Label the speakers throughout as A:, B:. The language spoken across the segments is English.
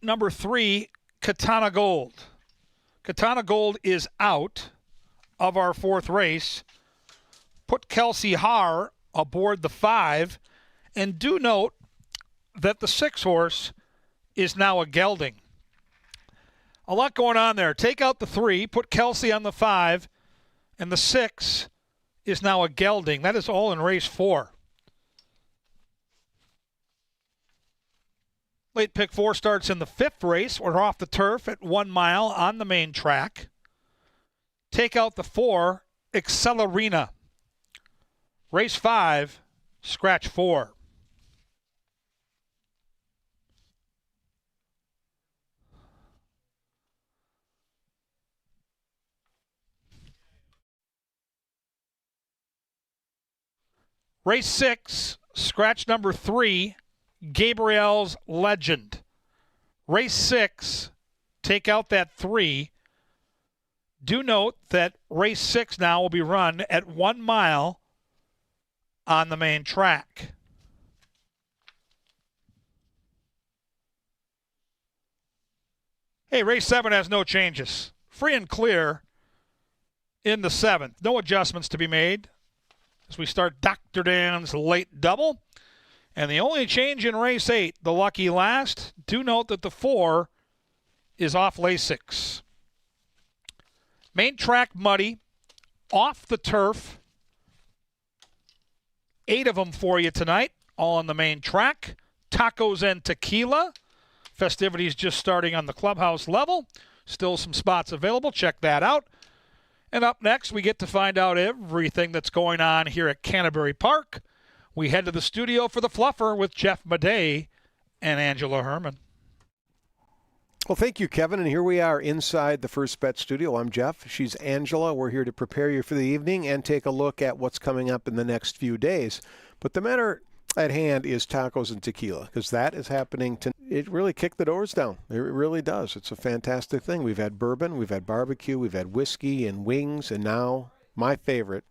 A: number 3, Katana Gold. Katana Gold is out of our 4th race. Put Kelsey Haar aboard the 5. And do note that the 6 horse is now a gelding. A lot going on there. Take out the 3, put Kelsey on the 5, and the 6 is now a gelding. That is all in race 4. Late pick 4 starts in the 5th race. We're off the turf at 1 mile on the main track. Take out the 4, Accelerina. Race 5, scratch 4. Race 6, scratch number 3, Gabriel's Legend. Race 6, take out that 3. Do note that race 6 now will be run at 1 mile on the main track. Hey, race 7 has no changes. Free and clear in the 7th. No adjustments to be made as we start Dr. Dan's late double. And the only change in race 8, the lucky last, do note that the 4 is off Lasix. Main track muddy, off the turf. 8 of them for you tonight, all on the main track. Tacos and tequila. Festivities just starting on the clubhouse level. Still some spots available. Check that out. And up next, we get to find out everything that's going on here at Canterbury Park. We head to the studio for the Fluffer with Jeff Madej and Angela Herman.
B: Well, thank you, Kevin. And here we are inside the First Bet studio. I'm Jeff. She's Angela. We're here to prepare you for the evening and take a look at what's coming up in the next few days. But the matter at hand is tacos and tequila, because that is happening to it really kicked the doors down. It really does. It's a fantastic thing. We've had bourbon, we've had barbecue, we've had whiskey and wings, and now my favorite,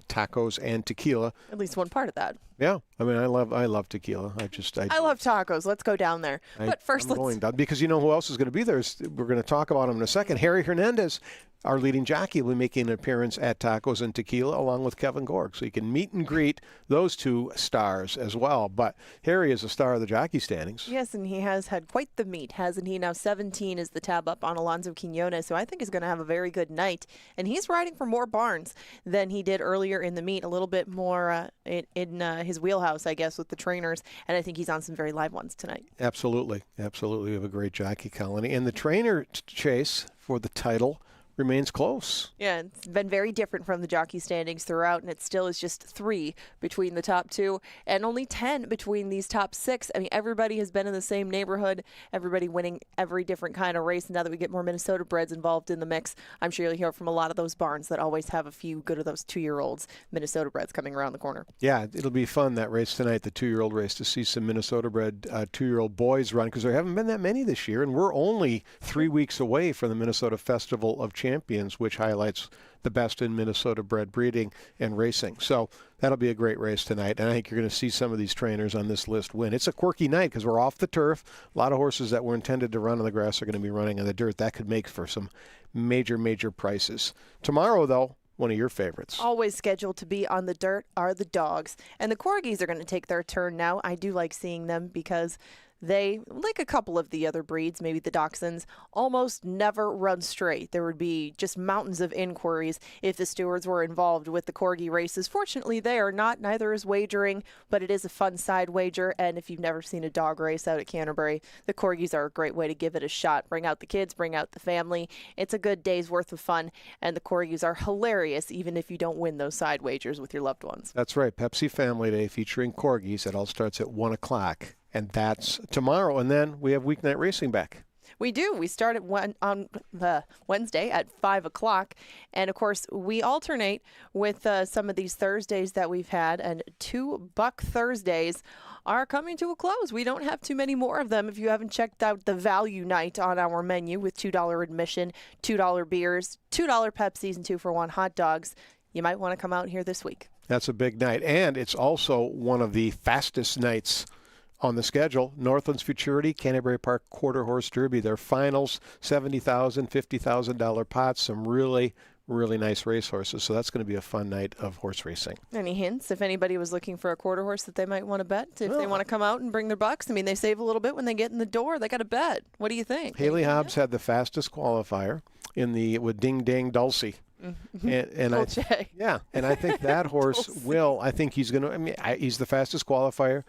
B: tacos and tequila.
C: At least one part of that.
B: Yeah, I mean, I love tequila. I
C: love tacos. Let's go down there. But first,
B: I'm going down because you know who else is going to be there? We're going to talk about him in a second. Harry Hernandez, our leading jockey, will be making an appearance at Tacos and Tequila along with Kevin Gorg. So you can meet and greet those two stars as well. But Harry is a star of the jockey standings.
C: Yes, and he has had quite the meet, hasn't he? Now 17 is the tab up on Alonso Quinones, who I think is going to have a very good night. And he's riding for more barns than he did earlier in the meet, a little bit more in his wheelhouse, I guess, with the trainers. And I think he's on some very live ones tonight.
B: Absolutely. Absolutely. We have a great jockey colony. And the trainer chase for the title remains close.
C: Yeah, it's been very different from the jockey standings throughout, and it still is just 3 between the top 2 and only 10 between these top 6. I mean, everybody has been in the same neighborhood, everybody winning every different kind of race. Now that we get more Minnesota breds involved in the mix, I'm sure you'll hear from a lot of those barns that always have a few good of those 2-year-olds Minnesota breds coming around the corner.
B: Yeah, it'll be fun, that race tonight, the 2-year-old race, to see some Minnesota bred 2-year-old boys run, because there haven't been that many this year, and we're only 3 weeks away from the Minnesota Festival of Champions, which highlights the best in Minnesota bred breeding and racing. So that'll be a great race tonight, and I think you're going to see some of these trainers on this list win. It's a quirky night because we're off the turf. A lot of horses that were intended to run on the grass are going to be running on the dirt. That could make for some major prices. Tomorrow, though, one of your favorites.
C: Always scheduled to be on the dirt are the dogs. And the Corgis are going to take their turn now. I do like seeing them because they, like a couple of the other breeds, maybe the Dachshunds, almost never run straight. There would be just mountains of inquiries if the stewards were involved with the Corgi races. Fortunately, they are not. Neither is wagering, but it is a fun side wager. And if you've never seen a dog race out at Canterbury, the Corgis are a great way to give it a shot. Bring out the kids, bring out the family. It's a good day's worth of fun, and the Corgis are hilarious, even if you don't win those side wagers with your loved ones.
B: That's right. Pepsi Family Day featuring Corgis. It all starts at 1 o'clock. And that's tomorrow. And then we have weeknight racing back.
C: We do. We start on Wednesday at 5 o'clock. And, of course, we alternate with some of these Thursdays that we've had. And $2 Thursdays are coming to a close. We don't have too many more of them. If you haven't checked out the value night on our menu with $2 admission, $2 beers, $2 Pepsis, and 2-for-1 hot dogs, you might want to come out here this week.
B: That's a big night. And it's also one of the fastest nights On the schedule, Northlands Futurity, Canterbury Park Quarter Horse Derby. Their finals, $70,000, $50,000 pots. Some really, really nice racehorses. So that's going to be a fun night of horse racing.
C: Any hints if anybody was looking for a quarter horse that they might want to bet? If they want to come out and bring their bucks? I mean, they save a little bit when they get in the door. They got to bet. What do you think?
B: Haley Hobbs had the fastest qualifier with Ding Dang Dulcie. And I think that horse will. I think he's going to. I mean, he's the fastest qualifier.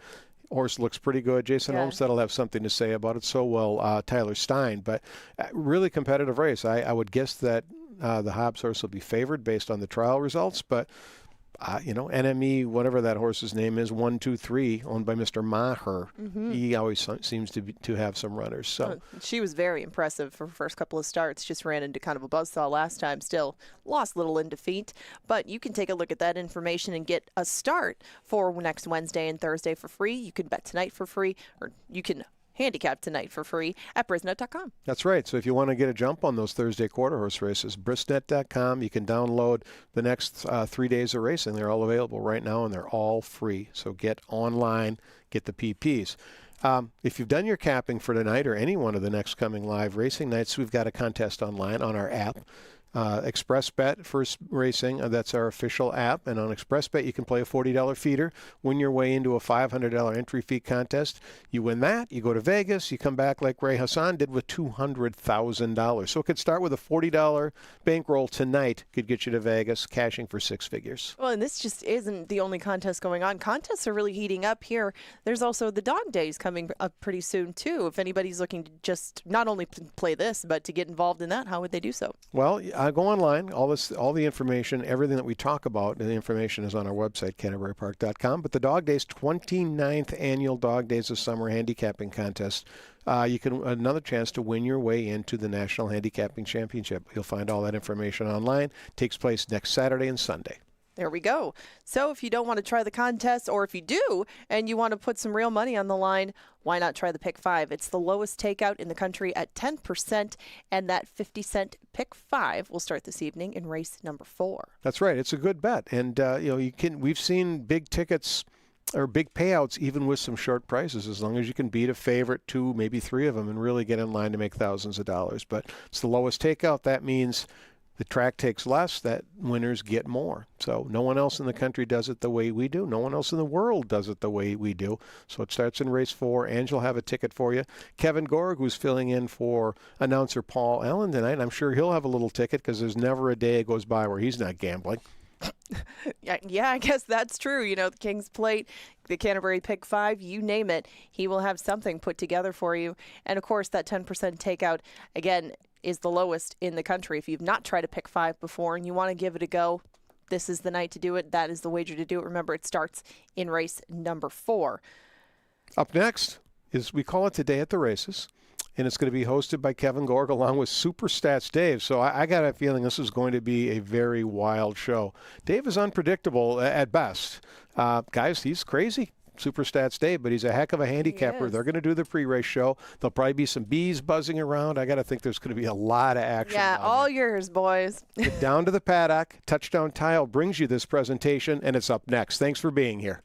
B: Horse looks pretty good. Jason Olmstead will have something to say about it. So will Tyler Stein. But really competitive race. I would guess that the Hobbs horse will be favored based on the trial results. But NME, whatever that horse's name is, 123, owned by Mr. Maher. He always seems to have some runners. So
C: she was very impressive for her first couple of starts. Just ran into kind of a buzzsaw last time. Still lost little in defeat. But you can take a look at that information and get a start for next Wednesday and Thursday for free. You can bet tonight for free, or you can handicap tonight for free at brisnet.com.
B: That's right. So if you want to get a jump on those Thursday quarter horse races, brisnet.com. You can download the next 3 days of racing. They're all available right now, and they're all free. So get online, get the PPs. If you've done your capping for tonight or any one of the next coming live racing nights, we've got a contest online on our app. ExpressBet First Racing, that's our official app. And on ExpressBet, you can play a $40 feeder, win your way into a $500 entry fee contest. You win that, you go to Vegas, you come back like Ray Hassan did with $200,000. So it could start with a $40 bankroll tonight, could get you to Vegas, cashing for six figures.
C: Well, and this just isn't the only contest going on. Contests are really heating up here. There's also the dog days coming up pretty soon, too. If anybody's looking to just not only play this, but to get involved in that, how would they do so?
B: Well, go online. All the information, everything that we talk about, the information is on our website, canterburypark.com. But the Dog Days, 29th annual Dog Days of Summer Handicapping Contest. You can another chance to win your way into the National Handicapping Championship. You'll find all that information online. Takes place next Saturday and Sunday.
C: There we go. So if you don't want to try the contest, or if you do and you want to put some real money on the line, why not try the Pick 5? It's the lowest takeout in the country at 10%, and that 50-cent Pick 5 will start this evening in race number 4.
B: That's right. It's a good bet. And we've seen big tickets or big payouts even with some short prices, as long as you can beat a favorite, 2, maybe 3 of them, and really get in line to make thousands of dollars. But it's the lowest takeout. That means the track takes less, that winners get more. So no one else in the country does it the way we do. No one else in the world does it the way we do. So it starts in race 4. Angela will have a ticket for you. Kevin Gorg, who's filling in for announcer Paul Allen tonight, I'm sure he'll have a little ticket, because there's never a day goes by where he's not gambling.
C: Yeah, I guess that's true. The King's Plate, the Canterbury Pick 5, you name it, he will have something put together for you. And, of course, that 10% takeout, again, is the lowest in the country. If you've not tried a Pick 5 before and you want to give it a go, this is the night to do it. That is the wager to do it. Remember, it starts in race number 4.
B: Up next is, we call it Today at the Races, and it's going to be hosted by Kevin Gorg along with Super Stats Dave. So I got a feeling this is going to be a very wild show. Dave is unpredictable at best. Guys, he's crazy. Super Stats Dave, but he's a heck of a handicapper. They're going to do the pre-race show. There'll probably be some bees buzzing around. I got to think there's going to be a lot of action.
C: Yeah, all yours, boys.
B: Get down to the paddock. Touchdown Tile brings you this presentation, and it's up next. Thanks for being here.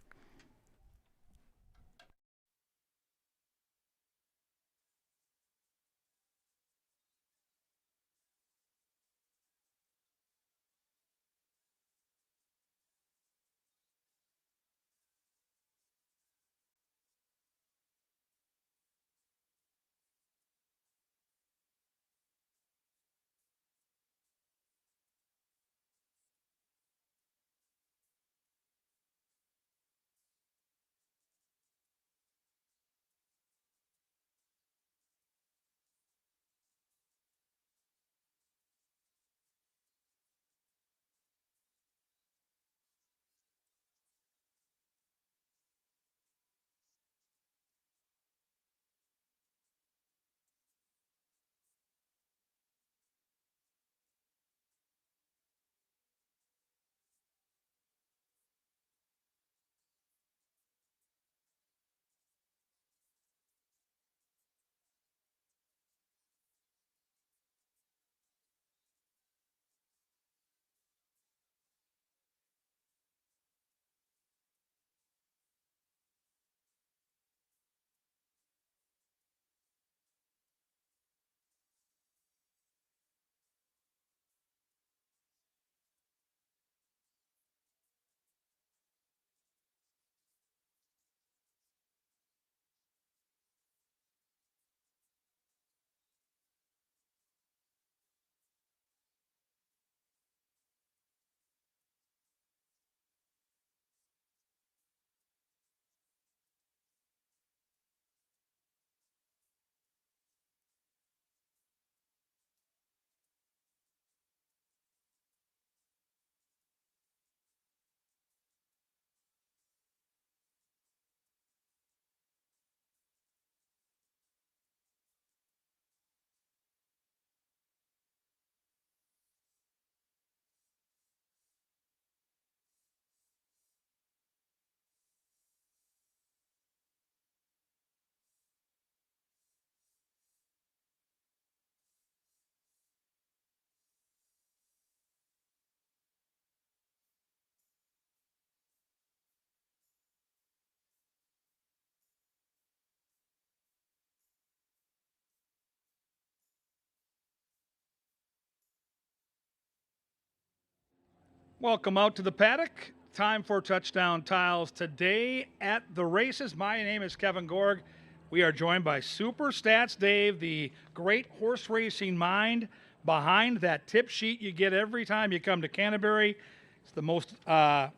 A: Welcome out to the paddock. Time for touchdown tiles today at the races. My name is Kevin Gorg. We are joined by Super Stats Dave, the great horse racing mind behind that tip sheet you get every time you come to Canterbury. It's the most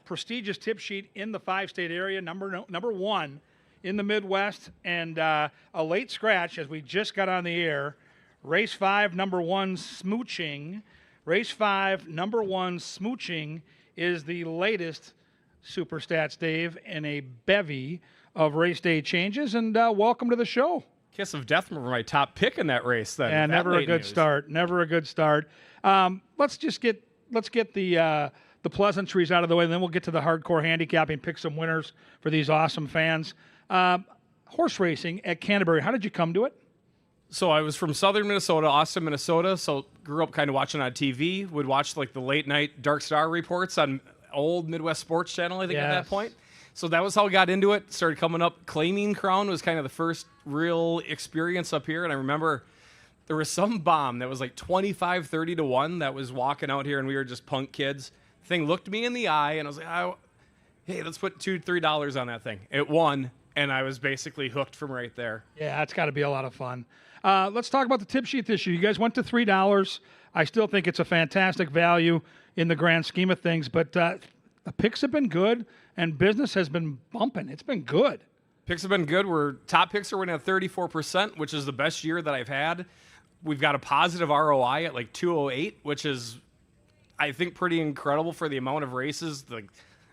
A: prestigious tip sheet in the 5-state area, number one in the Midwest, and a late scratch as we just got on the air. Race 5, number 1, Smooching. Race 5, number 1, Smooching is the latest Super Stats Dave in a bevy of race day changes. And welcome to the show.
D: Kiss of death for my top pick in that race. Then,
A: and never a good start. Never a good start. Let's get the pleasantries out of the way, and then we'll get to the hardcore handicapping. Pick some winners for these awesome fans. Horse racing at Canterbury. How did you come to it?
D: So I was from southern Minnesota, Austin, Minnesota. So grew up kind of watching on TV. Would watch like the late night Dark Star reports on old Midwest Sports Channel, I think, at that point. So that was how I got into it. Started coming up. Claiming Crown was kind of the first real experience up here. And I remember there was some bomb that was like 25, 30 to 1 that was walking out here, and we were just punk kids. The thing looked me in the eye, and I was like, hey, let's put $2, $3 on that thing. It won, and I was basically hooked from right there.
A: Yeah, it's got to be a lot of fun. Let's talk about the tip sheet this year. You guys went to $3. I still think it's a fantastic value in the grand scheme of things, but the picks have been good, and business has been bumping. It's been good.
D: Picks have been good. Top picks are winning at 34%, which is the best year that I've had. We've got a positive ROI at like 208, which is, I think, pretty incredible for the amount of races, like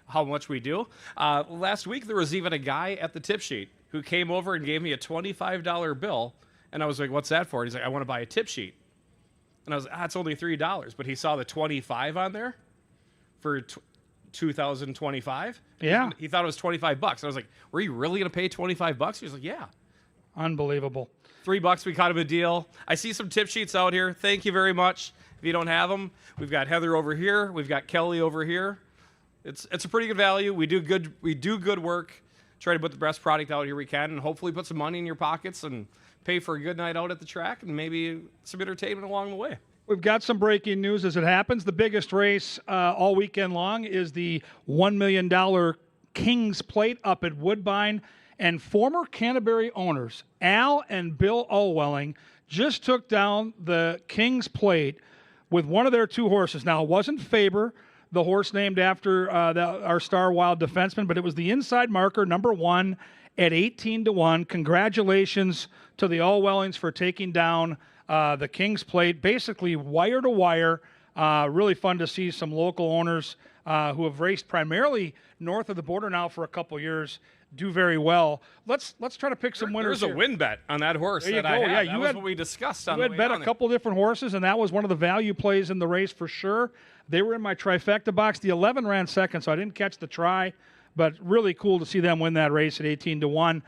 D: how much we do. Last week, there was even a guy at the tip sheet who came over and gave me a $25 bill. And I was like, what's that for? He's like, I want to buy a tip sheet. And I was like, it's only $3. But he saw the 25 on there for 2025.
A: Yeah.
D: He thought it was $25. And I was like, were you really going to pay $25? He was like, yeah.
A: Unbelievable.
D: $3, we caught him a deal. I see some tip sheets out here. Thank you very much. If you don't have them, we've got Heather over here. We've got Kelly over here. It's a pretty good value. We do good work. Try to put the best product out here we can, and hopefully put some money in your pockets and pay for a good night out at the track and maybe some entertainment along the way.
A: We've got some breaking news as it happens. The biggest race all weekend long is the $1 million King's Plate up at Woodbine. And former Canterbury owners, Al and Bill Ulwelling, just took down the King's Plate with one of their two horses. Now, it wasn't Faber, the horse named after our star wild defenseman, but it was the inside marker, number 1, at 18 to 1. Congratulations to the Ulwellings for taking down the King's Plate, basically wire to wire. Really fun to see some local owners who have raced primarily north of the border now for a couple years do very well. Let's try to pick some winners.
D: There's a win bet on that horse.
A: There you
D: that
A: go.
D: I had.
A: Yeah,
D: that was what we discussed on
A: you
D: the
A: had
D: way
A: bet
D: down
A: a couple different horses, and that was one of the value plays in the race for sure. They were in my trifecta box. The 11 ran second, so I didn't catch the try, but really cool to see them win that race at 18 to 1.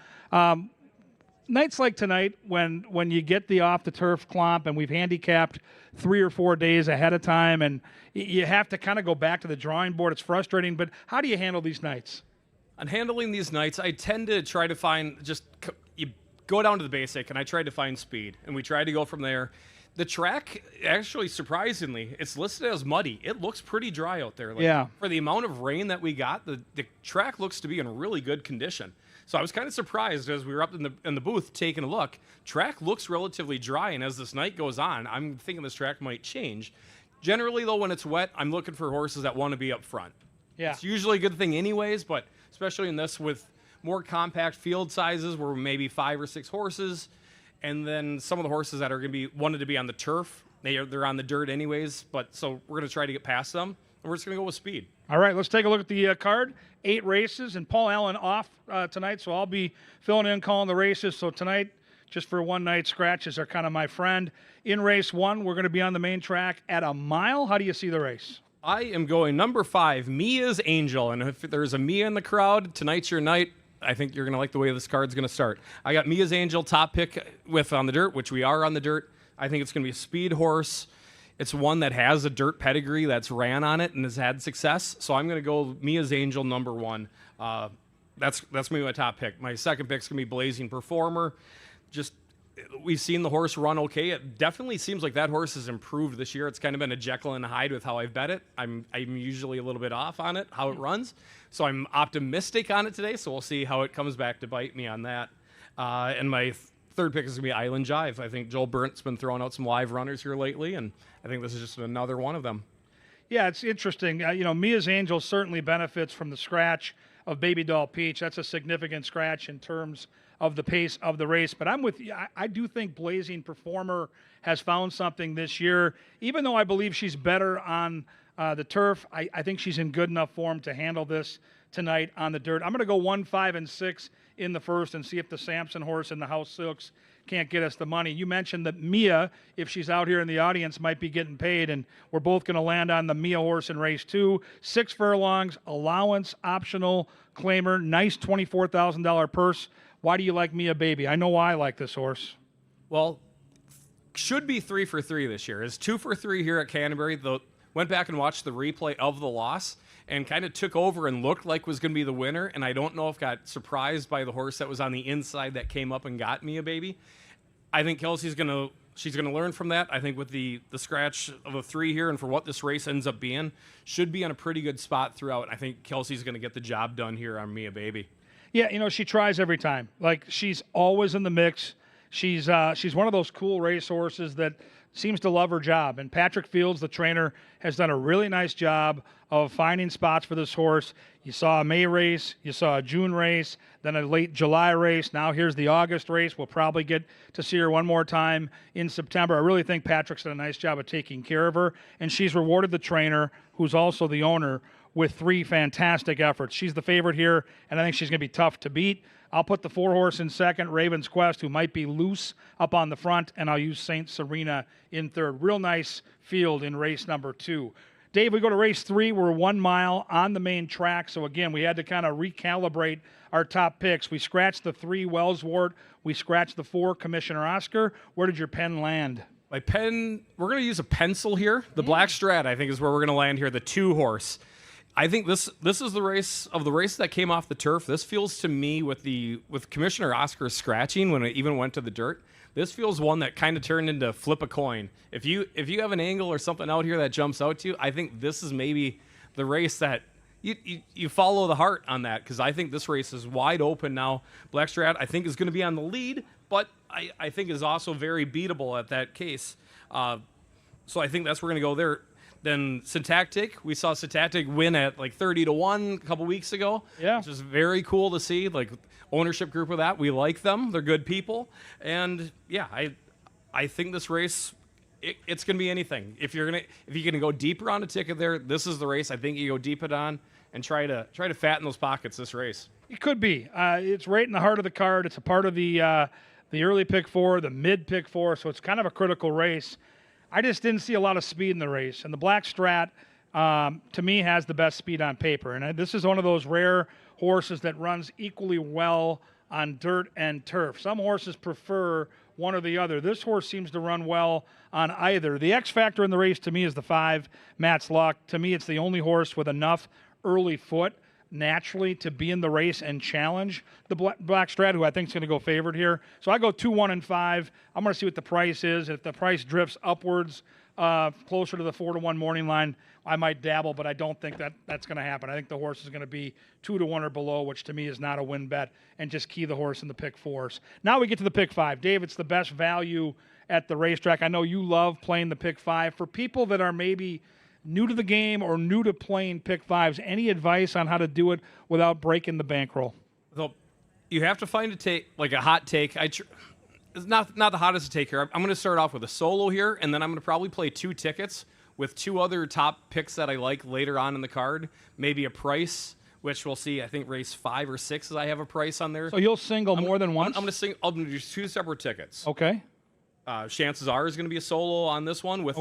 A: Nights like tonight, when you get the off the turf clomp, and we've handicapped 3 or 4 days ahead of time, and you have to kind of go back to the drawing board. It's frustrating, but how do you handle these nights?
D: On handling these nights, I tend to try to find you go down to the basic, and I try to find speed, and we try to go from there. The track, actually, surprisingly, it's listed as muddy. It looks pretty dry out there.
A: Yeah.
D: For the amount of rain that we got, the track looks to be in really good condition. So I was kind of surprised as we were up in the booth taking a look. Track looks relatively dry, and as this night goes on, I'm thinking this track might change. Generally, though, when it's wet, I'm looking for horses that want to be up front.
A: Yeah.
D: It's usually a good thing anyways, but especially in this with more compact field sizes where maybe 5 or 6 horses, and then some of the horses that are going to be wanted to be on the turf, they're on the dirt anyways, but so we're going to try to get past them, and we're just going to go with speed.
A: All right, let's take a look at the card. 8 races, and Paul Allen off tonight, so I'll be filling in, calling the races. So tonight, just for one night, scratches are kind of my friend. In race 1, we're going to be on the main track at a mile. How do you see the race?
D: I am going number 5, Mia's Angel, and if there's a Mia in the crowd, tonight's your night. I think you're going to like the way this card's going to start. I got Mia's Angel top pick with on the dirt, which we are on the dirt. I think it's going to be a speed horse. It's one that has a dirt pedigree that's ran on it and has had success. So I'm going to go Mia's Angel number 1. That's going to be my top pick. My second pick's going to be Blazing Performer. Just we've seen the horse run okay. It definitely seems like that horse has improved this year. It's kind of been a Jekyll and Hyde with how I've bet it. I'm usually a little bit off on it, how it runs. So I'm optimistic on it today. So we'll see how it comes back to bite me on that. And my third pick is going to be Island Jive. I think Joel Burnt's been throwing out some live runners here lately, and I think this is just another one of them.
A: Yeah, it's interesting. Mia's Angel certainly benefits from the scratch of Baby Doll Peach. That's a significant scratch in terms of the pace of the race. But I'm with you. I do think Blazing Performer has found something this year. Even though I believe she's better on the turf, I think she's in good enough form to handle this tonight on the dirt. I'm going to go 1, 5, and 6 in the first and see if the Samson horse and the House Silks can't get us the money. You mentioned that Mia, if she's out here in the audience, might be getting paid, and we're both going to land on the Mia horse in race 2. 6 furlongs, allowance, optional, claimer, nice $24,000 purse. Why do you like Mia Baby? I know why I like this horse.
D: Well, should be 3 for 3 this year. Is 2 for 3 here at Canterbury. Went back and watched the replay of the loss and kind of took over and looked like was going to be the winner. And I don't know if got surprised by the horse that was on the inside that came up and got Mia Baby. I think Kelsey's she's gonna learn from that. I think with the scratch of a 3 here and for what this race ends up being, should be in a pretty good spot throughout. I think Kelsey's gonna get the job done here on Mia Baby.
A: Yeah, she tries every time. Like, she's always in the mix. She's one of those cool race horses that seems to love her job. And Patrick Fields, the trainer, has done a really nice job of finding spots for this horse. You saw a May race, you saw a June race, then a late July race. Now here's the August race. We'll probably get to see her one more time in September. I really think Patrick's done a nice job of taking care of her. And she's rewarded the trainer, who's also the owner, with 3 fantastic efforts. She's the favorite here, and I think she's going to be tough to beat. I'll put the 4 horse in second, Raven's Quest, who might be loose up on the front, and I'll use St. Serena in third. Real nice field in race number 2. Dave, we go to race 3. We're 1 mile on the main track. So, again, we had to kind of recalibrate our top picks. We scratched the 3 Wellswart. We scratched the 4 Commissioner Oscar. Where did your pen land?
D: My pen, we're going to use a pencil here. The Black Strat, I think, is where we're going to land here, the 2 horse. I think this is the race that came off the turf. This feels to me with Commissioner Oscar scratching when it even went to the dirt. This feels one that kind of turned into flip a coin. If you have an angle or something out here that jumps out to you, I think this is maybe the race that you follow the heart on that, because I think this race is wide open now. Black Strat, I think, is going to be on the lead, but I think is also very beatable at that case. So I think that's where we're going to go there. Then Syntactic, we saw Syntactic win at like 30-1 a couple weeks ago.
A: Yeah.
D: Which is very cool to see. Like, ownership group of that, we like them. They're good people. And yeah, I think this race, it's going to be anything. If you're gonna go deeper on a ticket there, this is the race. I think you go deep it on and try to fatten those pockets this race.
A: It could be. It's right in the heart of the card. It's a part of the early pick 4, the mid pick 4, so it's kind of a critical race. I just didn't see a lot of speed in the race. And the Black Strat, to me, has the best speed on paper. And this is one of those rare horses that runs equally well on dirt and turf. Some horses prefer one or the other. This horse seems to run well on either. The X factor in the race, to me, is the 5, Matt's Luck. To me, it's the only horse with enough early foot naturally to be in the race and challenge the Black Strat, who I think is going to go favored here. So I go 2, 1, and 5. I'm going to see what the price is. If the price drifts upwards closer to the 4-1 morning line, I might dabble, but I don't think that's going to happen. I think the horse is going to be 2-1 or below, which to me is not a win bet, and just key the horse in the pick 4s. Now we get to the pick 5. Dave, it's the best value at the racetrack. I know you love playing the pick 5. For people that are maybe new to the game or new to playing pick 5s, any advice on how to do it without breaking the bankroll?
D: So you have to find a hot take. It's not the hottest to take here. I'm going to start off with a solo here, and then I'm going to probably play 2 tickets with 2 other top picks that I like later on in the card. Maybe a price, which we'll see. I think race 5 or 6 I have a price on there.
A: So you'll single more than once?
D: I'm going to do 2 separate tickets.
A: Okay.
D: Chances are is going to be a solo on this one with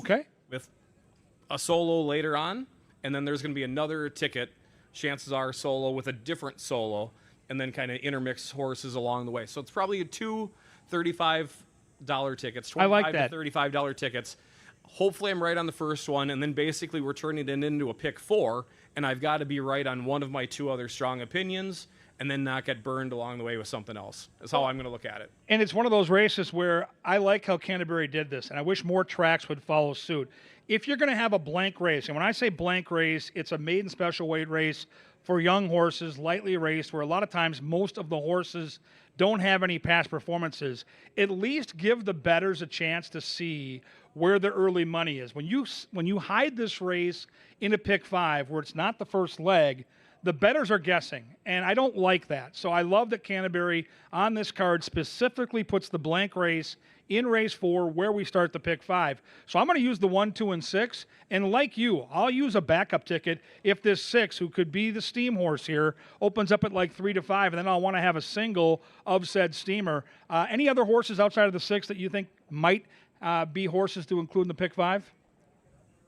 D: a solo later on, and then there's going to be another ticket, chances are solo with a different solo, and then kind of intermix horses along the way. So it's probably 2 $35 tickets, $25
A: I like that.
D: to $35 tickets. Hopefully I'm right on the first one, and then basically we're turning it into a pick 4, and I've got to be right on one of my 2 other strong opinions, and then not get burned along the way with something else. That's how I'm going to look at it.
A: And it's one of those races where I like how Canterbury did this, and I wish more tracks would follow suit. If you're going to have a blank race, and when I say blank race, it's a maiden special weight race for young horses, lightly raced, where a lot of times most of the horses don't have any past performances. At least give the bettors a chance to see where the early money is. When you hide this race in a pick 5 where it's not the first leg, the bettors are guessing, and I don't like that. So I love that Canterbury on this card specifically puts the blank race in race 4 where we start the pick 5. So I'm going to use the 1, 2, and 6, and like you, I'll use a backup ticket if this 6, who could be the steam horse here, opens up at like 3 to 5, and then I'll want to have a single of said steamer. Any other horses outside of the 6 that you think might be horses to include in the pick 5?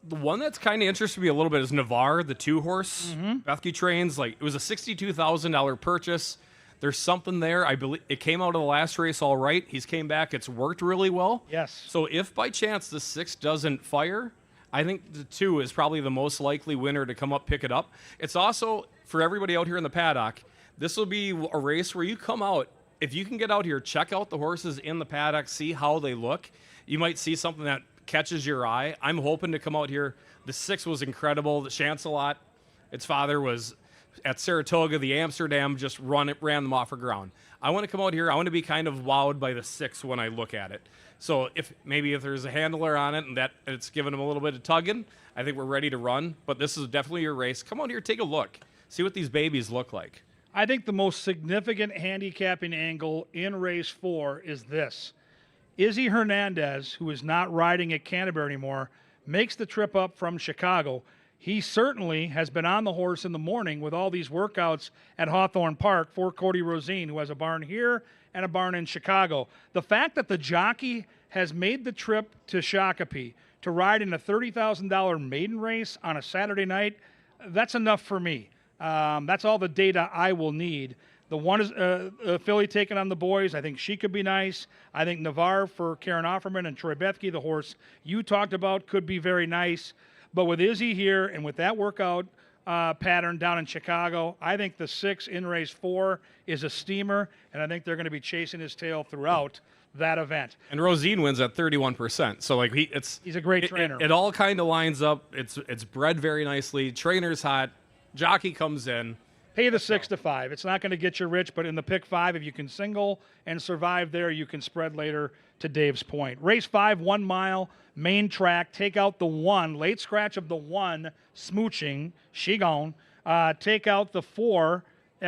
D: The one that's kind of interested me a little bit is Navarre, the 2-horse. Bethke trains, like, it was a $62,000 purchase. There's something there. I believe it came out of the last race all right. He's came back. It's worked really well.
A: Yes.
D: So if by chance the 6 doesn't fire, I think the 2 is probably the most likely winner to come up, pick it up. It's also, for everybody out here in the paddock, this will be a race where you come out. If you can get out here, check out the horses in the paddock, see how they look. You might see something that catches your eye. I'm hoping to come out here. The 6 was incredible. The Chancelot, its father was at Saratoga, the Amsterdam, just ran them off the ground. I want to come out here. I want to be kind of wowed by the 6 when I look at it. So if there's a handler on it and that it's giving them a little bit of tugging, I think we're ready to run. But this is definitely your race. Come out here, take a look. See what these babies look like.
A: I think the most significant handicapping angle in race 4 is this. Izzy Hernandez, who is not riding at Canterbury anymore, makes the trip up from Chicago. He certainly has been on the horse in the morning with all these workouts at Hawthorne Park for Cody Rosine, who has a barn here and a barn in Chicago. The fact that the jockey has made the trip to Shakopee to ride in a $30,000 maiden race on a Saturday night, that's enough for me. That's all the data I will need. The one is Philly taking on the boys. I think she could be nice. I think Navarre for Karen Offerman and Troy Bethke, the horse you talked about, could be very nice. But with Izzy here and with that workout pattern down in Chicago, I think the 6 in race 4 is a steamer, and I think they're going to be chasing his tail throughout that event.
D: And Rosine wins at 31%. So like
A: he's a great trainer.
D: It all kind of lines up. It's bred very nicely. Trainer's hot. Jockey comes in.
A: Pay the 6 to 5. It's not going to get you rich, but in the pick 5, if you can single and survive there, you can spread later, to Dave's point. Race 5, 1 mile, main track. Take out the 1, late scratch of the 1, smooching, she gone. Take out the 4,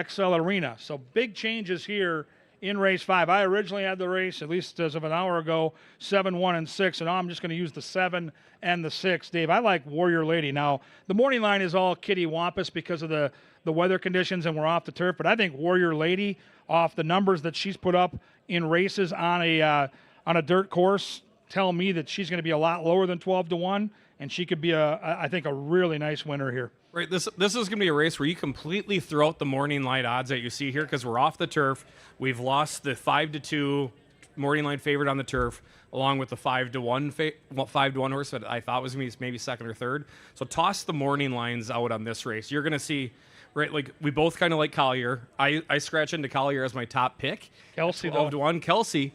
A: XL Arena. So big changes here in race 5. I originally had the race, at least as of an hour ago, 7, 1, and 6, and now I'm just going to use the 7 and the 6. Dave, I like Warrior Lady. Now, the morning line is all kitty wampus because of the weather conditions and we're off the turf, but I think Warrior Lady, off the numbers that she's put up in races on a dirt course, tell me that she's going to be a lot lower than 12 to 1, and she could be I think a really nice winner here.
D: Right, this is going to be a race where you completely throw out the morning line odds that you see here because we're off the turf. We've lost the 5 to 2 morning line favorite on the turf, along with the 5 to 1 horse that I thought was going to be maybe second or third. So toss the morning lines out on this race. You're going to see, right, like we both kind of like Collier. I scratch into Collier as my top pick.
A: Kelsey,
D: 12 to 1. Kelsey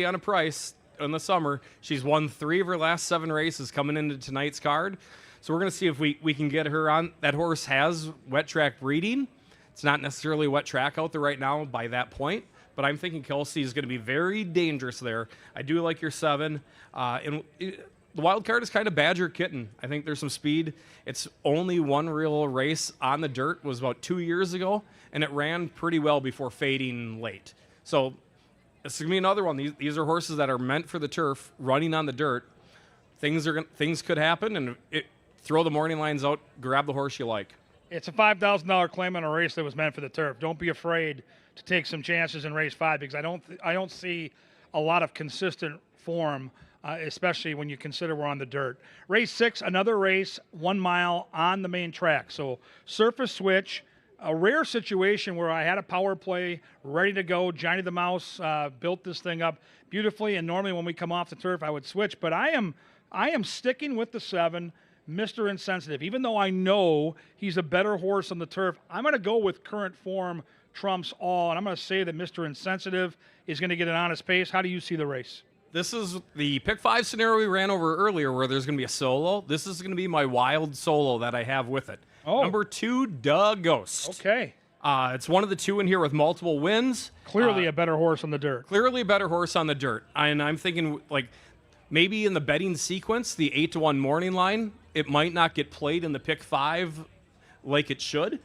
D: on a price in the summer. She's won 3 of her last 7 races coming into tonight's card. So we're going to see if we can get her on. That horse has wet track breeding. It's not necessarily wet track out there right now by that point, but I'm thinking Kelsey is going to be very dangerous there. I do like your 7. The wild card is kind of Badger Kitten. I think there's some speed. It's only one real race on the dirt, was about 2 years ago, and it ran pretty well before fading late. So it's going to be another one. These are horses that are meant for the turf, running on the dirt. Things could happen, and throw the morning lines out, grab the horse you like.
A: It's a $5,000 claim on a race that was meant for the turf. Don't be afraid to take some chances in race 5 because I don't see a lot of consistent form, especially when you consider we're on the dirt. Race 6, another race, 1 mile on the main track. So surface switch, a rare situation where I had a power play ready to go. Johnny the Mouse built this thing up beautifully, and normally when we come off the turf, I would switch. But I am sticking with the 7. Mr. Insensitive. Even though I know he's a better horse on the turf, I'm going to go with current form trumps all. And I'm going to say that Mr. Insensitive is going to get an honest pace. How do you see the race?
D: This is the pick 5 scenario we ran over earlier where there's going to be a solo. This is going to be my wild solo that I have with it.
A: Oh.
D: Number 2, Doug Ghost.
A: Okay.
D: It's one of the 2 in here with multiple wins.
A: Clearly a better horse on the dirt.
D: Clearly a better horse on the dirt. And I'm thinking, like, maybe in the betting sequence, the 8-1 morning line, it might not get played in the pick 5 like it should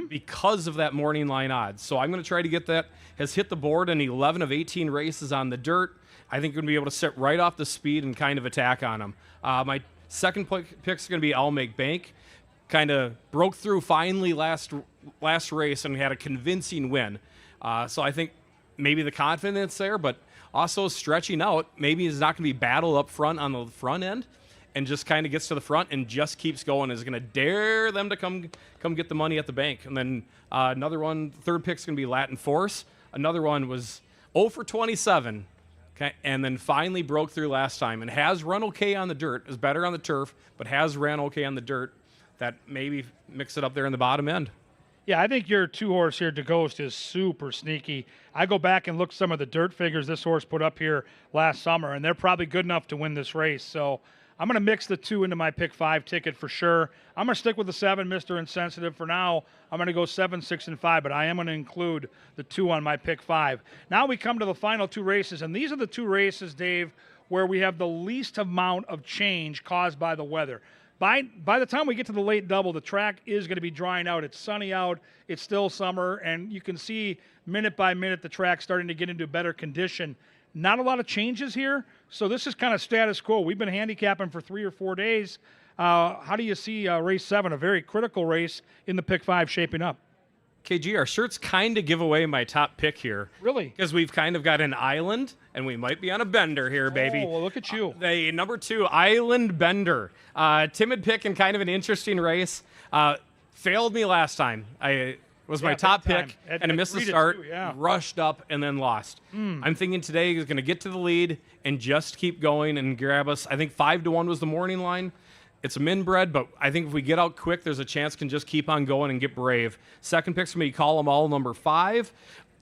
D: because of that morning line odds. So I'm going to try to get that. Has hit the board in 11 of 18 races on the dirt. I think we're going to be able to sit right off the speed and kind of attack on them. My second pick is going to be I'll Make Bank. Kind of broke through finally last race and had a convincing win. So I think maybe the confidence there, but also stretching out. Maybe he's not going to be battled up front on the front end and just kind of gets to the front and just keeps going. Is going to dare them to come get the money at the bank. And then another one, third pick is going to be Latin Force. Another one was 0 for 27. Okay, and then finally broke through last time and has run okay on the dirt. Is better on the turf, but has ran okay on the dirt. That maybe mix it up there in the bottom end.
A: Yeah, I think your 2-horse here, De Ghost, is super sneaky. I go back and look some of the dirt figures this horse put up here last summer, and they're probably good enough to win this race. So I'm going to mix the 2 into my pick 5 ticket for sure. I'm going to stick with the 7, Mr. Insensitive. For now, I'm going to go 7, 6, and 5, but I am going to include the 2 on my pick 5. Now we come to the final 2 races, and these are the 2 races, Dave, where we have the least amount of change caused by the weather. By the time we get to the late double, the track is going to be drying out. It's sunny out. It's still summer, and you can see minute by minute the track starting to get into better condition. Not a lot of changes here, so this is kind of status quo. We've been handicapping for 3 or 4 days. How do you see race 7, a very critical race in the pick 5, shaping up?
D: KG, our shirts kind of give away my top pick here.
A: Really?
D: Because we've kind of got an island, and we might be on a bender here, baby.
A: Oh, well, look at you.
D: The number 2, Island Bender. Timid pick and kind of an interesting race. Failed me last time. Was my top pick, and I missed the start, rushed up, and then lost. I'm thinking today he's going to get to the lead and just keep going and grab us. I think 5-1 was the morning line. It's a min bred, but I think if we get out quick, there's a chance can just keep on going and get brave. Second pick's for me, Call 'em All, number 5.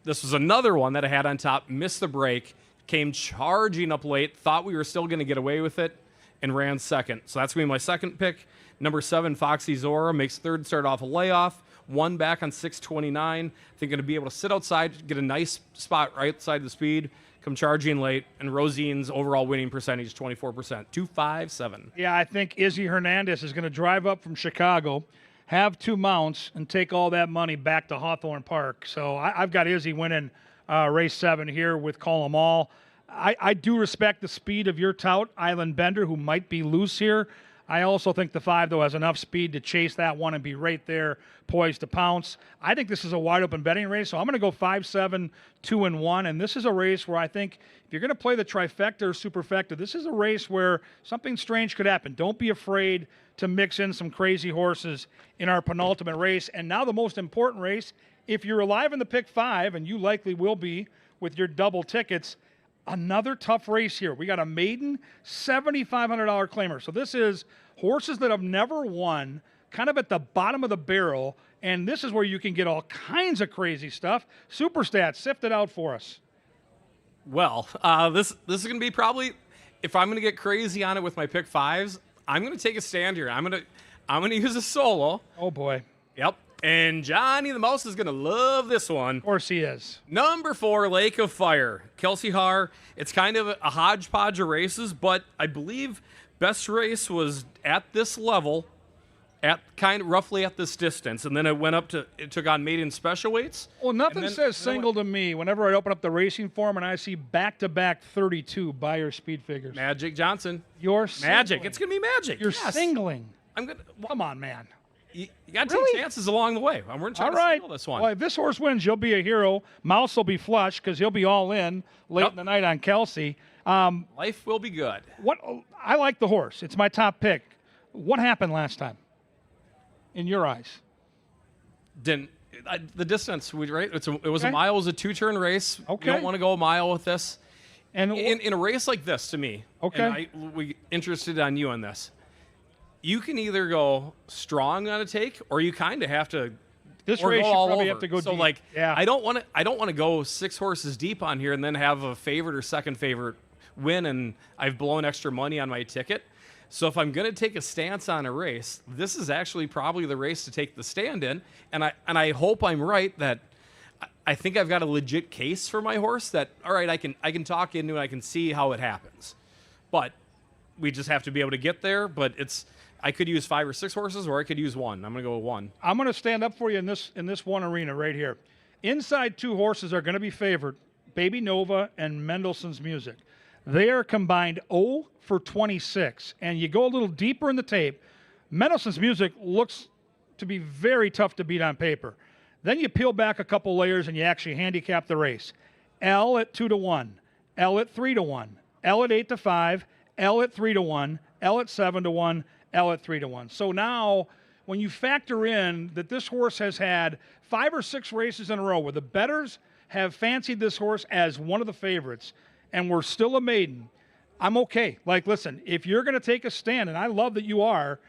D: This was another one that I had on top, missed the break, came charging up late, thought we were still going to get away with it, and ran second. So that's going to be my second pick. Number 7, Foxy Zora, makes third, start off a layoff. 1 back on 6:29. I think going to be able to sit outside, get a nice spot right side of the speed, come charging late, and Rosine's overall winning percentage, 24%, 257.
A: Yeah, I think Izzy Hernandez is going to drive up from Chicago, have 2 mounts, and take all that money back to Hawthorne Park. So I've got Izzy winning race 7 here with Call 'em All. I do respect the speed of your tout, Island Bender, who might be loose here. I also think the 5, though, has enough speed to chase that one and be right there, poised to pounce. I think this is a wide-open betting race, so I'm going to go 5, 7, 2, and 1. And this is a race where I think if you're going to play the trifecta or superfecta, this is a race where something strange could happen. Don't be afraid to mix in some crazy horses in our penultimate race. And now the most important race, if you're alive in the pick 5, and you likely will be with your double tickets, another tough race here. We got a maiden $7,500 claimer. So this is horses that have never won, kind of at the bottom of the barrel, and this is where you can get all kinds of crazy stuff. Superstats, sift it out for us.
D: Well, this is going to be probably, if I'm going to get crazy on it with my pick 5s, I'm going to take a stand here. I'm going to use a solo.
A: Oh boy.
D: Yep. And Johnny the Mouse is going to love this one.
A: Of course he is.
D: Number 4, Lake of Fire. Kelsey Haar. It's kind of a hodgepodge of races, but I believe best race was at this level, at kind of roughly at this distance, and then it took on maiden special weights.
A: Well, nothing says single to me whenever I open up the racing form and I see back-to-back 32 Bayer speed figures.
D: Magic Johnson.
A: You're
D: magic.
A: Singling.
D: It's going to be magic.
A: You're
D: yes.
A: singling.
D: I'm good.
A: Come on, man.
D: You got to take chances along the way. We're trying to single this one.
A: Well, if this horse wins, you'll be a hero. Mouse will be flush because he'll be all in late in the night on Kelsey.
D: Life will be good.
A: I like the horse. It's my top pick. What happened last time, in your eyes?
D: The distance, right? It was a mile. It was a 2-turn race.
A: Okay.
D: You don't want to go a mile with this.
A: And
D: in a race like this, to me,
A: okay,
D: and we interested on you on this. You can either go strong on a take, or you kind of have to
A: This
D: or
A: race
D: go
A: you
D: all
A: probably
D: over.
A: have to go
D: so
A: deep.
D: like,
A: Yeah.
D: I don't want to go 6 horses deep on here and then have a favorite or second favorite win, and I've blown extra money on my ticket. So if I'm going to take a stance on a race, this is actually probably the race to take the stand in, and I hope I'm right that I think I've got a legit case for my horse that, all right, I can talk into it, I can see how it happens, but we just have to be able to get there. But I could use 5 or 6 horses, or I could use one. I'm going to go with one.
A: I'm going to stand up for you in this one arena right here. Inside 2 horses are going to be favored, Baby Nova and Mendelssohn's Music. They are combined 0 for 26. And you go a little deeper in the tape, Mendelssohn's Music looks to be very tough to beat on paper. Then you peel back a couple layers and you actually handicap the race. L at 2-1, L at 3-1, L at 8-5, L at 3-1, L at 7-1, L at 3-1. So now, when you factor in that this horse has had 5 or 6 races in a row where the bettors have fancied this horse as one of the favorites, and we're still a maiden, I'm okay. Like, listen, if you're going to take a stand, and I love that you are,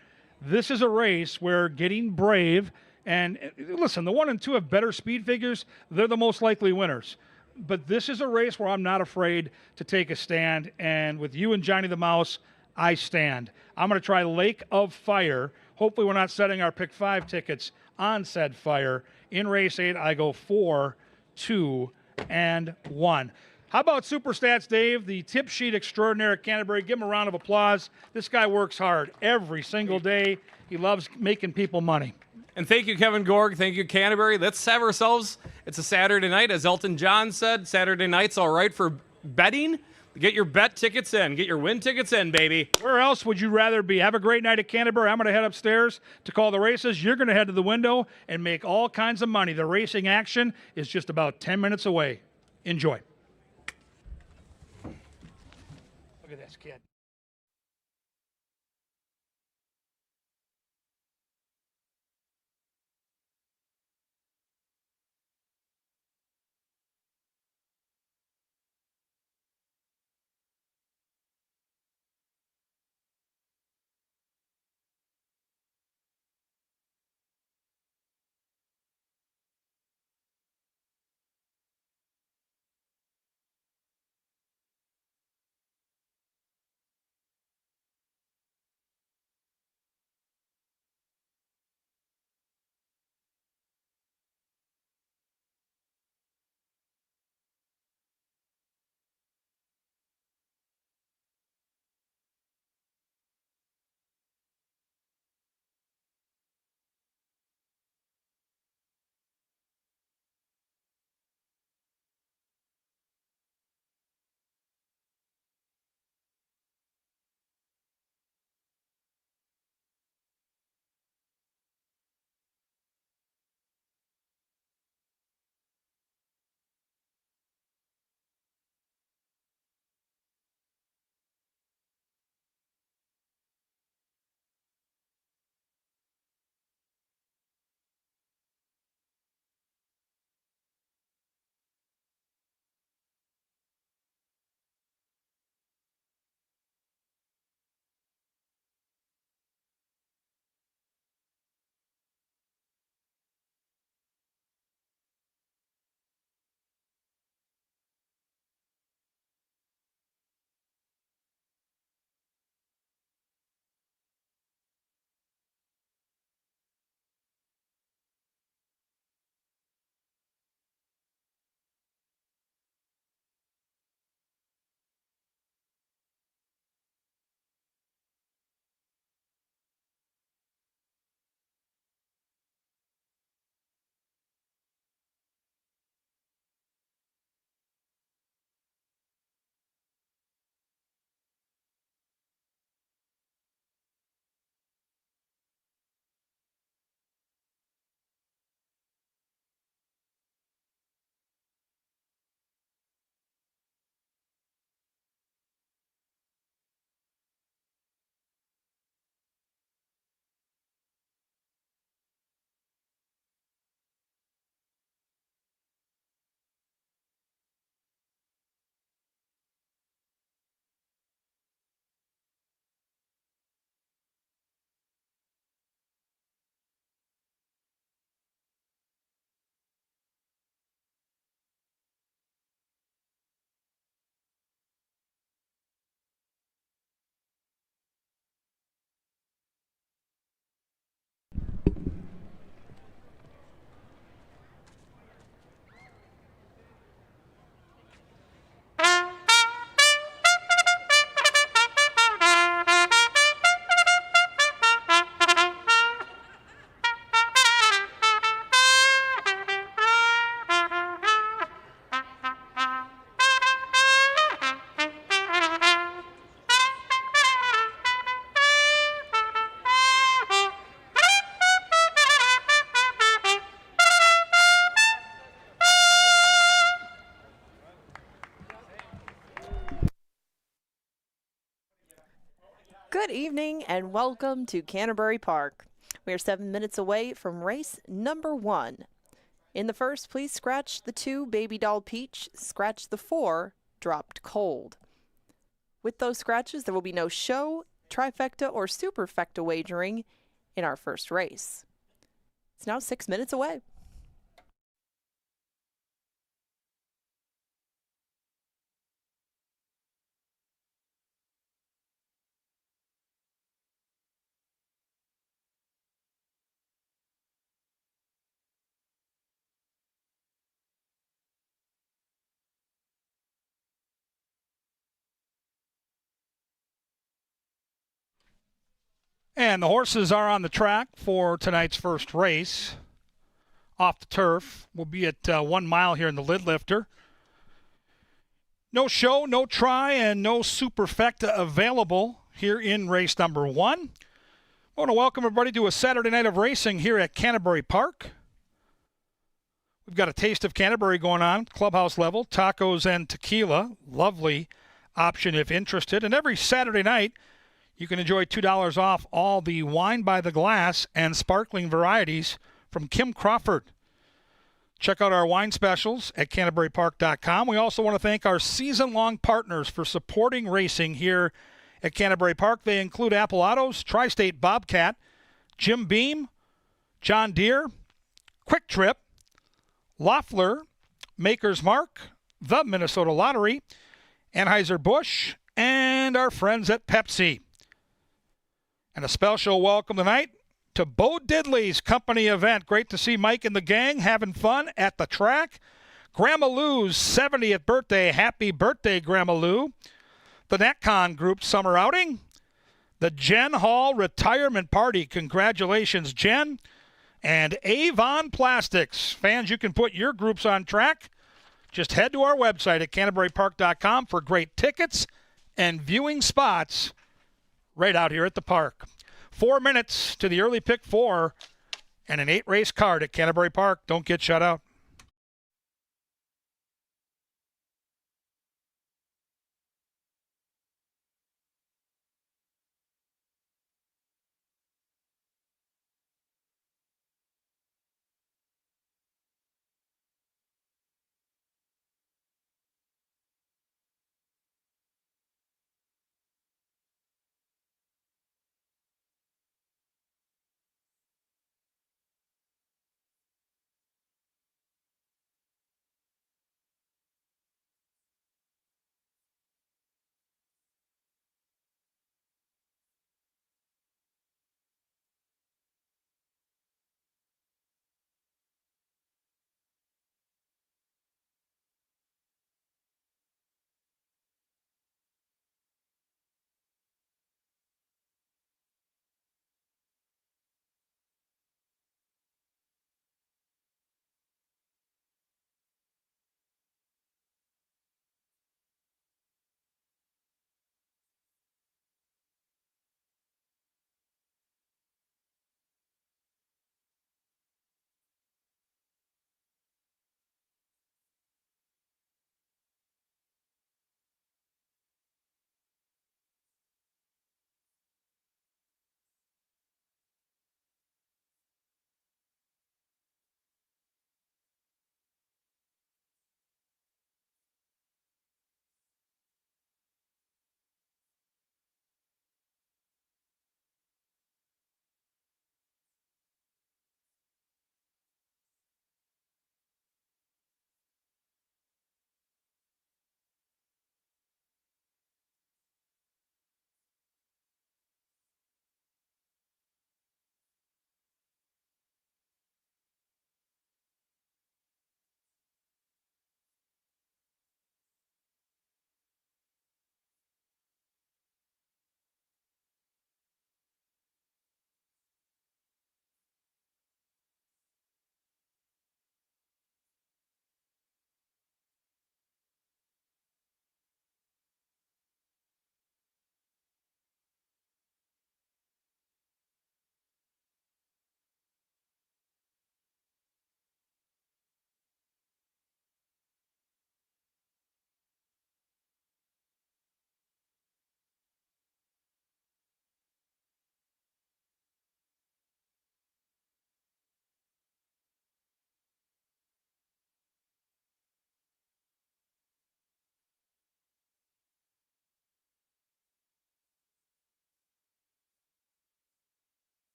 A: this is a race where getting brave, and listen, the 1 and 2 have better speed figures. They're the most likely winners. But this is a race where I'm not afraid to take a stand, and with you and Johnny the Mouse, I stand. I'm going to try Lake of Fire. Hopefully we're not setting our pick 5 tickets on said fire. In race 8, I go 4, 2, and 1. How about Super Stats Dave, the tip sheet extraordinaire at Canterbury? Give him a round of applause. This guy works hard every single day. He loves making people money.
D: And thank you, Kevin Gorg. Thank you, Canterbury. Let's have ourselves. It's a Saturday night. As Elton John said, Saturday night's all right for betting. Get your bet tickets in. Get your win tickets in, baby.
A: Where else would you rather be? Have a great night at Canterbury. I'm going to head upstairs to call the races. You're going to head to the window and make all kinds of money. The racing action is just about 10 minutes away. Enjoy. Look at this kid.
C: Good evening and welcome to Canterbury Park. We are 7 minutes away from race number 1. In the first, please scratch the 2, Baby Doll Peach. Scratch the 4, Dropped Cold. With those scratches, there will be no show, trifecta, or superfecta wagering in our first race. It's now 6 minutes away.
A: And the horses are on the track for tonight's first race. Off the turf. We'll be at 1 mile here in the lid lifter. No show, no try, and no superfecta available here in race number 1. I want to welcome everybody to a Saturday night of racing here at Canterbury Park. We've got a taste of Canterbury going on, clubhouse level, tacos and tequila. Lovely option if interested. And every Saturday night, you can enjoy $2 off all the wine by the glass and sparkling varieties from Kim Crawford. Check out our wine specials at CanterburyPark.com. We also want to thank our season-long partners for supporting racing here at Canterbury Park. They include Apple Autos, Tri-State Bobcat, Jim Beam, John Deere, Quick Trip, Loeffler, Maker's Mark, the Minnesota Lottery, Anheuser-Busch, and our friends at Pepsi. And a special welcome tonight to Bo Diddley's company event. Great to see Mike and the gang having fun at the track. Grandma Lou's 70th birthday. Happy birthday, Grandma Lou. The NetCon Group summer outing. The Jen Hall retirement party. Congratulations, Jen. And Avon Plastics. Fans, you can put your groups on track. Just head to our website at CanterburyPark.com for great tickets and viewing spots right out here at the park. 4 minutes to the early pick 4 and an 8-race card at Canterbury Park. Don't get shut out.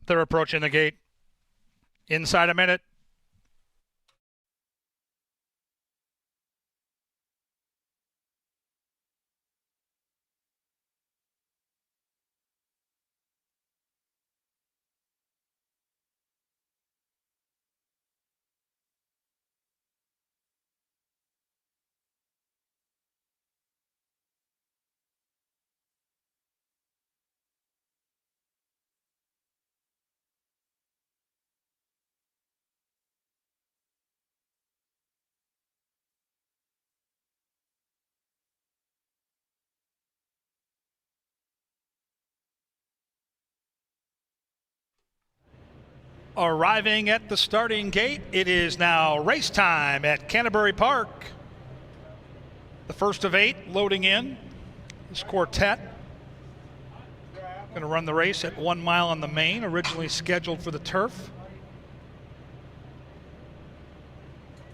A: They're approaching the gate. Inside a minute. Arriving at the starting gate, it is now race time at Canterbury Park. The first of 8 loading in. This quartet going to run the race at 1 mile on the main, originally scheduled for the turf.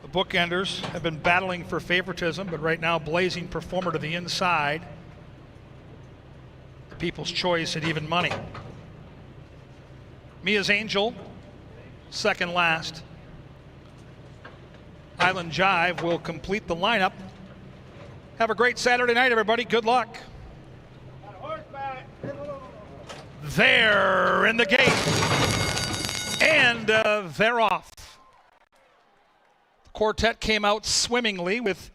A: The bookenders have been battling for favoritism, but right now Blazing Performer to the inside. The People's Choice at even money. Mia's Angel, second last. Island Jive will complete the lineup. Have a great Saturday night, everybody. Good luck. They're in the gate. And they're off. The quartet came out swimmingly with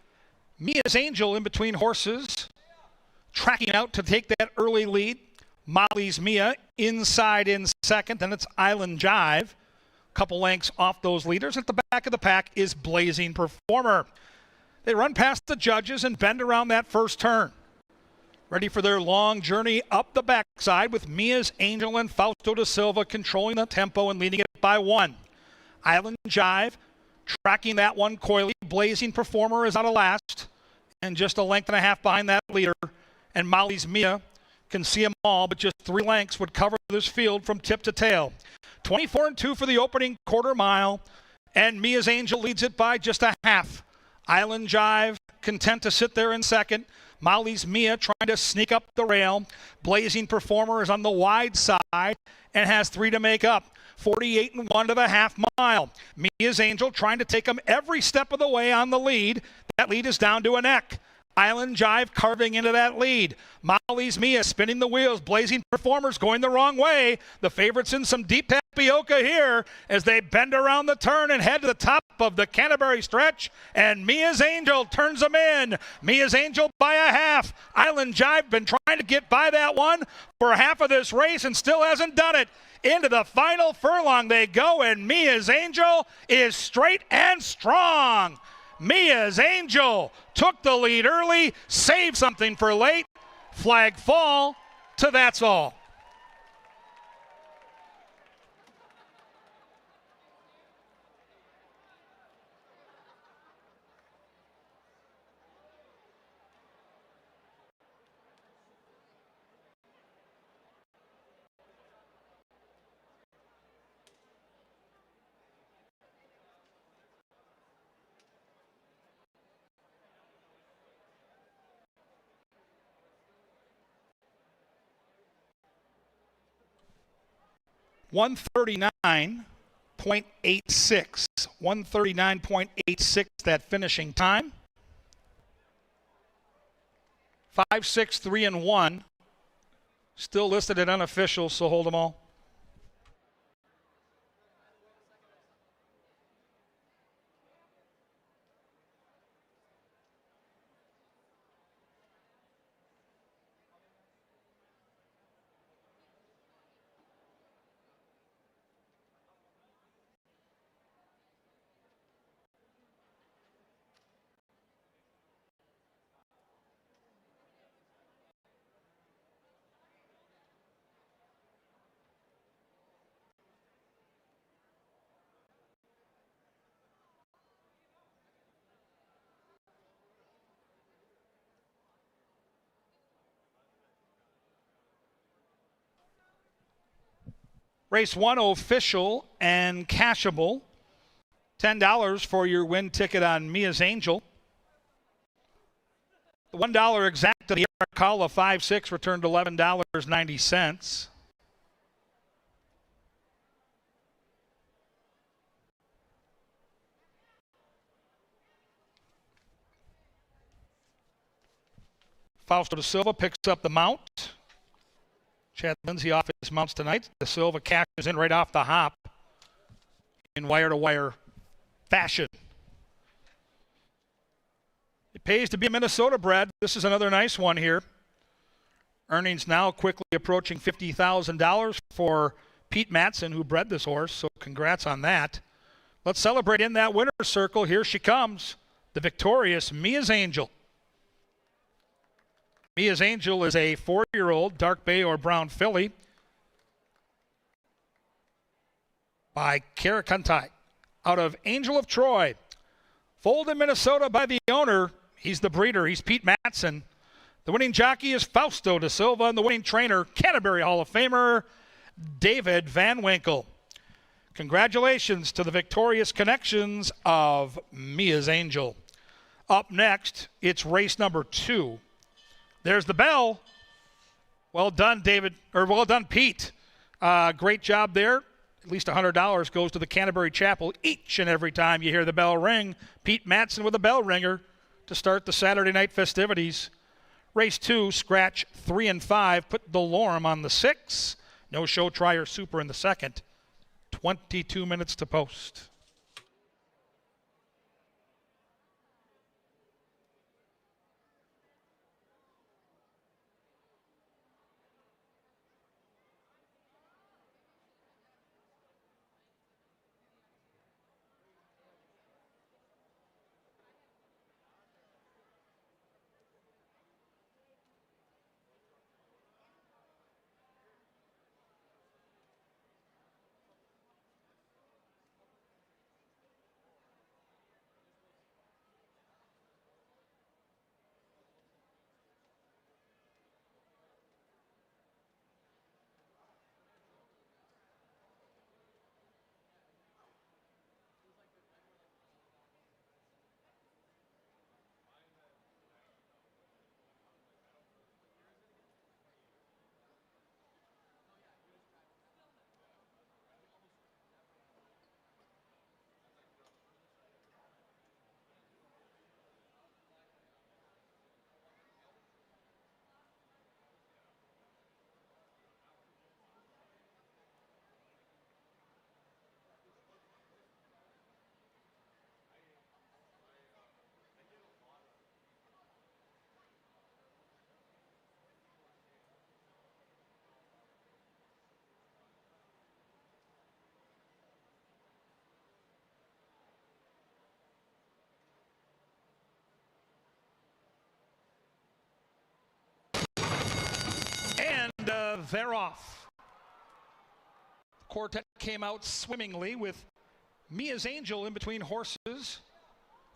A: Mia's Angel in between horses, tracking out to take that early lead. Molly's Mia inside in second, then it's Island Jive. Couple lengths off those leaders. At the back of the pack is Blazing Performer. They run past the judges and bend around that first turn. Ready for their long journey up the backside with Mia's Angel and Fausto da Silva controlling the tempo and leading it by 1. Island Jive tracking that one coyly. Blazing Performer is out of last and just a length and a half behind that leader. And Molly's Mia can see them all, but just 3 lengths would cover this field from tip to tail. 24-2 for the opening quarter mile, and Mia's Angel leads it by just a half. Island Jive content to sit there in second. Molly's Mia trying to sneak up the rail. Blazing Performer is on the wide side and has 3 to make up. 48-1 to the half mile. Mia's Angel trying to take them every step of the way on the lead. That lead is down to a neck. Island Jive carving into that lead. Molly's Mia spinning the wheels. Blazing Performers going the wrong way. The favorites in some deep tapioca here as they bend around the turn and head to the top of the Canterbury stretch. And Mia's Angel turns them in. Mia's Angel by a half. Island Jive been trying to get by that one for half of this race and still hasn't done it. Into the final furlong they go, and Mia's Angel is straight and strong. Mia's Angel took the lead early, saved something for late. Flag fall to that's all. $139.86. 139.86 that finishing time. 5, 6, 3, and 1. Still listed at unofficial, so hold them all. Race 1 official and cashable. $10 for your win ticket on Mia's Angel. The $1 exact to the call of 5-6 returned $11.90. Fausto da Silva picks up the mount. Chad Lindsay off his mounts tonight. Da Silva cashes in right off the hop in wire-to-wire fashion. It pays to be a Minnesota bred. This is another nice one here. Earnings now quickly approaching $50,000 for Pete Matson, who bred this horse, so congrats on that. Let's celebrate in that winner's circle. Here she comes, the victorious Mia's Angel. Mia's Angel is a 4-year-old dark bay or brown filly by Karakantai out of Angel of Troy. Foaled in Minnesota by the owner. He's the breeder. He's Pete Matson. The winning jockey is Fausto da Silva, and the winning trainer, Canterbury Hall of Famer, David Van Winkle. Congratulations to the victorious connections of Mia's Angel. Up next, it's race number 2. There's the bell. Well done, Pete. Great job there. At least $100 goes to the Canterbury Chapel each and every time you hear the bell ring. Pete Matson with a bell ringer to start the Saturday night festivities. Race 2, scratch 3 and 5. Put DeLorme on the 6. No show, try, or super in the second. 22 minutes to post. They're off. The quartet came out swimmingly with Mia's Angel in between horses,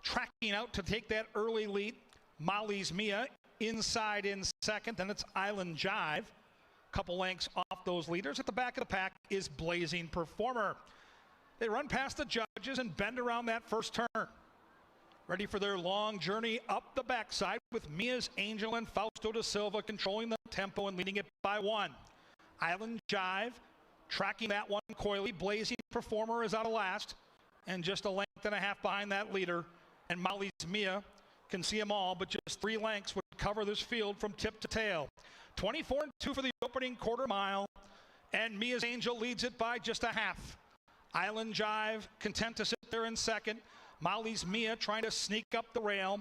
A: tracking out to take that early lead. Molly's Mia inside in second. Then it's Island Jive. Couple lengths off those leaders. At the back of the pack is Blazing Performer. They run past the judges and bend around that first turn. Ready for their long journey up the backside with Mia's Angel and Fausto da Silva controlling the tempo and leading it by 1. Island Jive tracking that one coyly. Blazing Performer is out of last and just a length and a half behind that leader. And Molly's Mia can see them all, but just 3 lengths would cover this field from tip to tail. 24 and 2 for the opening quarter mile, and Mia's Angel leads it by just a half. Island Jive content to sit there in second. Molly's Mia trying to sneak up the rail.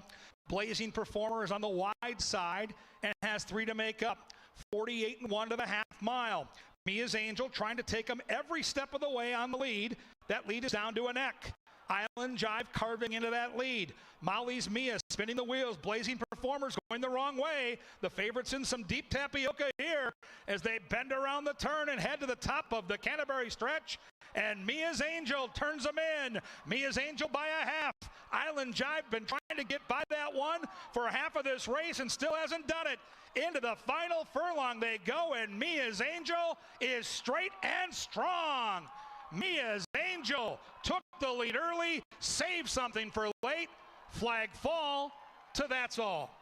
A: Blazing Performer is on the wide side and has 3 to make up. 48 and 1 to the half mile. Mia's Angel trying to take him every step of the way on the lead. That lead is down to a neck. Island Jive carving into that lead. Molly's Mia spinning the wheels. Blazing Performers going the wrong way. The favorites in some deep tapioca here as they bend around the turn and head to the top of the Canterbury stretch. And Mia's Angel turns them in. Mia's Angel by a half. Island Jive been trying to get by that one for half of this race and still hasn't done it. Into the final furlong they go, and Mia's Angel is straight and strong. Mia's Angel took the lead early, saved something for late. Flag fall to that's all.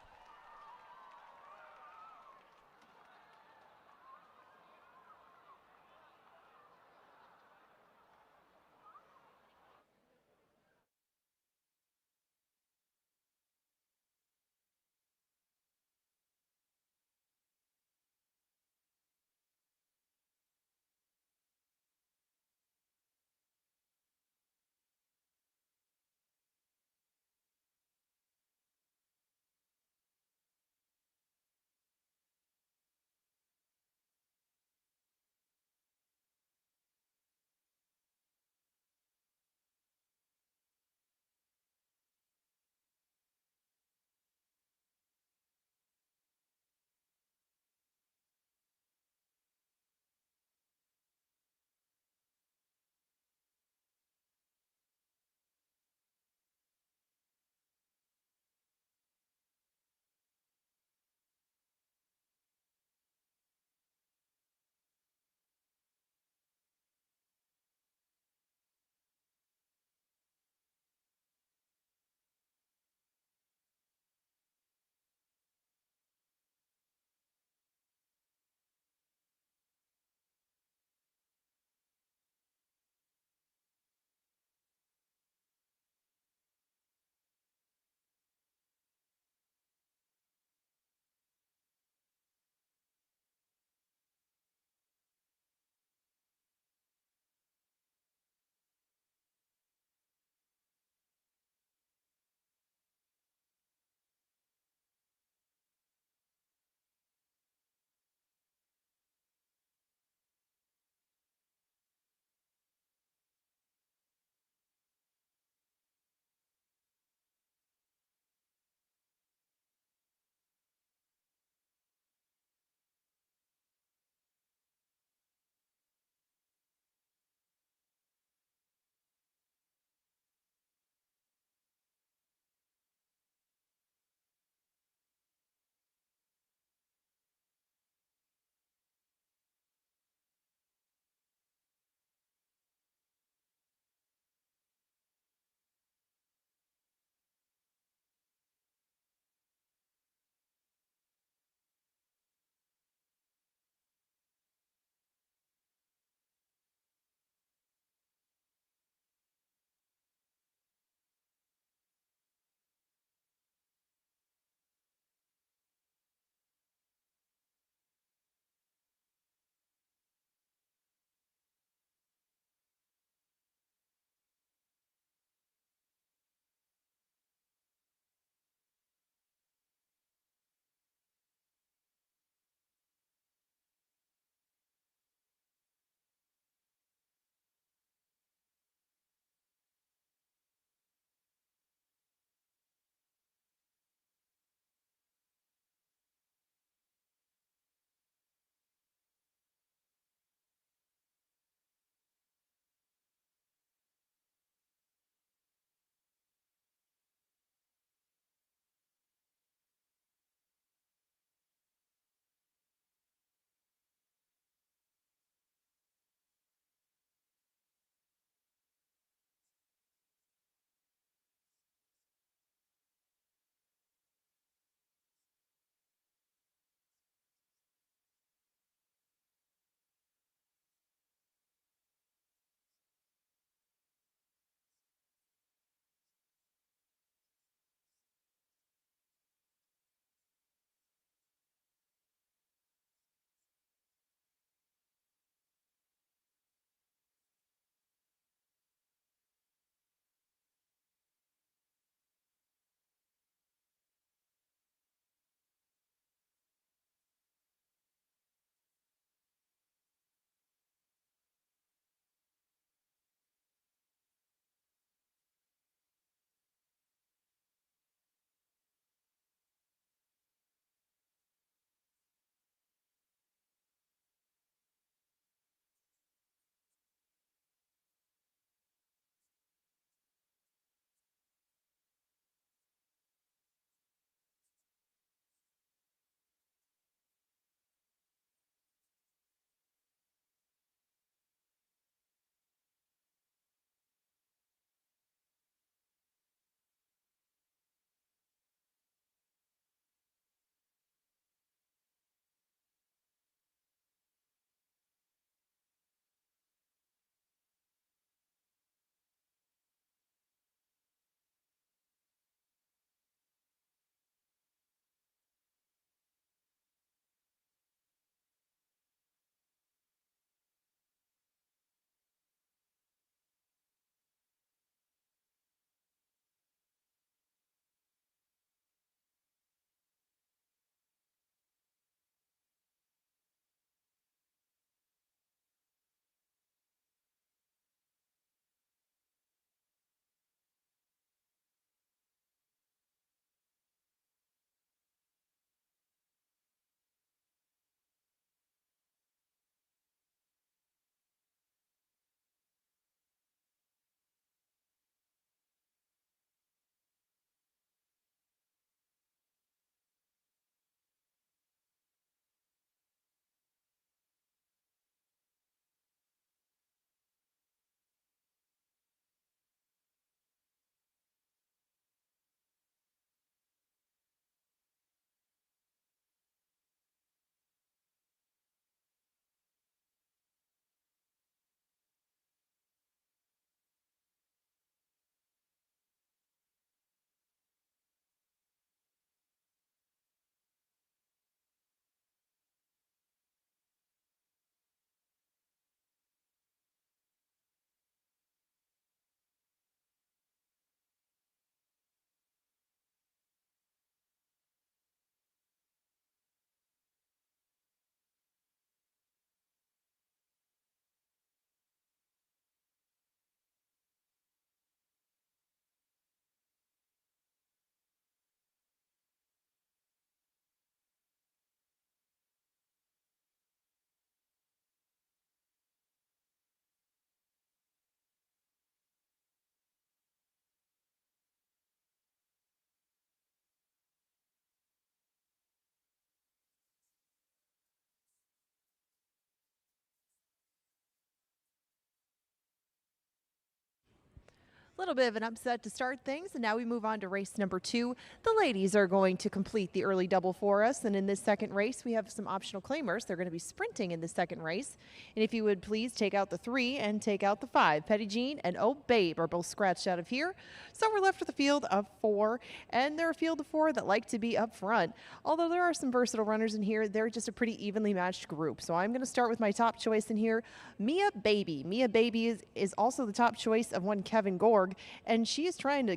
C: Little bit of an upset to start things, and now we move on to race number 2. The ladies are going to complete the early double for us, and in this second race, we have some optional claimers. They're going to be sprinting in the second race, and if you would please take out the 3 and take out the 5. Petty Jean and Oh Babe are both scratched out of here, so we're left with a field of 4, and they're a field of 4 that like to be up front. Although there are some versatile runners in here, they're just a pretty evenly matched group. So I'm going to start with my top choice in here, Mia Baby. Mia Baby is also the top choice of one Kevin Gorg, and she is trying to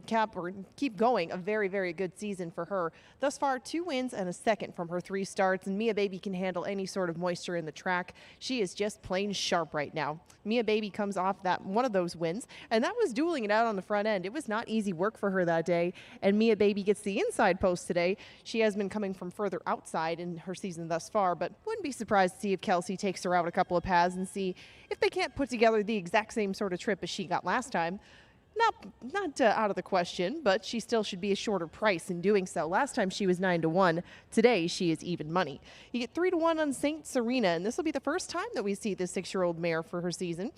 C: keep going a very, very good season for her. Thus far, 2 wins and a second from her 3 starts, and Mia Baby can handle any sort of moisture in the track. She is just plain sharp right now. Mia Baby comes off that one of those wins, and that was dueling it out on the front end. It was not easy work for her that day, and Mia Baby gets the inside post today. She has been coming from further outside in her season thus far, but wouldn't be surprised to see if Kelsey takes her out a couple of paths and see if they can't put together the exact same sort of trip as she got last time. Not out of the question, but she still should be a shorter price in doing so. Last time she was 9-1. Today she is even money. You get 3-1 on Saint Serena, and this will be the first time that we see this 6-year-old mare for her season.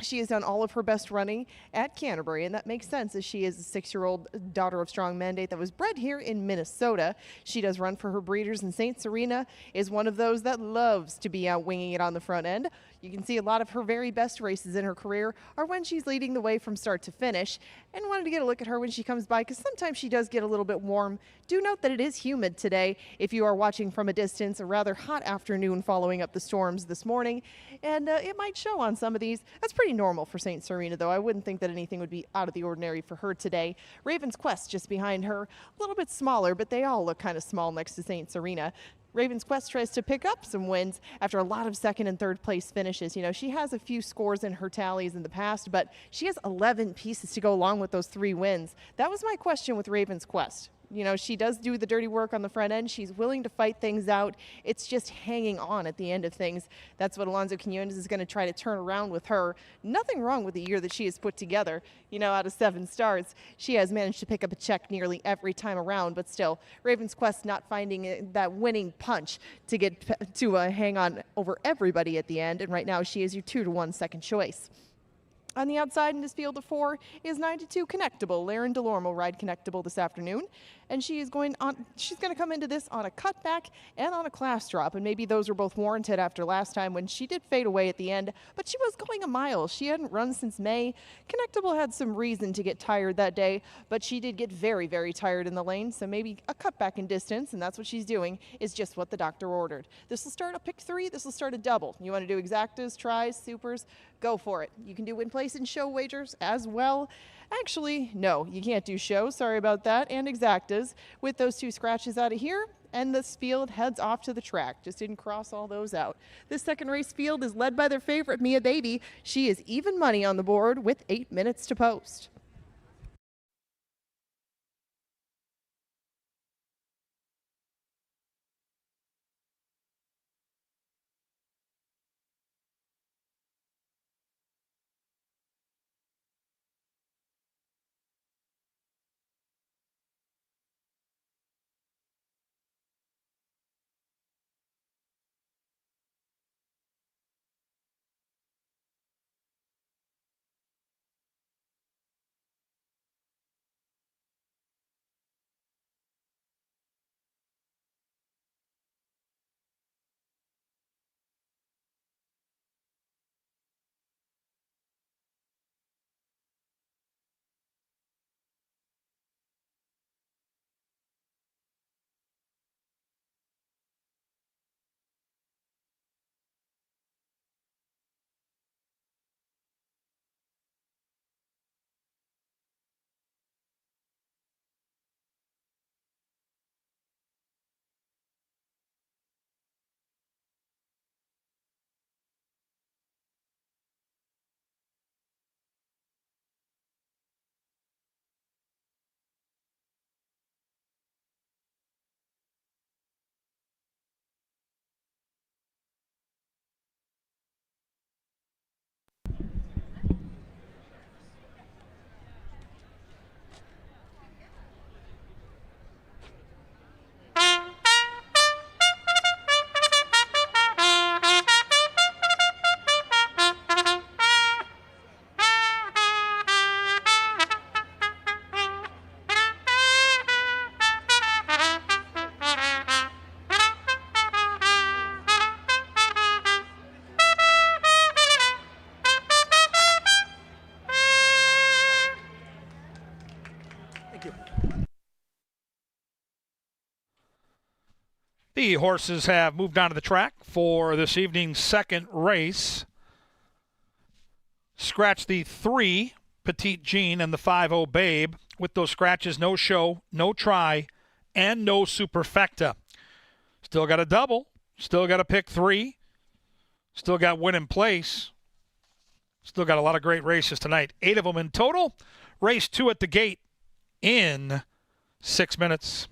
C: She has done all of her best running at Canterbury, and that makes sense as she is a 6-year-old daughter of strong mandate that was bred here in Minnesota. She does run for her breeders, and Saint Serena is one of those that loves to be out winging it on the front end. You can see a lot of her very best races in her career are when she's leading the way from start to finish, and wanted to get a look at her when she comes by because sometimes she does get a little bit warm. Do note that it is humid today if you are watching from a distance, a rather hot afternoon following up the storms this morning, and it might show on some of these. That's pretty normal for St. Serena, though. I wouldn't think that anything would be out of the ordinary for her today. Raven's Quest just behind her, a little bit smaller, but they all look kind of small next to St. Serena. Raven's Quest tries to pick up some wins after a lot of second and third place finishes. You know, she has a few scores in her tallies in the past, but she has 11 pieces to go along with those 3 wins. That was my question with Raven's Quest. You know, she does do the dirty work on the front end. She's willing to fight things out. It's just hanging on at the end of things. That's what Alonso Quinones is going to try to turn around with her. Nothing wrong with the year that she has put together. You know, out of 7 starts, she has managed to pick up a check nearly every time around, but still, Raven's Quest not finding that winning punch to get to hang on over everybody at the end, and right now she is your 2-1 second choice. On the outside in this field of 4 is 9-2 Connectable. Laren Delorme will ride Connectable this afternoon, and she's going to come into this on a cutback and on a class drop, and maybe those were both warranted after last time when she did fade away at the end, but she was going a mile. She hadn't run since May. Connectable had some reason to get tired that day, but she did get very, very tired in the lane, so maybe a cutback in distance, and that's what she's doing, is just what the doctor ordered. This will start a pick 3. This will start a double. You want to do exactas, tries, supers, go for it. You can do win place and show wagers as well. Actually, no, you can't do show. Sorry about that. And exactas with those 2 scratches out of here. And this field heads off to the track. Just didn't cross all those out. This second race field is led by their favorite, Mia Baby. She is even money on the board with 8 minutes to post.
A: The horses have moved onto the track for this evening's second race. Scratch the 3, Petite Jean, and the 5-0 Babe. With those scratches, no show, no try, and no superfecta. Still got a double. Still got to pick 3. Still got win in place. Still got a lot of great races tonight. 8 of them in total. Race 2 at the gate in 6 minutes.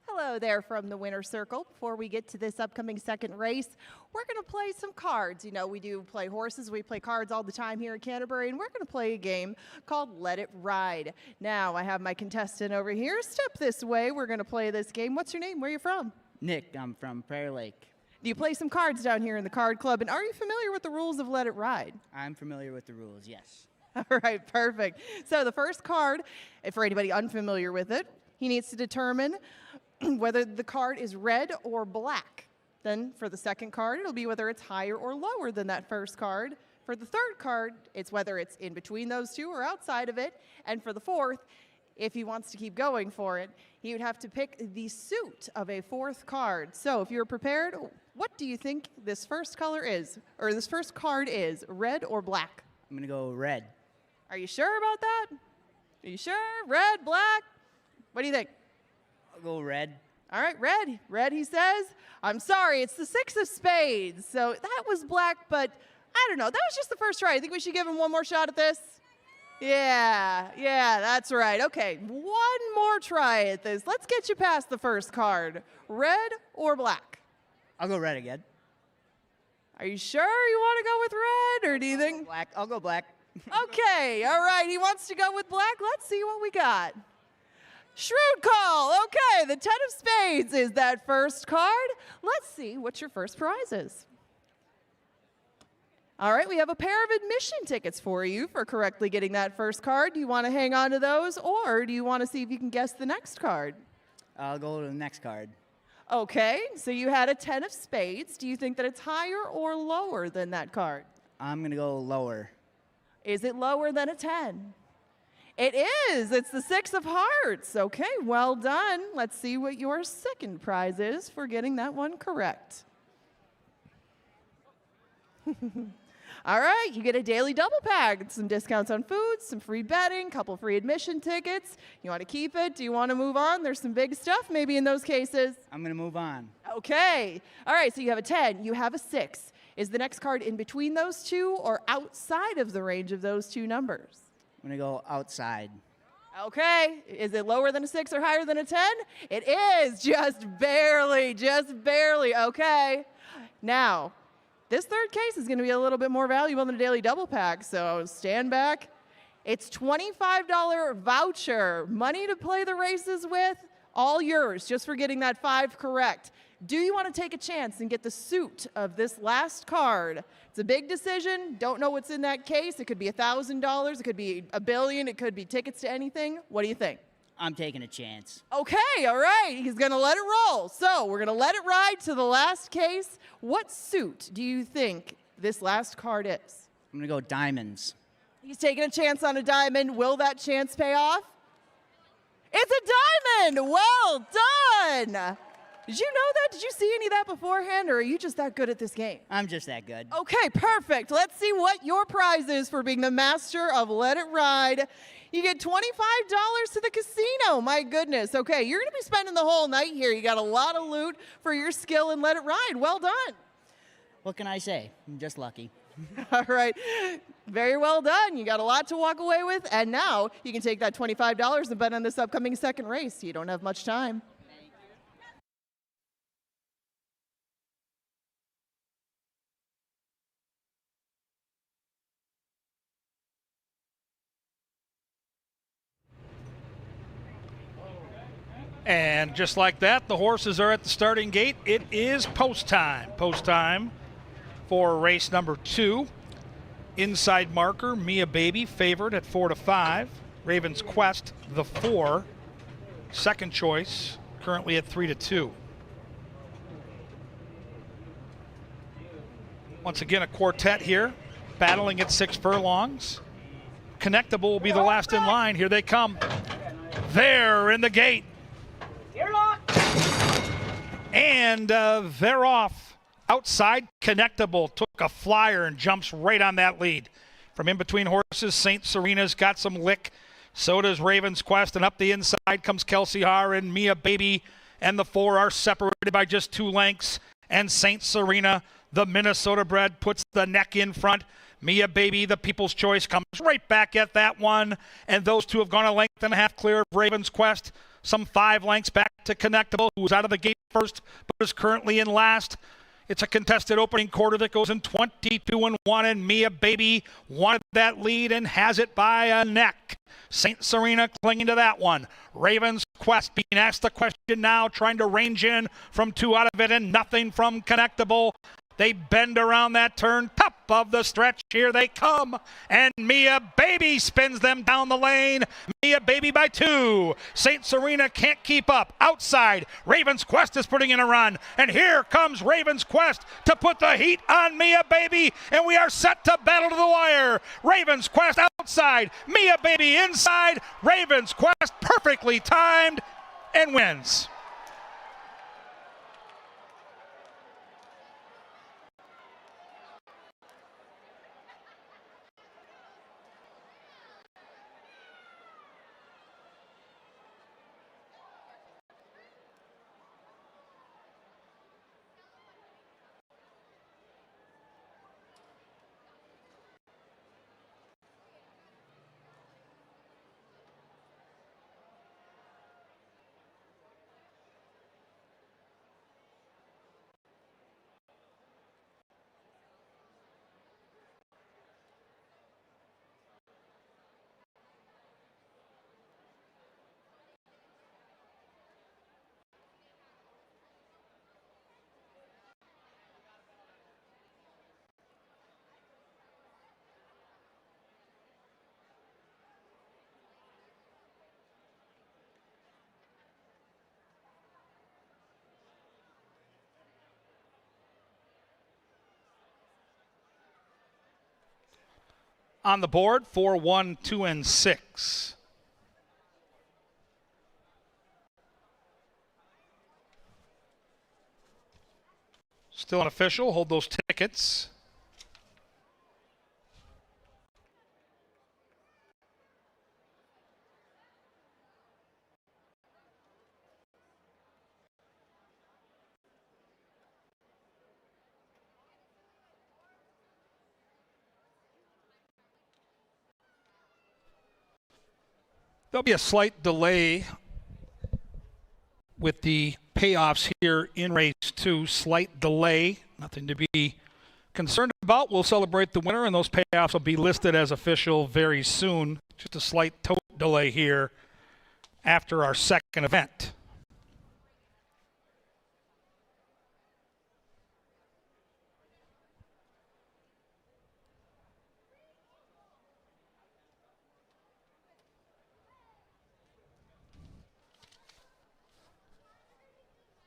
C: Hello there from the winner's circle. Before we get to this upcoming second race, we're going to play some cards. You know, we do play horses, we play cards all the time here in Canterbury, and we're going to play a game called Let It Ride. Now, I have my contestant over here. Step this way. We're going to play this game. What's your name? Where are you from?
E: Nick, I'm from Prairie Lake.
C: Do you play some cards down here in the card club, and are you familiar with the rules of Let It Ride?
E: I'm familiar with the rules, yes.
C: All right, perfect. So the first card, for anybody unfamiliar with it, he needs to determine whether the card is red or black. Then for the second card, it'll be whether it's higher or lower than that first card. For the third card, it's whether it's in between those two or outside of it. And for the fourth, if he wants to keep going for it, he would have to pick the suit of a fourth card. So if you're prepared, what do you think this first color is, or this first card is, red or black?
E: I'm going to go red.
C: Are you sure about that? Are you sure? Red, black? What do you think?
E: I'll go red.
C: All right, red. Red, he says. I'm sorry, it's the 6 of spades. So that was black, but I don't know. That was just the first try. I think we should give him one more shot at this. Yeah, that's right. Okay, one more try at this. Let's get you past the first card. Red or black?
E: I'll go red again.
C: Are you sure you want to go with red, or do you think?
E: Black. I'll go black.
C: Okay, all right. He wants to go with black. Let's see what we got. Shrewd call. Okay, the 10 of spades is that first card. Let's see what your first prize is. All right, we have a pair of admission tickets for you for correctly getting that first card. Do you want to hang on to those, or do you want to see if you can guess the next card?
E: I'll go to the next card.
C: Okay, so you had a 10 of spades. Do you think that it's higher or lower than that card?
E: I'm going to go lower.
C: Is it lower than a 10? It is. It's the 6 of hearts. Okay, well done. Let's see what your second prize is for getting that one correct. All right, you get a daily double pack, some discounts on food, some free betting, couple free admission tickets. You want to keep it? Do you want to move on? There's some big stuff maybe in those cases.
E: I'm going to move on.
C: Okay. All right, so you have a 10, you have a 6. Is the next card in between those two or outside of the range of those two numbers?
E: I'm going to go outside.
C: Okay. Is it lower than a 6 or higher than a 10? It is. Just barely. Just barely. Okay. Now, this third case is going to be a little bit more valuable than a daily double pack, so stand back. It's $25 voucher. Money to play the races with, all yours, just for getting that 5 correct. Do you want to take a chance and get the suit of this last card? It's a big decision. Don't know what's in that case. It could be $1,000. It could be $1 billion. It could be tickets to anything. What do you think?
E: I'm taking a chance.
C: Okay, all right. He's going to let it roll. So we're going to let it ride to the last case. What suit do you think this last card is?
E: I'm going to go diamonds.
C: He's taking a chance on a diamond. Will that chance pay off? It's a diamond. Well done. Did you know that? Did you see any of that beforehand, or are you just that good at this game?
E: I'm just that good.
C: Okay, perfect. Let's see what your prize is for being the master of Let It Ride. You get $25 to the casino. My goodness. Okay, you're going to be spending the whole night here. You got a lot of loot for your skill in Let It Ride. Well done.
E: What can I say? I'm just lucky.
C: All right. Very well done. You got a lot to walk away with. And now you can take that $25 and bet on this upcoming second race. You don't have much time.
A: And just like that, the horses are at the starting gate. It is post time. Post time for race number 2. Inside marker, Mia Baby, favored at 4-5. Raven's Quest, the 4. Second choice, currently at 3-2. Once again, a quartet here, battling at 6 furlongs. Connectable will be the last in line. Here they come. They're in the gate. And they're off. Outside, Connectable took a flyer and jumps right on that lead. From in between horses, St. Serena's got some lick. So does Raven's Quest. And up the inside comes Kelsey Har and Mia Baby. And the 4 are separated by just 2 lengths. And St. Serena, the Minnesota bred, puts the neck in front. Mia Baby, the People's Choice, comes right back at that one. And those 2 have gone a length and a half clear of Raven's Quest. Some 5 lengths back to Connectable, who was out of the gate first, but is currently in last. It's a contested opening quarter that goes in 22-1, and Mia Baby wanted that lead and has it by a neck. St. Serena clinging to that one. Raven's Quest being asked the question now, trying to range in from 2 out of it, and nothing from Connectable. They bend around that turn, top of the stretch, here they come, and Mia Baby spins them down the lane. Mia Baby by 2. St. Serena can't keep up. Outside, Raven's Quest is putting in a run, and here comes Raven's Quest to put the heat on Mia Baby, and we are set to battle to the wire. Raven's Quest outside, Mia Baby inside. Raven's Quest perfectly timed and wins. On the board, 4, 1, 2, and 6. Still unofficial. Hold those tickets. There'll be a slight delay with the payoffs here in race 2. Slight delay, nothing to be concerned about. We'll celebrate the winner, and those payoffs will be listed as official very soon. Just a slight tote delay here after our second event.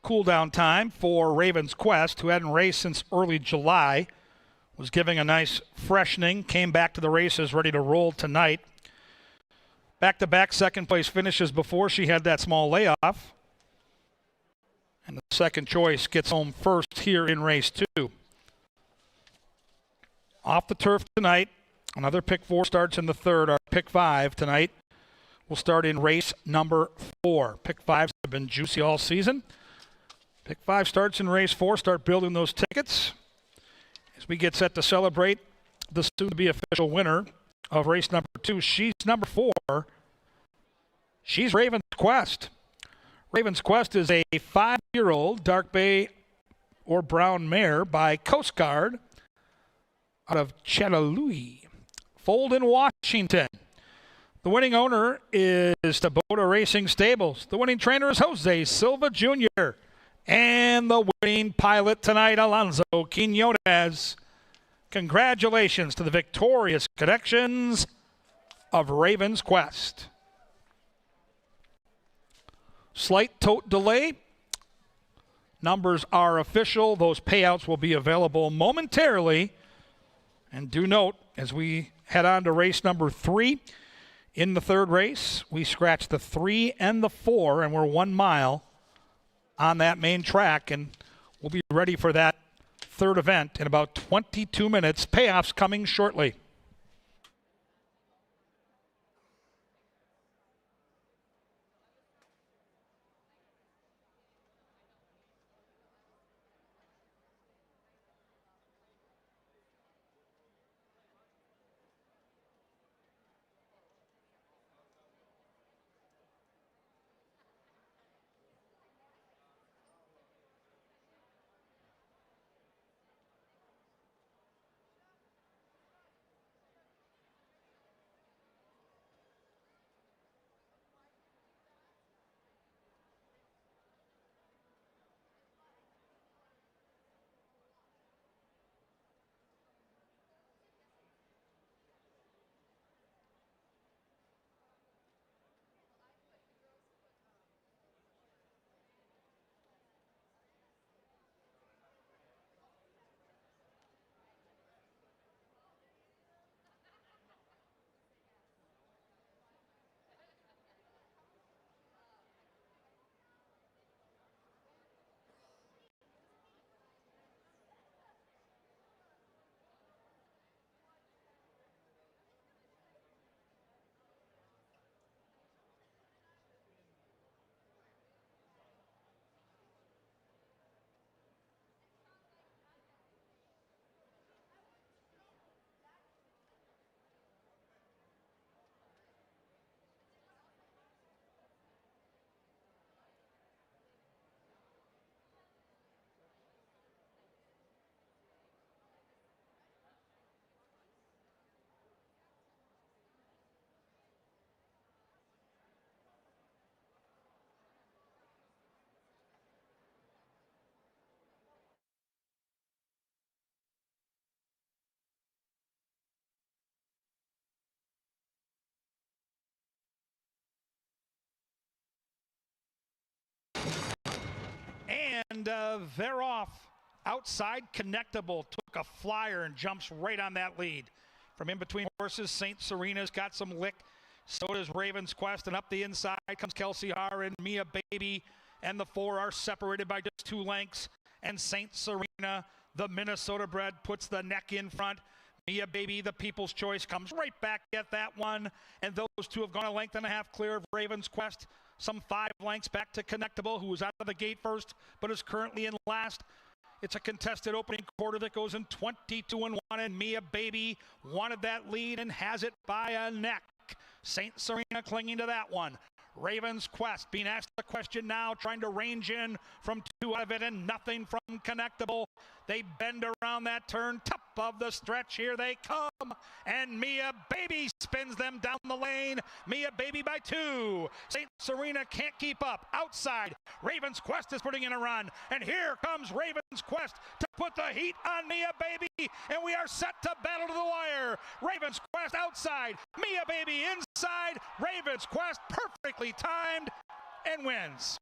A: Cool down time for Raven's Quest, who hadn't raced since early July. Was giving a nice freshening, came back to the races ready to roll tonight. Back-to-back second place finishes before she had that small layoff. And the second choice gets home first here in race 2. Off the turf tonight, another pick 4 starts in the third. Our pick 5 tonight will start in race number 4. Pick 5s have been juicy all season. Pick 5 starts in race 4. Start building those tickets as we get set to celebrate the soon-to-be official winner of race number 2. She's number 4. She's Raven's Quest. Raven's Quest is a 5-year-old dark bay or brown mare by Coast Guard out of Chattanooga, foaled in Washington. The winning owner is Tabota Racing Stables. The winning trainer is Jose Silva Jr. And the winning pilot tonight, Alonso Quinones. Congratulations to the victorious connections of Raven's Quest. Slight tote delay. Numbers are official. Those payouts will be available momentarily. And do note, as we head on to race number 3, in the third race, we scratched the 3 and the 4, and we're 1 mile on that main track, and we'll be ready for that third event in about 22 minutes. Payoffs coming shortly. And they're off. Outside, Connectable took a flyer and jumps right on that lead. From in between horses, St. Serena's got some lick. So does Raven's Quest. And up the inside comes Kelsey Har and Mia Baby. And the 4 are separated by just 2 lengths. And St. Serena, the Minnesota bred, puts the neck in front. Mia Baby, the People's Choice, comes right back at that one. And those 2 have gone a length and a half clear of Raven's Quest. Some 5 lengths back to Connectable, who was out of the gate first, but is currently in last. It's a contested opening quarter that goes in 22-1, and Mia Baby wanted that lead and has it by a neck. St. Serena clinging to that one. Raven's Quest being asked the question now, trying to range in from 2 out of it and nothing from Connectable. They bend around that turn, top of the stretch, here they come, and Mia Baby spins them down the lane. Mia Baby by 2. St. Serena can't keep up. Outside, Raven's Quest is putting in a run, and here comes Raven's Quest to put the heat on Mia Baby, and we are set to battle to the wire. Raven's Quest outside, Mia Baby inside, Raven's Quest perfectly timed and wins.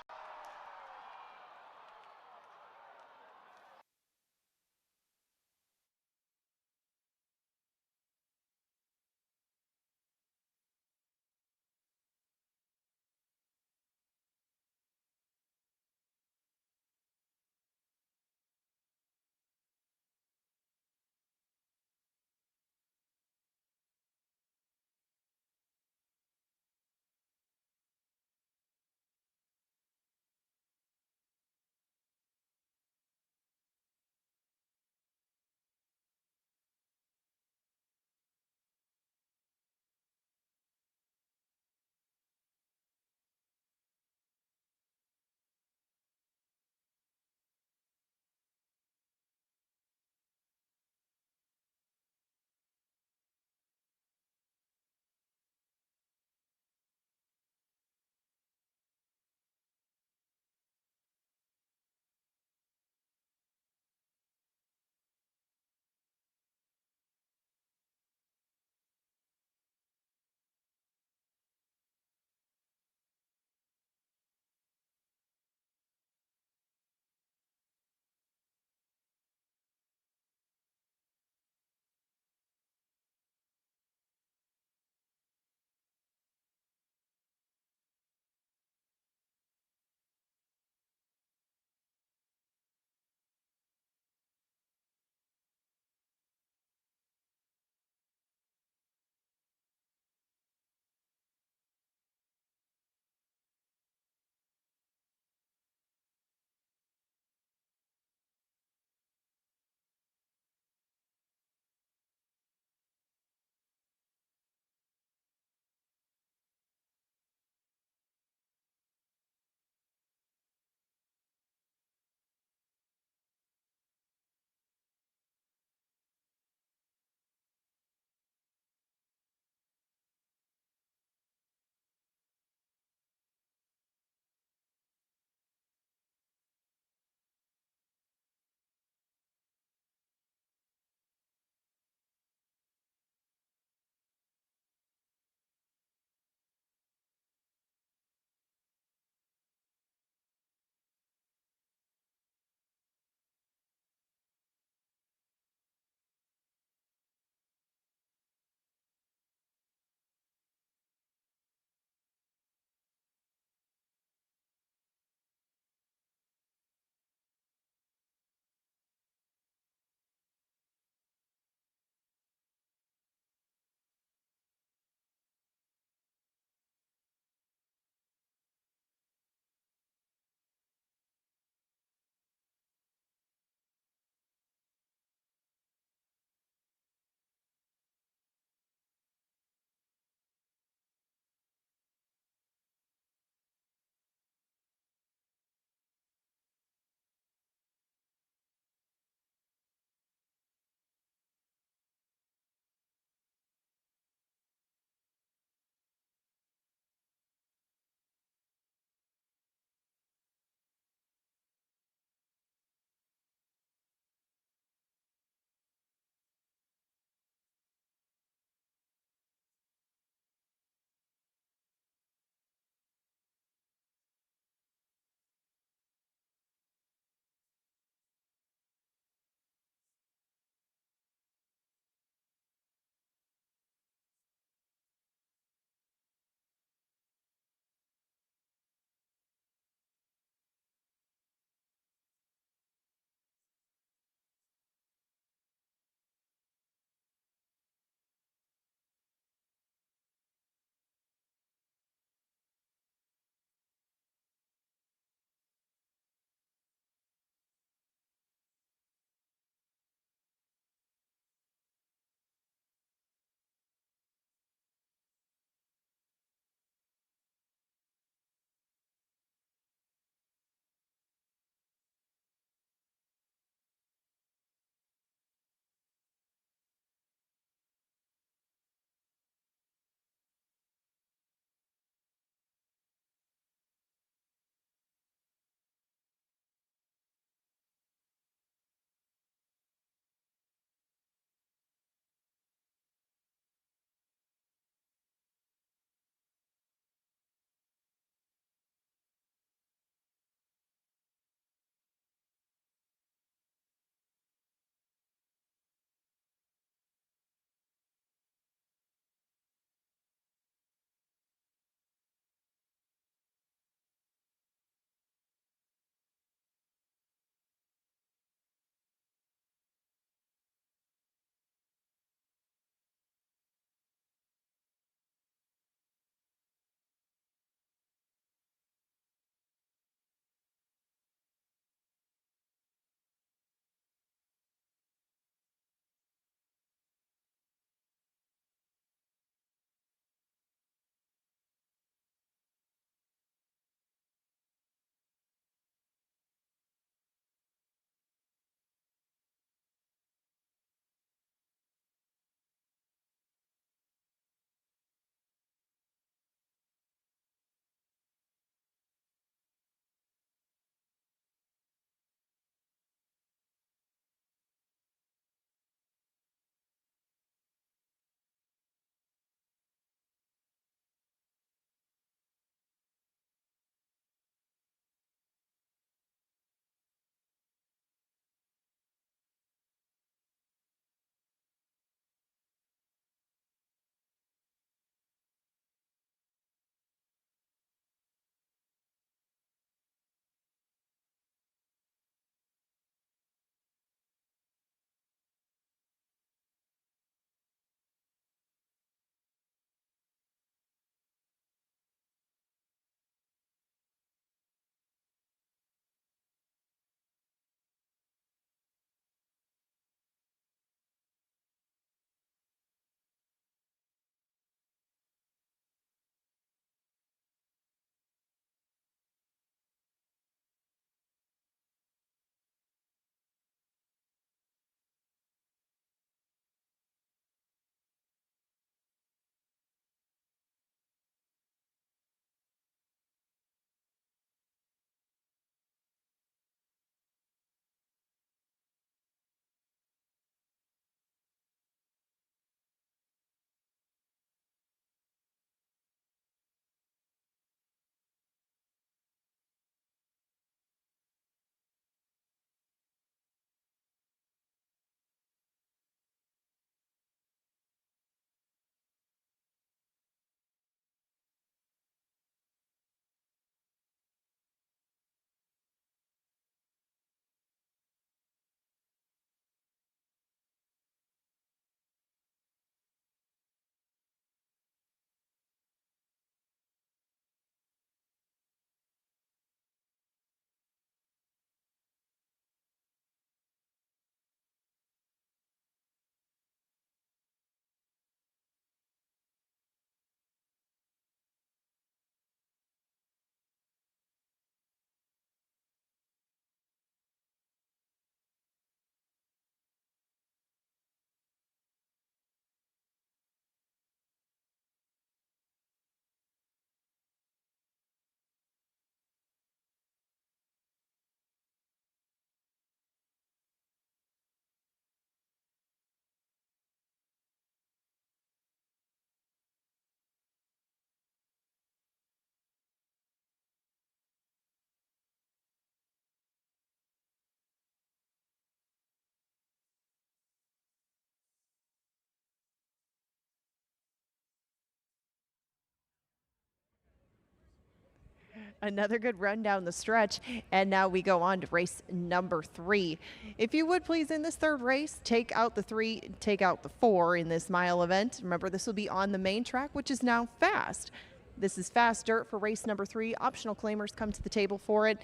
C: Another good run down the stretch. And now we go on to race number 3. If you would please, in this third race, take out the 3, take out the 4 in this mile event. Remember, this will be on the main track, which is now fast. This is fast dirt for race number 3. Optional claimers come to the table for it.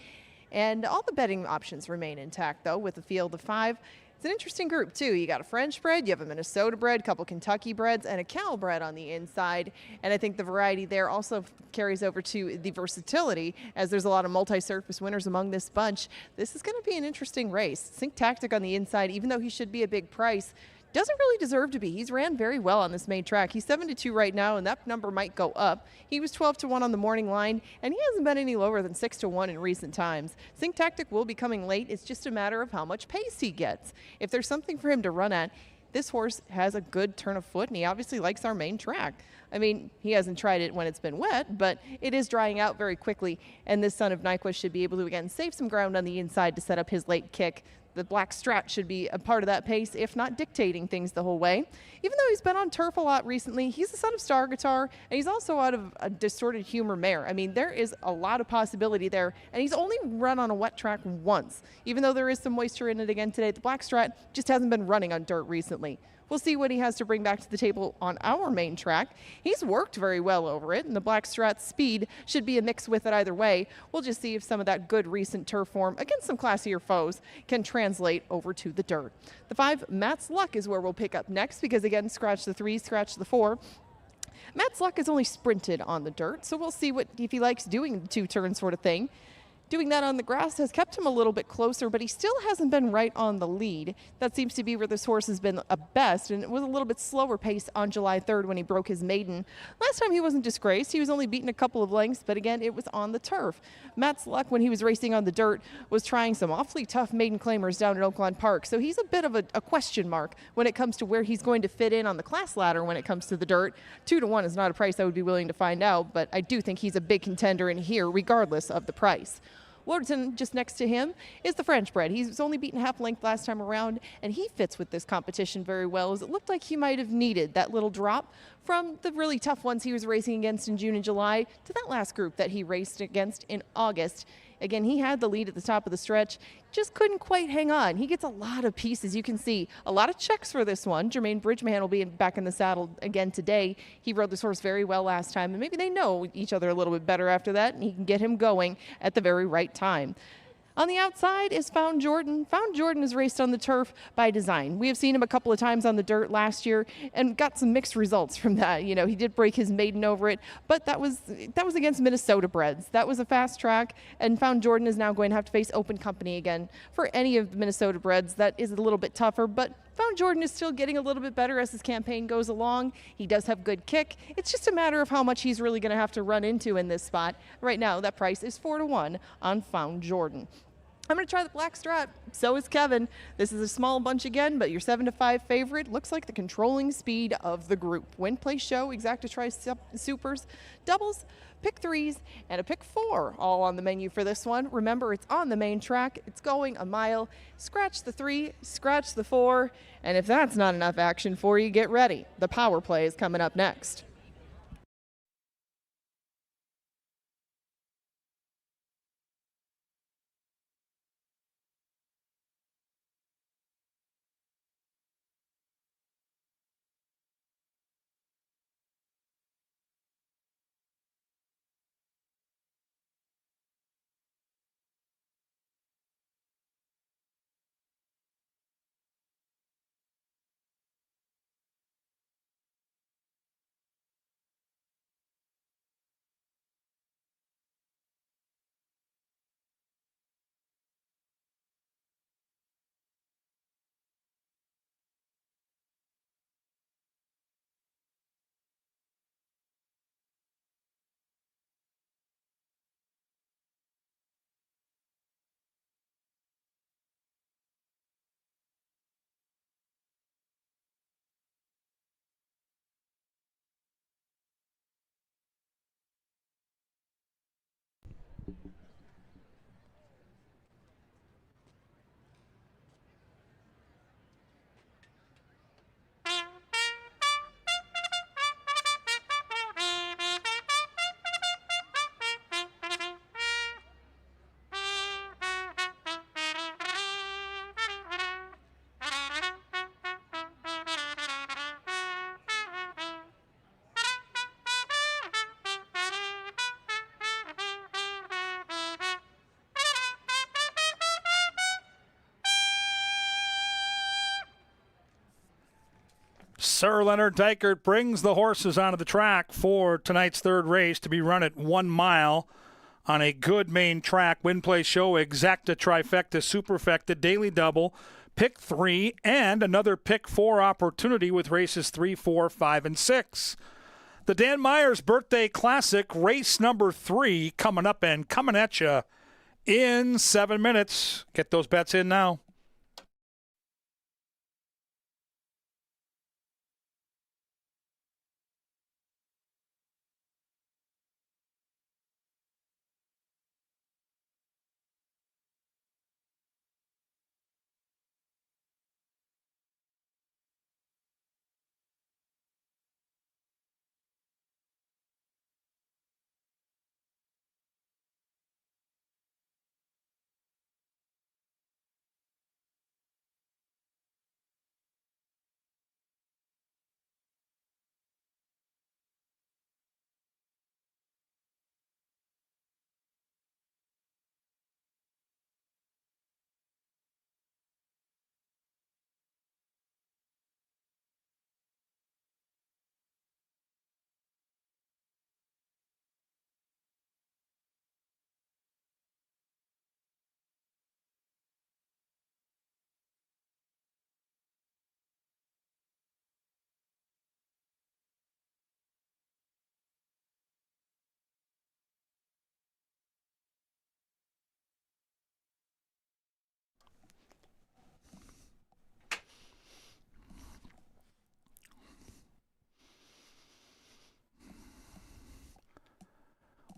C: And all the betting options remain intact, though, with a field of 5. It's an interesting group, too. You got a French bred, you have a Minnesota bred, a couple Kentucky breds, and a Cal bred on the inside. And I think the variety there also carries over to the versatility, as there's a lot of multi-surface winners among this bunch. This is going to be an interesting race. Sync Tactic on the inside, even though he should be a big price, doesn't really deserve to be. He's ran very well on this main track. He's 7-2 right now, and that number might go up. He was 12-1 on the morning line, and he hasn't been any lower than 6-1 in recent times. Sync Tactic will be coming late. It's just a matter of how much pace he gets. If there's something for him to run at, this horse has a good turn of foot, and he obviously likes our main track. I mean, he hasn't tried it when it's been wet, but it is drying out very quickly, and this son of Nyquist should be able to, again, save some ground on the inside to set up his late kick. The black strat should be a part of that pace, if not dictating things the whole way. Even though he's been on turf a lot recently, he's the son of Star Guitar, and he's also out of a Distorted Humor mare. I mean, there is a lot of possibility there, and he's only run on a wet track once. Even though there is some moisture in it again today, the black strat just hasn't been running on dirt recently. We'll see what he has to bring back to the table on our main track. He's worked very well over it, and the black strat's speed should be a mix with it either way. We'll just see if some of that good recent turf form against some classier foes can translate over to the dirt. The 5, Matt's Luck, is where we'll pick up next, because again, scratch the 3, scratch the 4. Matt's Luck has only sprinted on the dirt, so we'll see if he likes doing the 2-turn sort of thing. Doing that on the grass has kept him a little bit closer, but he still hasn't been right on the lead. That seems to be where this horse has been a best, and it was a little bit slower pace on July 3rd when he broke his maiden. Last time he wasn't disgraced. He was only beaten a couple of lengths, but again, it was on the turf. Matt's Luck, when he was racing on the dirt, was trying some awfully tough maiden claimers down at Oaklawn Park, so he's a bit of a question mark when it comes to where he's going to fit in on the class ladder when it comes to the dirt. 2-1 is not a price I would be willing to find out, but I do think he's a big contender in here regardless of the price. Woderton, just next to him, is the French bred. He's only beaten half length last time around, and he fits with this competition very well, as it looked like he might have needed that little drop from the really tough ones he was racing against in June and July to that last group that he raced against in August. Again, he had the lead at the top of the stretch, just couldn't quite hang on. He gets a lot of pieces. You can see a lot of checks for this one. Jermaine Bridgman will be back in the saddle again today. He rode this horse very well last time, and maybe they know each other a little bit better after that, and he can get him going at the very right time. On the outside is Found Jordan. Found Jordan is raced on the turf by design. We have seen him a couple of times on the dirt last year and got some mixed results from that. You know, he did break his maiden over it, but that was against Minnesota breds. That was a fast track, and Found Jordan is now going to have to face open company again. For any of the Minnesota breds, that is a little bit tougher, but Found Jordan is still getting a little bit better as his campaign goes along. He does have good kick. It's just a matter of how much he's really going to have to run into in this spot. Right now, that price is 4-1 on Found Jordan. I'm going to try the black strat. So is Kevin. This is a small bunch again, but your 7-5 favorite looks like the controlling speed of the group. Win, play, show, exacta try supers, doubles, pick 3s, and a pick 4 all on the menu for this one. Remember, it's on the main track. It's going a mile. Scratch the 3, scratch the 4, and if that's not enough action for you, get ready. The power play is coming up next.
A: Sir Leonard Dykert brings the horses onto the track for tonight's third race to be run at 1 mile on a good main track. Win, play, show, exacta, trifecta, superfecta, daily double, pick 3, and another pick 4 opportunity with races 3, 4, 5, and 6. The Dan Myers Birthday Classic, race number 3, coming up and coming at you in 7 minutes. Get those bets in now.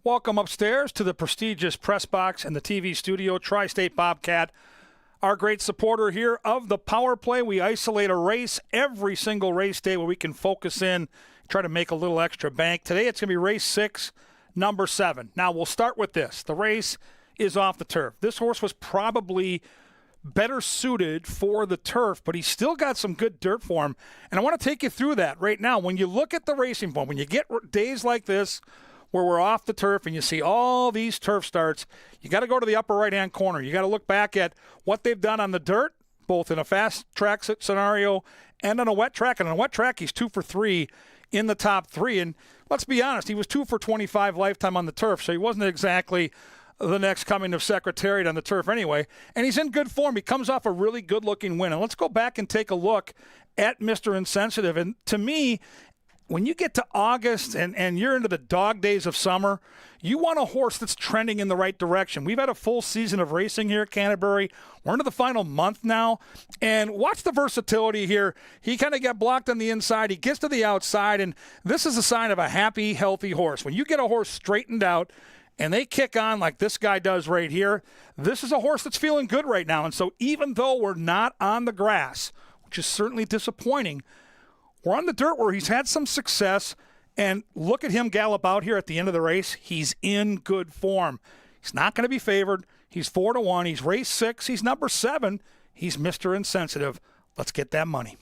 A: Welcome upstairs to the prestigious press box and the TV studio. Tri-State Bobcat, our great supporter here of the Power Play. We isolate a race every single race day where we can focus in, try to make a little extra bank. Today it's going to be race 6, number 7. Now we'll start with this. The race is off the turf. This horse was probably better suited for the turf, but he's still got some good dirt for him. And I want to take you through that right now. When you look at the racing form, when you get days like this, where we're off the turf and you see all these turf starts, you got to go to the upper right-hand corner. You got to look back at what they've done on the dirt, both in a fast track scenario and on a wet track. And on a wet track, he's 2 for 3 in the top 3. And let's be honest, he was 2 for 25 lifetime on the turf, so he wasn't exactly the next coming of Secretariat on the turf anyway. And he's in good form. He comes off a really good-looking win. And let's go back and take a look at Mr. Insensitive. And to me, when you get to August and you're into the dog days of summer, you want a horse that's trending in the right direction. We've had a full season of racing here at Canterbury. We're into the final month now. And watch the versatility here. He kind of got blocked on the inside. He gets to the outside, and this is a sign of a happy, healthy horse. When you get a horse straightened out and they kick on like this guy does right here, this is a horse that's feeling good right now. And so even though we're not on the grass, which is certainly disappointing, we're on the dirt where he's had some success, and look at him gallop out here at the end of the race. He's in good form. He's not going to be favored. He's 4-1. He's race 6. He's number 7. He's Mr. Insensitive. Let's get that money.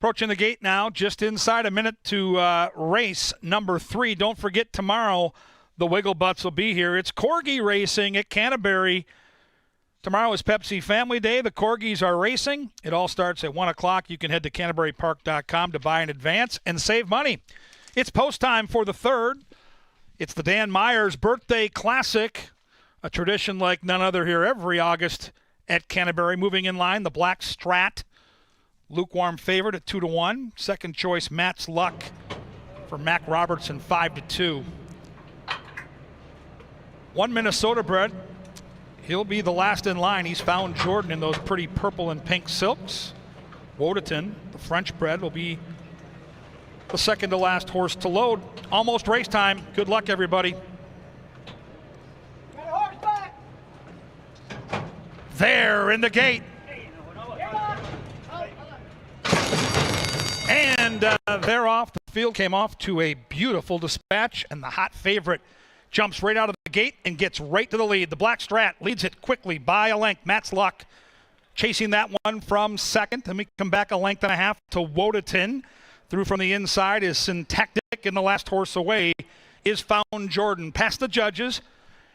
A: Approaching the gate now, just inside a minute to race number 3. Don't forget, tomorrow the Wiggle Butts will be here. It's Corgi racing at Canterbury. Tomorrow is Pepsi Family Day. The Corgis are racing. It all starts at 1 o'clock. You can head to CanterburyPark.com to buy in advance and save money. It's post time for the 3rd. It's the Dan Myers Birthday Classic, a tradition like none other here every August at Canterbury. Moving in line, the Black Strat. Lukewarm favorite at 2-1. Second choice, Matt's Luck for Mac Robertson, 5-2. One Minnesota bred. He'll be the last in line. He's found Jordan in those pretty purple and pink silks. Wodeton, the French bred, will be the second to last horse to load. Almost race time. Good luck, everybody. There in the gate. And they're off. The field came off to a beautiful dispatch, and the hot favorite jumps right out of the gate and gets right to the lead. The Black Strat leads it quickly by a length. Matt's Luck chasing that one from second. Then we come back a length and a half to Wodeton. Through from the inside is Syntactic, and the last horse away is Found Jordan. Past the judges,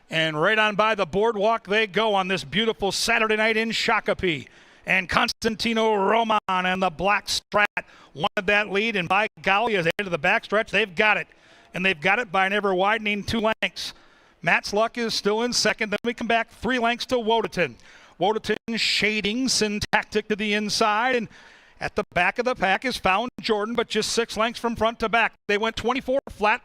A: and right on by the boardwalk they go on this beautiful Saturday night in Shakopee. And Constantino Roman and the Black Strat wanted that lead, and by golly, as they head to the backstretch, they've got it. And they've got it by an ever-widening 2 lengths. Matt's Luck is still in second. Then we come back 3 lengths to Wodeton. Wodeton shading Syntactic to the inside, and at the back of the pack is Found Jordan, but just 6 lengths from front to back. They went 24 flat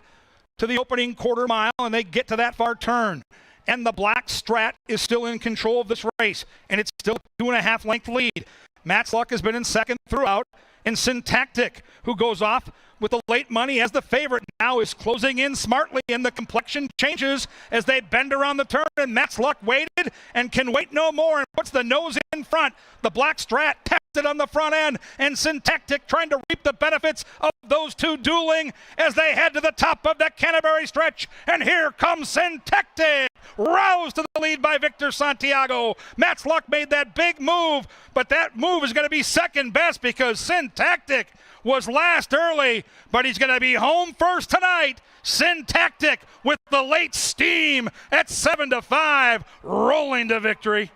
A: to the opening quarter mile, and they get to that far turn. And the Black Strat is still in control of this race, and it's still a 2.5 length lead. Matt's Luck has been in second throughout, and Syntactic, who goes off with the late money as the favorite, now is closing in smartly, and the complexion changes as they bend around the turn, and Matt's Luck waited and can wait no more and puts the nose in front. The Black Strat tested on the front end, and Syntactic trying to reap the benefits of those two dueling as they head to the top of the Canterbury stretch. And here comes Syntactic, roused to the lead by Victor Santiago. Matt's Luck made that big move, but that move is going to be second best because Syntactic was last early, but he's going to be home first tonight. Syntactic with the late steam at 7-5, rolling to victory.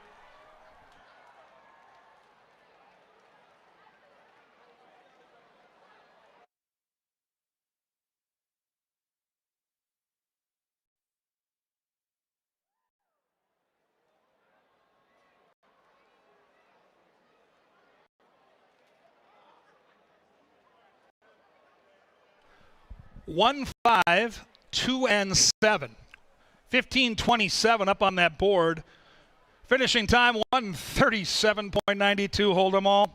A: One, 5, 2, and 7. 15:27 up on that board. Finishing time 1:37.92. Hold them all.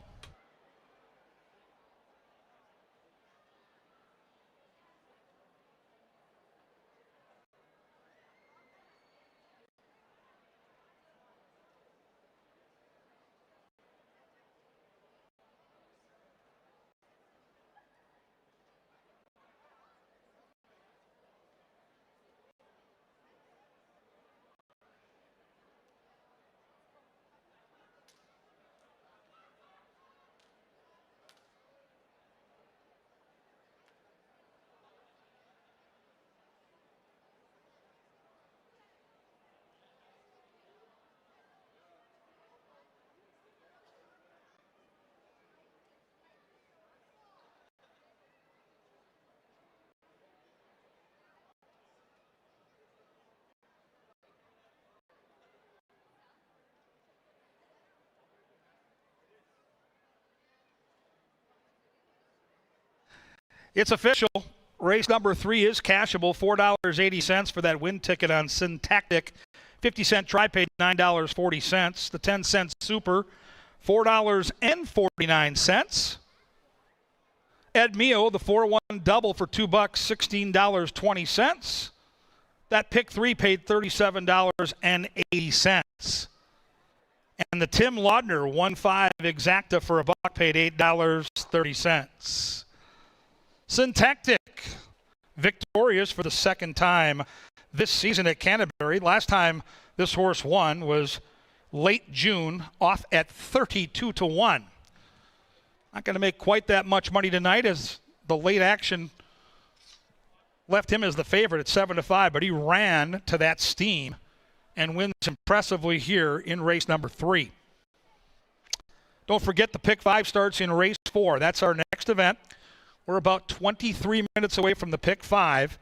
A: It's official. Race number 3 is cashable. $4.80 for that win ticket on Syntactic. 50-cent try paid, $9.40. The 10-cent super, $4.49. Ed Mio, the 4-1 double for $2, $16.20. That pick 3 paid $37.80. And the Tim Laudner 1-5 exacta for $1 paid $8.30. Syntactic, victorious for the second time this season at Canterbury. Last time this horse won was late June, off at 32-1. Not going to make quite that much money tonight as the late action left him as the favorite at 7-5, but he ran to that steam and wins impressively here in race number 3. Don't forget the pick 5 starts in race 4. That's our next event. We're about 23 minutes away from the pick 5.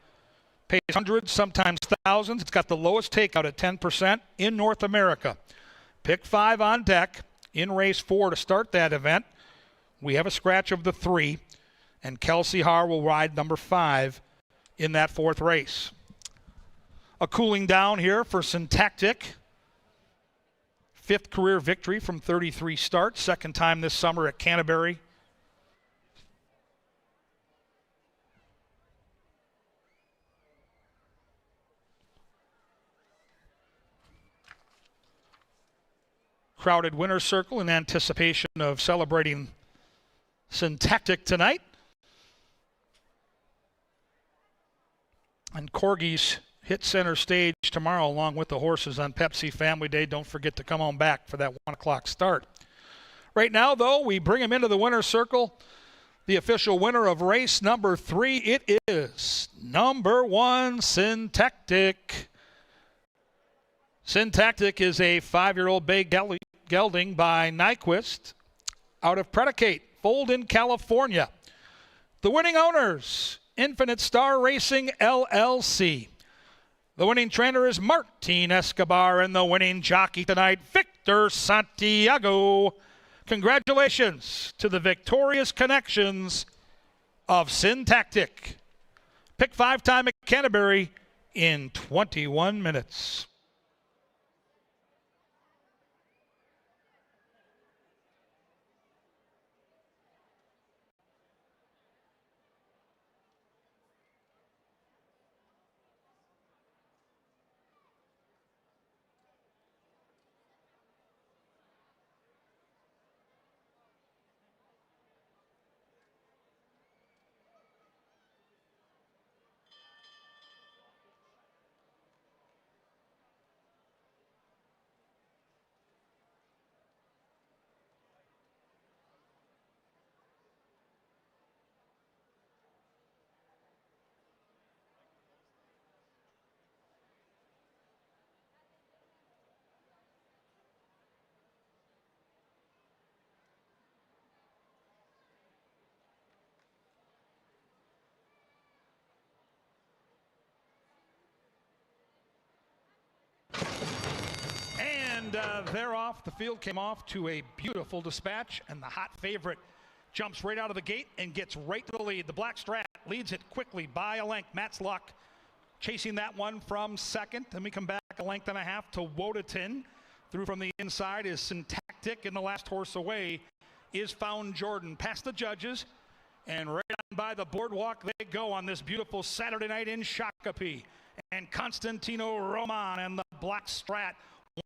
A: Pays hundreds, sometimes thousands. It's got the lowest takeout at 10% in North America. Pick 5 on deck in race 4 to start that event. We have a scratch of the 3, and Kelsey Haar will ride number 5 in that 4th race. A cooling down here for Syntactic. 5th career victory from 33 starts. Second time this summer at Canterbury. Crowded winner's circle in anticipation of celebrating Syntactic tonight. And corgis hit center stage tomorrow along with the horses on Pepsi Family Day. Don't forget to come on back for that 1 o'clock start. Right now, though, we bring him into the winner's circle. The official winner of race number 3, it is number 1, Syntactic. Syntactic is a 5-year-old bay gelding by Nyquist out of Predicate, foaled in California. The winning owners, Infinite Star Racing LLC. The winning trainer is Martin Escobar, and the winning jockey tonight, Victor Santiago. Congratulations to the victorious connections of Syntactic. Pick 5 time at Canterbury in 21 minutes. They're off. The field came off to a beautiful dispatch, and the hot favorite jumps right out of the gate and gets right to the lead. The Black Strat leads it quickly by a length. Matt's Luck chasing that one from second. Then we come back a length and a half to Wodatin. Through from the inside is Syntactic, and the last horse away is Found Jordan. Past the judges, and right on by the boardwalk they go on this beautiful Saturday night in Shakopee. And Constantino Roman and the Black Strat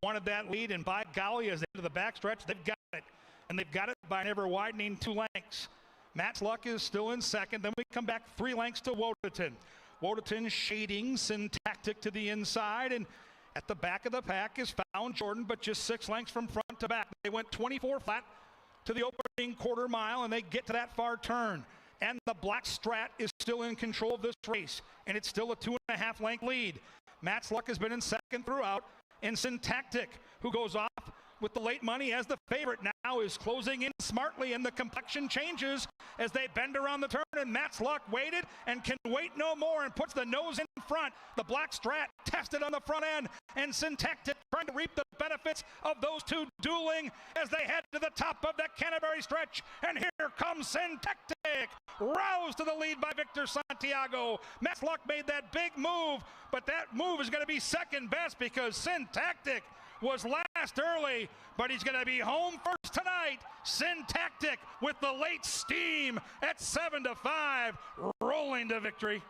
A: wanted that lead, and by golly, as they get to the backstretch, they've got it. And they've got it by an ever-widening 2 lengths. Matt's Luck is still in second. Then we come back 3 lengths to Wodatin. Wodatin shading Syntactic to the inside, and at the back of the pack is Found Jordan, but just 6 lengths from front to back. They went 24 flat to the opening quarter mile, and they get to that far turn. And the Black Strat is still in control of this race, and it's still a 2.5 length lead. Matt's Luck has been in second throughout. And Syntactic, who goes off with the late money as the favorite, now is closing in smartly, and the complexion changes as they bend around the turn, and Matt's Luck waited and can wait no more and puts the nose in front. The Black Strat tested on the front end, and Syntactic trying to reap the benefits of those two dueling as they head to the top of that Canterbury stretch. And here comes Syntactic, roused to the lead by Victor Santiago. Matt's Luck made that big move, but that move is going to be second best because Syntactic was last early, but he's going to be home first tonight. Syntactic with the late steam at 7-5, rolling to victory.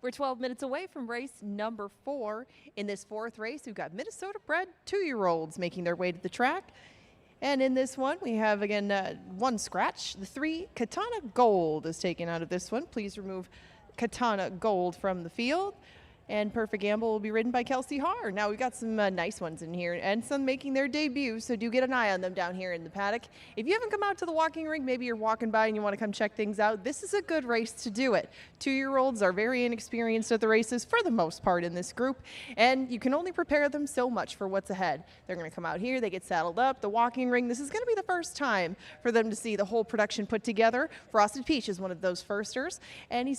C: We're 12 minutes away from race number 4. In this 4th race, we've got Minnesota-bred 2-year-olds making their way to the track. And in this one, we have, again, one scratch. The 3, Katana Gold, is taken out of this one. Please remove Katana Gold from the field. And Perfect Gamble will be ridden by Kelsey Haar. Now, we've got some nice ones in here and some making their debut, so do get an eye on them down here in the paddock. If you haven't come out to the walking ring, maybe you're walking by and you want to come check things out, this is a good race to do it. 2-year-olds are very inexperienced at the races for the most part in this group, and you can only prepare them so much for what's ahead. They're going to come out here, they get saddled up, the walking ring. This is going to be the first time for them to see the whole production put together. Frosted Peach is one of those firsters, and she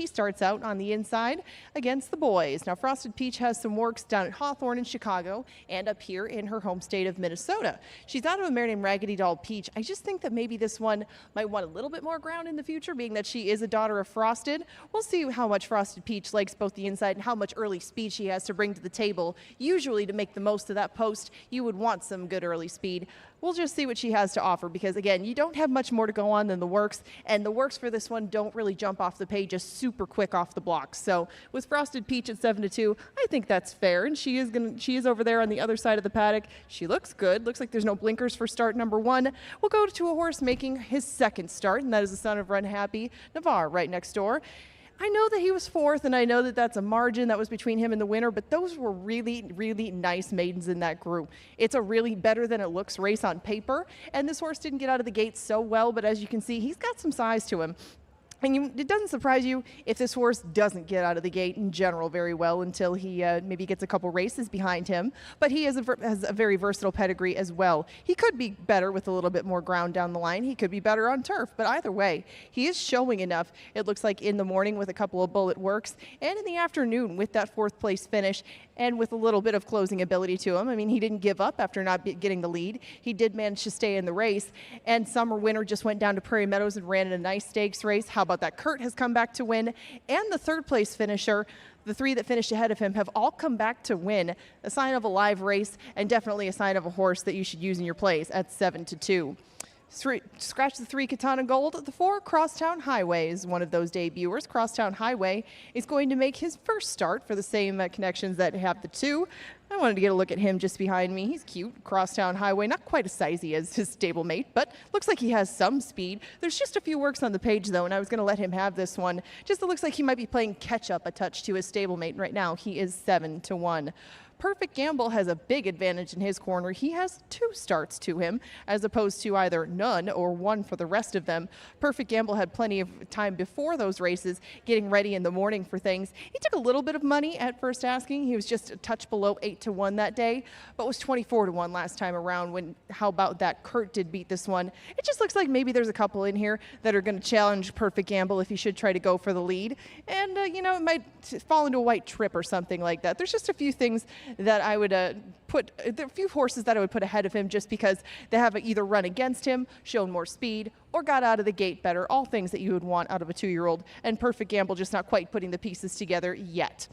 C: starts out on the inside against the boys. Now, Frosted Peach has some works down at Hawthorne in Chicago and up here in her home state of Minnesota. She's out of a mare named Raggedy Doll Peach. I just think that maybe this one might want a little bit more ground in the future, being that she is a daughter of Frosted. We'll see how much Frosted Peach likes both the inside and how much early speed she has to bring to the table. Usually, to make the most of that post, you would want some good early speed. We'll just see what she has to offer because, again, you don't have much more to go on than the works, and the works for this one don't really jump off the page just super quick off the blocks. So with Frosted Peach at 7-2, I think that's fair, and she is over there on the other side of the paddock. She looks good. Looks like there's no blinkers for start number 1. We'll go to a horse making his second start, and that is the son of Run Happy, Navarre, right next door. I know that he was 4th, and I know that that's a margin that was between him and the winner, but those were really, really nice maidens in that group. It's a really better than it looks race on paper, and this horse didn't get out of the gate so well, but as you can see, he's got some size to him. And it doesn't surprise you if this horse doesn't get out of the gate in general very well until he maybe gets a couple races behind him. But he has a very versatile pedigree as well. He could be better with a little bit more ground down the line. He could be better on turf. But either way, he is showing enough, it looks like, in the morning with a couple of bullet works and in the afternoon with that 4th place finish and with a little bit of closing ability to him. I mean, he didn't give up after not getting the lead. He did manage to stay in the race. And summer winner just went down to Prairie Meadows and ran in a nice stakes race. How about that? Kurt has come back to win, and the 3rd place finisher, the 3 that finished ahead of him, have all come back to win. A sign of a live race and definitely a sign of a horse that you should use in your plays at 7-2. Scratch the 3, Katana Gold. The 4, Crosstown Highway, is one of those debuters. Crosstown Highway is going to make his first start for the same connections that have the 2. I wanted to get a look at him just behind me. He's cute. Crosstown Highway, not quite as sizey as his stablemate, but looks like he has some speed. There's just a few works on the page, though, and I was going to let him have this one. Just it looks like he might be playing catch-up a touch to his stablemate. Right now, he is 7-1. Perfect Gamble has a big advantage in his corner. He has 2 starts to him, as opposed to either none or 1 for the rest of them. Perfect Gamble had plenty of time before those races, getting ready in the morning for things. He took a little bit of money at first asking. He was just a touch below 8-1 that day, but was 24-1 last time around when, how about that, Kurt did beat this one. It just looks like maybe there's a couple in here that are going to challenge Perfect Gamble if he should try to go for the lead. And, it might fall into a white trip or something like that. There's just a few things that I would there are a few horses that I would put ahead of him just because they have either run against him, shown more speed, or got out of the gate better. All things that you would want out of a 2-year-old, and Perfect Gamble just not quite putting the pieces together yet.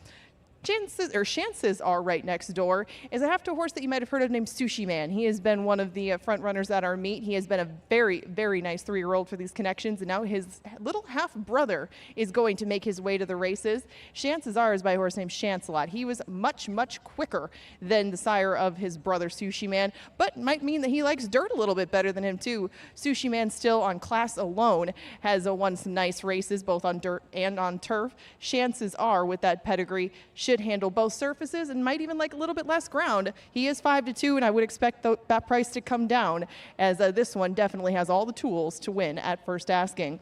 C: Chances are right next door is I have to a horse that you might have heard of named Sushi Man. He has been one of the front runners at our meet. He has been a very, very nice 3-year-old for these connections, and now his little half-brother is going to make his way to the races. Chances are is by a horse named Chancelot. He was much, much quicker than the sire of his brother Sushi Man, but might mean that he likes dirt a little bit better than him too. Sushi Man still on class alone has won some nice races both on dirt and on turf. Chances are with that pedigree should handle both surfaces and might even like a little bit less ground. He is 5-2, and I would expect that price to come down, as this one definitely has all the tools to win at first asking.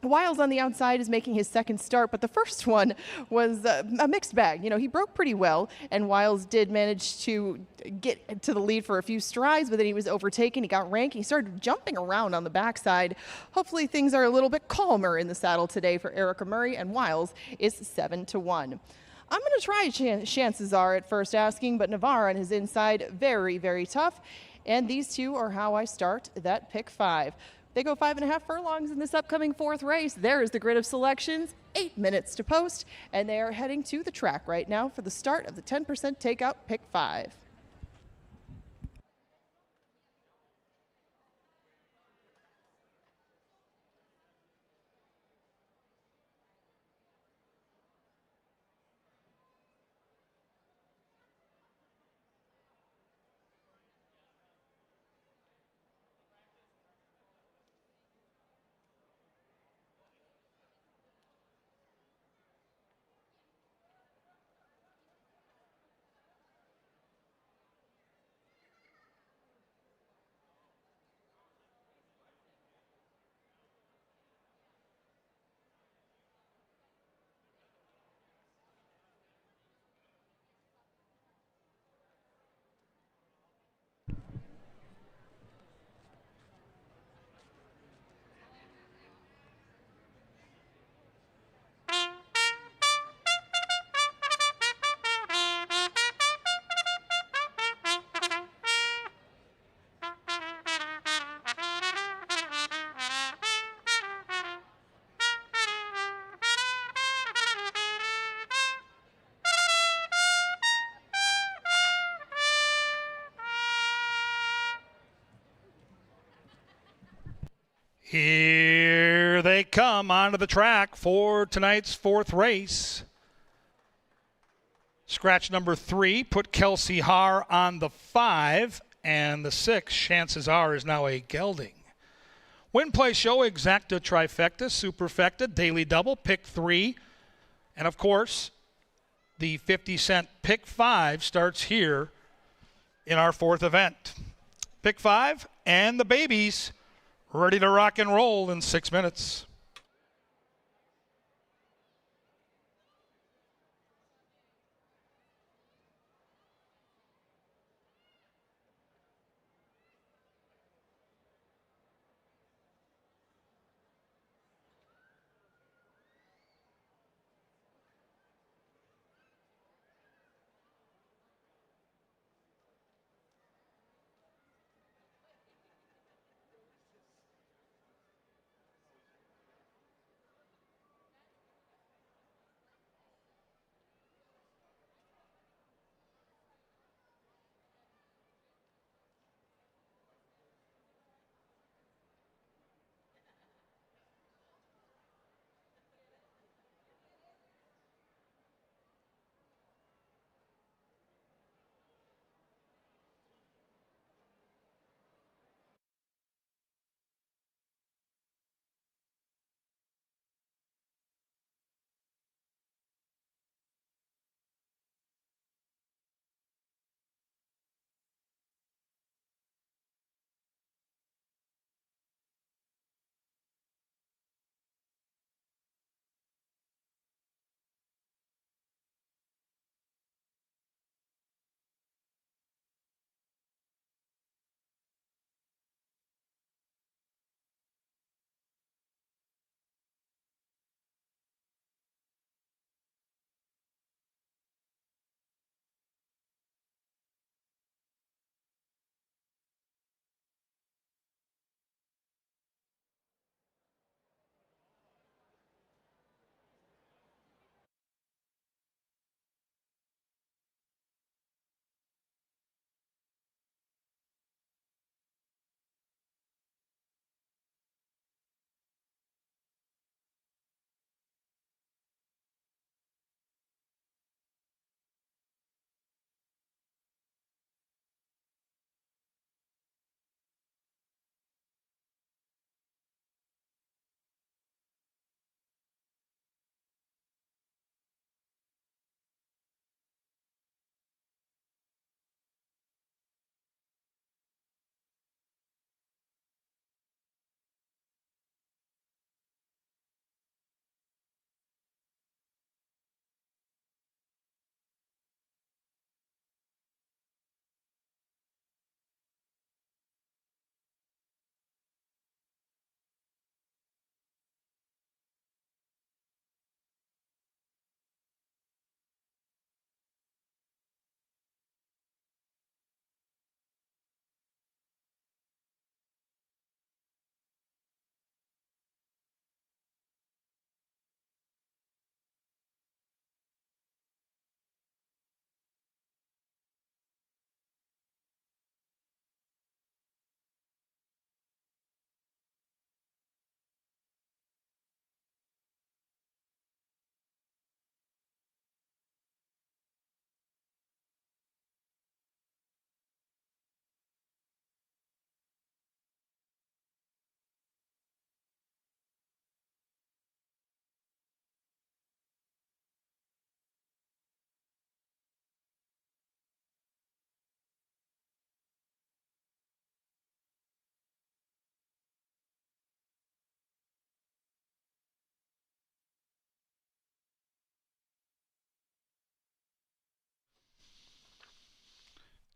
C: Wiles on the outside is making his second start, but the first one was a mixed bag. He broke pretty well, and Wiles did manage to get to the lead for a few strides, but then he was overtaken. He got rank. He started jumping around on the backside. Hopefully things are a little bit calmer in the saddle today for Erica Murray, and Wiles is 7-1. I'm going to try Chances Are at first asking, but Navarre on his inside, very, very tough. And these two are how I start that pick 5. They go 5.5 furlongs in this upcoming 4th race. There is the grid of selections, 8 minutes to post, and they are heading to the track right now for the start of the 10% takeout pick 5.
A: Here they come onto the track for tonight's fourth race. Scratch number 3 put Kelsey Haar on the 5, and the 6, chances are, is now a gelding. Win, play, show, exacta, trifecta, superfecta, daily double, pick 3, and of course, the 50-cent pick 5 starts here in our fourth event. Pick 5 and the babies ready to rock and roll in 6 minutes.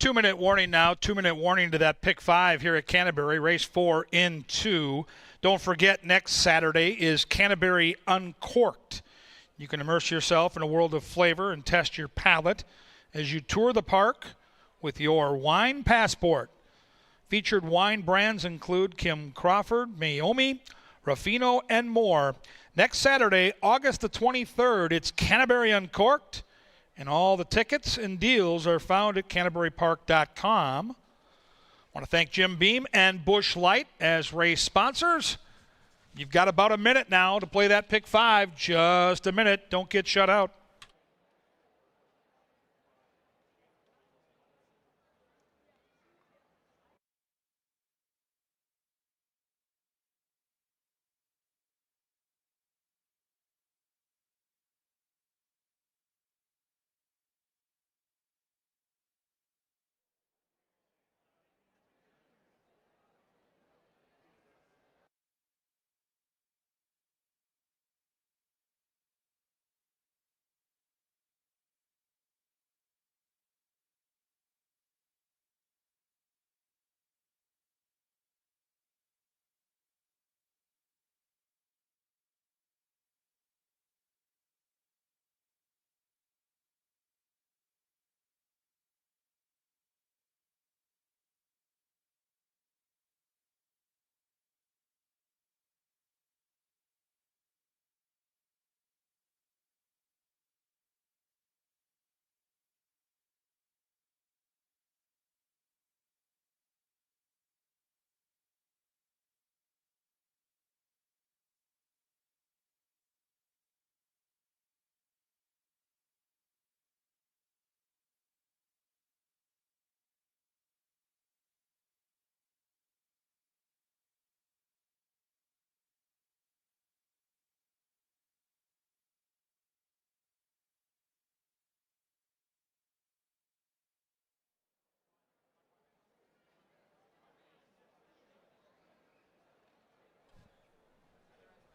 A: Two-minute warning now. 2-minute warning to that pick 5 here at Canterbury. Race 4 in 2. Don't forget, next Saturday is Canterbury Uncorked. You can immerse yourself in a world of flavor and test your palate as you tour the park with your wine passport. Featured wine brands include Kim Crawford, Meiomi, Ruffino, and more. Next Saturday, August the 23rd, it's Canterbury Uncorked. And all the tickets and deals are found at CanterburyPark.com. I want to thank Jim Beam and Busch Light as race sponsors. You've got about a minute now to play that pick 5. Just a minute. Don't get shut out.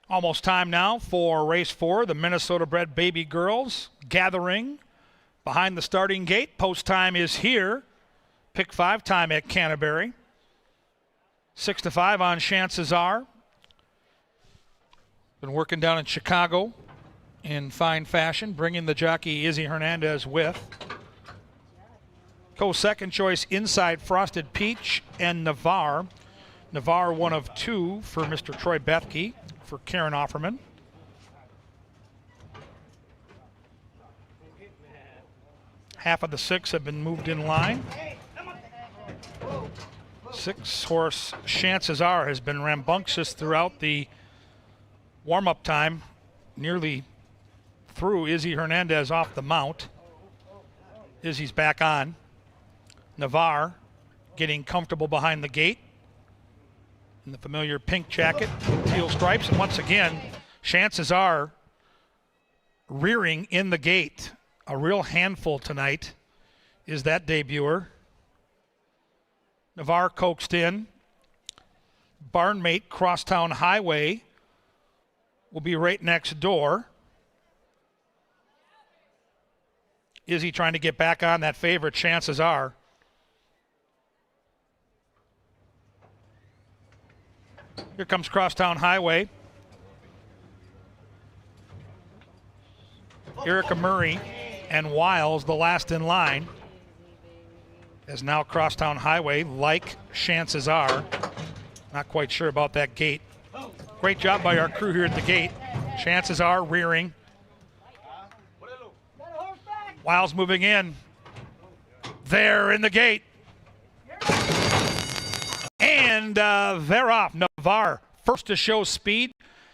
A: Almost time now for race 4. The Minnesota bred baby girls gathering behind the starting gate. Post time is here. Pick 5 time at Canterbury. 6-5 on Chances Are. Been working down in Chicago in fine fashion, bringing the jockey Izzy Hernandez with. Co-second choice inside Frosted Peach and Navarre. Navarre 1 of 2 for Mr. Troy Bethke for Karen Offerman. Half of the 6 have been moved in line. 6-horse Chances Are has been rambunctious throughout the warm-up time, nearly through Izzy Hernandez off the mount. Izzy's back on. Navarre getting comfortable behind the gate in the familiar pink jacket, teal stripes, and once again, Chances Are rearing in the gate. A real handful tonight is that debuter. Navarre coaxed in. Barnmate Crosstown Highway will be right next door. Izzy trying to get back on that favorite, Chances Are. Here comes Crosstown Highway. Erica Murray and Wiles, the last in line, as now Crosstown Highway, like Chances Are. Not quite sure about that gate. Great job by our crew here at the gate. Chances Are rearing. Wiles moving in. There in the gate. And they're off. Navarre first to show speed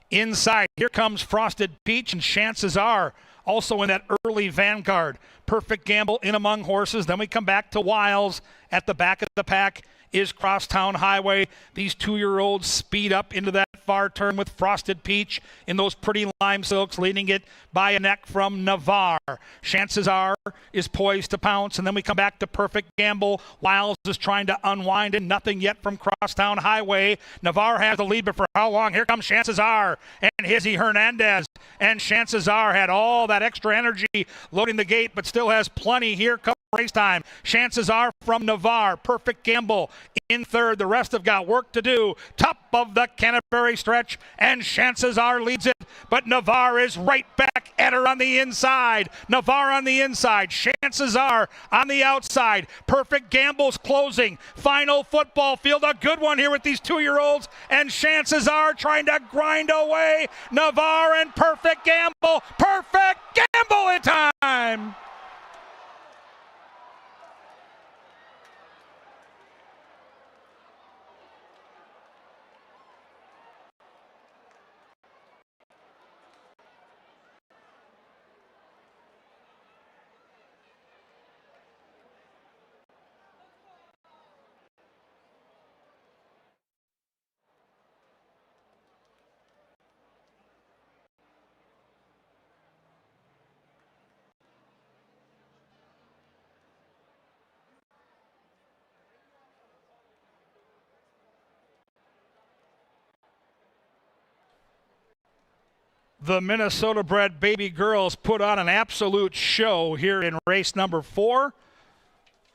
A: inside. Here comes Frosted Peach and Chances Are also in that early vanguard. Perfect Gamble in among horses. Then we come back to Wiles. At the back of the pack is Crosstown Highway. These 2-year-olds speed up into that far turn with Frosted Peach in those pretty lime silks, leading it by a neck from Navarre. Chances Are is poised to pounce, and then we come back to Perfect Gamble. Wiles is trying to unwind, and nothing yet from Crosstown Highway. Navarre has the lead, but for how long? Here comes Chances Are and Izzy Hernandez. And Chances Are had all that extra energy loading the gate, but still has plenty. Here comes race time. Chances Are from Navarre. Perfect Gamble in third. The rest have got work to do. Top of the Canterbury stretch, and Chances Are leads it, but Navarre is right back at her on the inside. Navarre on the inside. Chances Are on the outside. Perfect Gamble's closing. Final football field. A good one here with these 2-year-olds, and Chances Are trying to grind away. Navarre and Perfect Gamble. Perfect Gamble in time. The Minnesota bred baby girls put on an absolute show here in race number 4.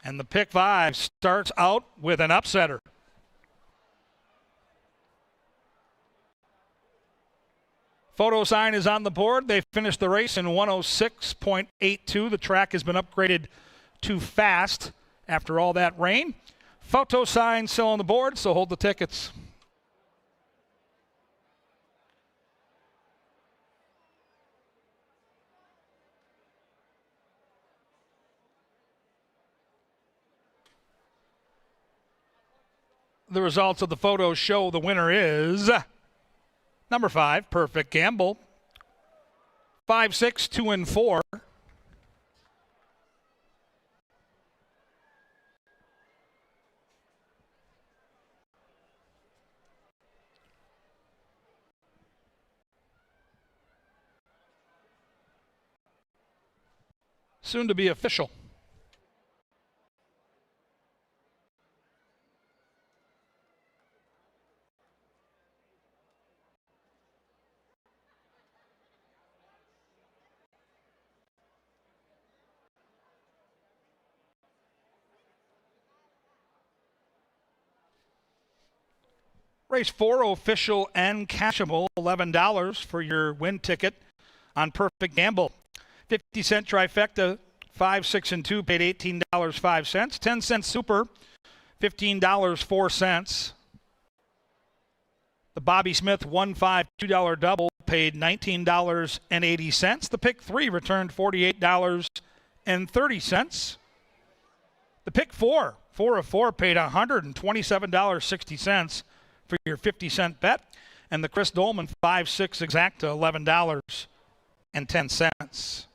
A: And the pick 5 starts out with an upsetter. Photo sign is on the board. They finished the race in 106.82. The track has been upgraded to fast after all that rain. Photo sign still on the board, so hold the tickets. The results of the photo show the winner is number 5, Perfect Gamble. 5, 6, 2, and 4. Soon to be official. Race 4, official and cashable, $11 for your win ticket on Perfect Gamble. 50-cent trifecta, 5, 6, and 2 paid $18.05. 10-cent super, $15.04. The Bobby Smith 1-5 $2 double paid $19.80. The pick 3 returned $48.30. The pick 4 of 4 paid $127.60 for your 50-cent bet. And the Chris Dolman 5-6 exacta, $11.10.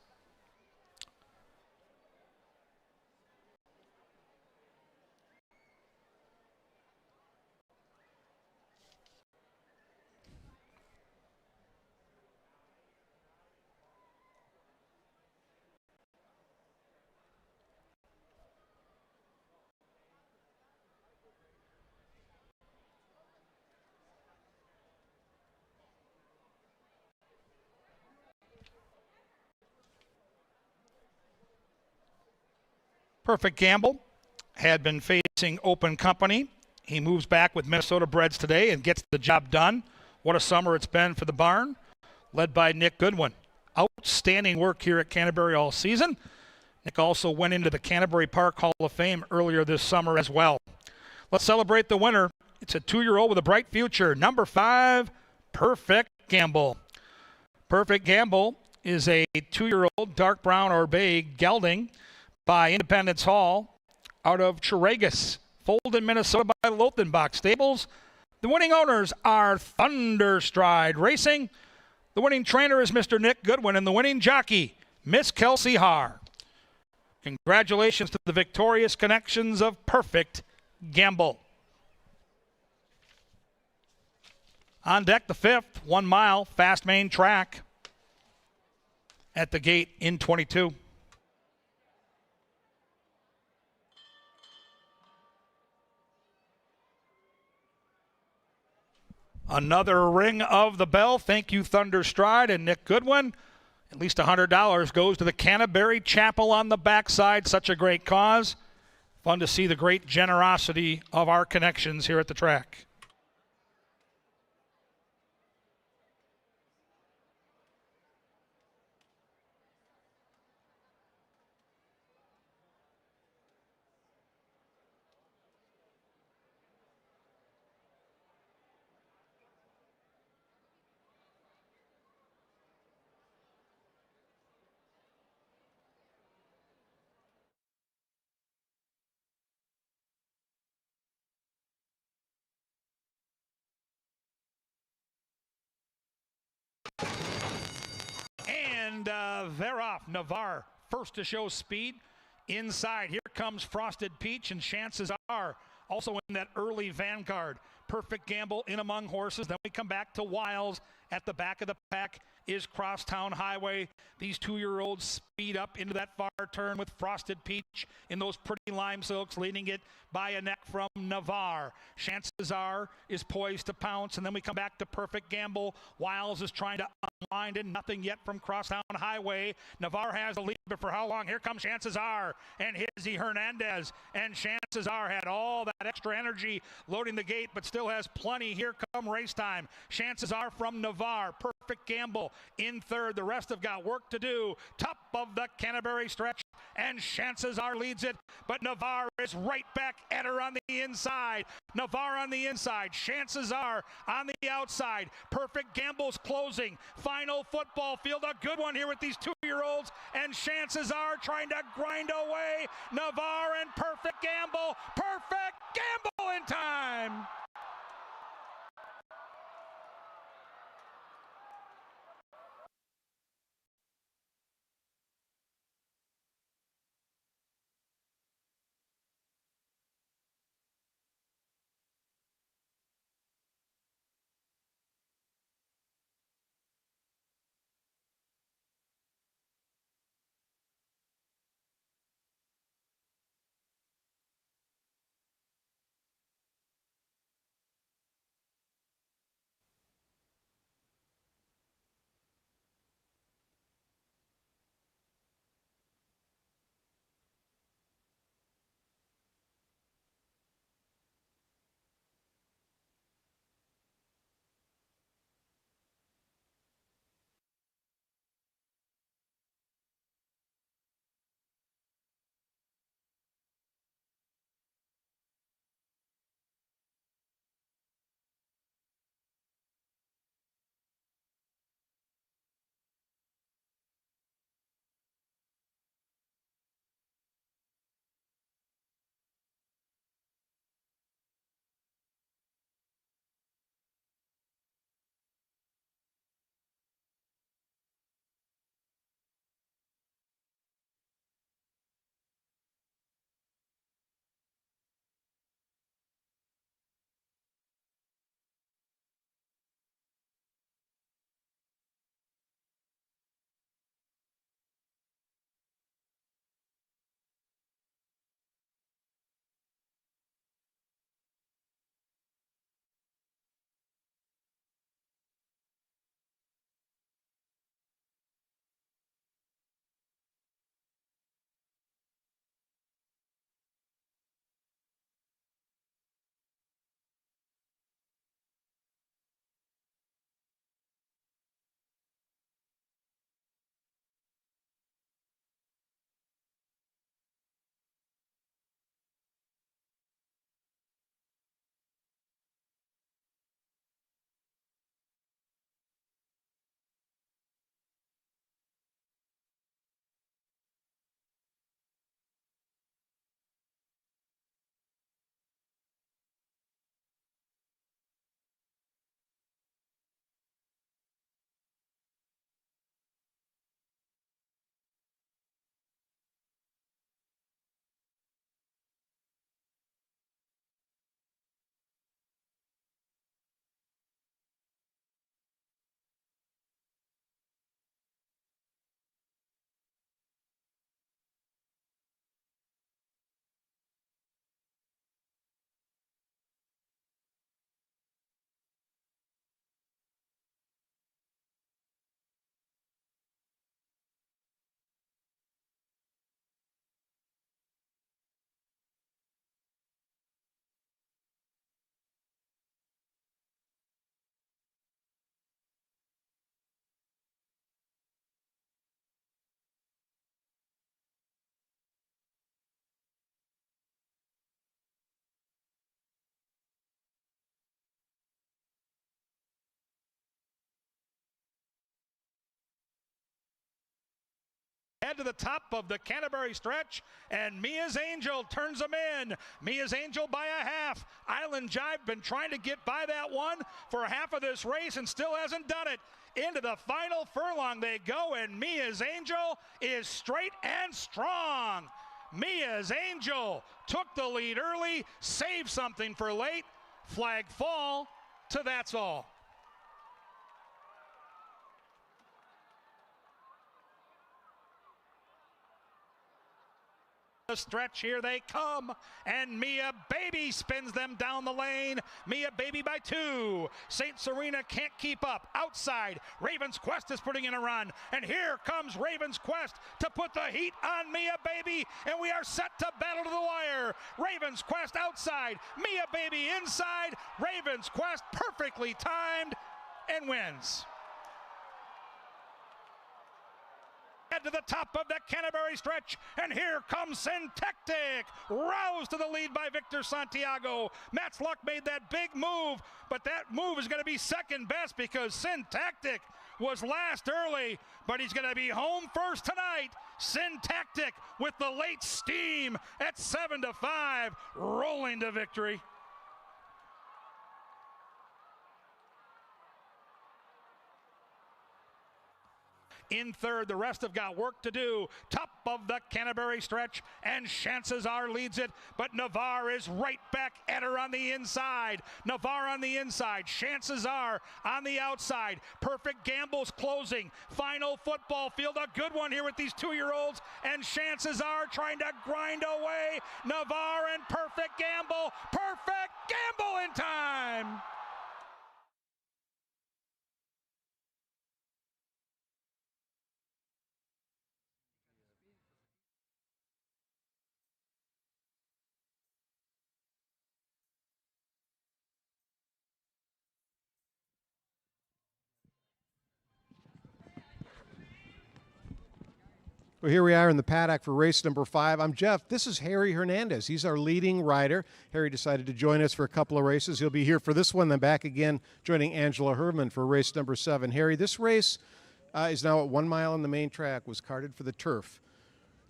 A: Perfect Gamble had been facing Open Company. He moves back with Minnesota Breds today and gets the job done. What a summer it's been for the barn, led by Nick Goodwin. Outstanding work here at Canterbury all season. Nick also went into the Canterbury Park Hall of Fame earlier this summer as well. Let's celebrate the winner. It's a 2-year-old with a bright future. Number 5, Perfect Gamble. Perfect Gamble is a 2-year-old dark brown or bay gelding by Independence Hall out of Chiragus, foaled in Minnesota by Lothenbach Stables. The winning owners are Thunderstride Racing. The winning trainer is Mr. Nick Goodwin, and the winning jockey, Miss Kelsey Haar. Congratulations to the victorious connections of Perfect Gamble. On deck, the 5th, 1 mile, fast main track at the gate in 22. Another ring of the bell. Thank you, Thunderstride and Nick Goodwin. At least $100 goes to the Canterbury Chapel on the backside. Such a great cause. Fun to see the great generosity of our connections here at the track. And they're off. Navarre first to show speed. Inside, here comes Frosted Peach, and chances are also in that early vanguard. Perfect Gamble in among horses. Then we come back to Wiles at the back of the pack is Crosstown Highway. These 2-year-olds speed up into that far turn with Frosted Peach in those pretty lime silks, leading it by a neck from Navarre. Chances Are is poised to pounce, and then we come back to Perfect Gamble. Wiles is trying to unwind, and nothing yet from Crosstown Highway. Navarre has the lead, but for how long? Here comes Chances Are and Harry Hernandez, and Chances Are had all that extra energy loading the gate, but still has plenty. Here come race time. Chances Are from Navarre. Perfect Gamble in third. The rest have got work to do. Top of the Canterbury stretch, and Chances Are leads it, but Navarre is right back at her on the inside. Navarre on the inside. Chances Are on the outside. Perfect Gamble's closing. Final football field. A good one here with these 2-year-olds, and Chances Are trying to grind away. Navarre and Perfect Gamble. Perfect Gamble in time. Head to the top of the Canterbury stretch, and Mia's Angel turns them in. Mia's Angel by a half. Island Jive been trying to get by that one for half of this race and still hasn't done it. Into the final furlong they go, and Mia's Angel is straight and strong. Mia's Angel took the lead early, saved something for late. Flag fall to That's All. The stretch, here they come, and Mia Baby spins them down the lane. Mia Baby by 2. St. Serena can't keep up. Outside, Raven's Quest is putting in a run, and here comes Raven's Quest to put the heat on Mia Baby, and we are set to battle to the wire. Raven's Quest outside, Mia Baby inside. Raven's Quest perfectly timed and wins. Head to the top of the Canterbury stretch, and here comes Syntactic, roused to the lead by Victor Santiago. Matt's Luck made that big move, but that move is going to be second best because Syntactic was last early, but he's going to be home first tonight. Syntactic with the late steam at 7-5, rolling to victory. In third, the rest have got work to do. Top of the Canterbury stretch, and Chances Are leads it, but Navarre is right back at her on the inside. Navarre on the inside, Chances Are on the outside. Perfect Gamble's closing. Final football field, a good one here with these 2-year-olds, and Chances Are trying to grind away. Navarre and Perfect Gamble in time.
B: Well, here we are in the paddock for race number 5. I'm Jeff. This is Harry Hernandez. He's our leading rider. Harry decided to join us for a couple of races. He'll be here for this one, then back again, joining Angela Herman for race number 7. Harry, this race is now at 1 mile on the main track, was carted for the turf.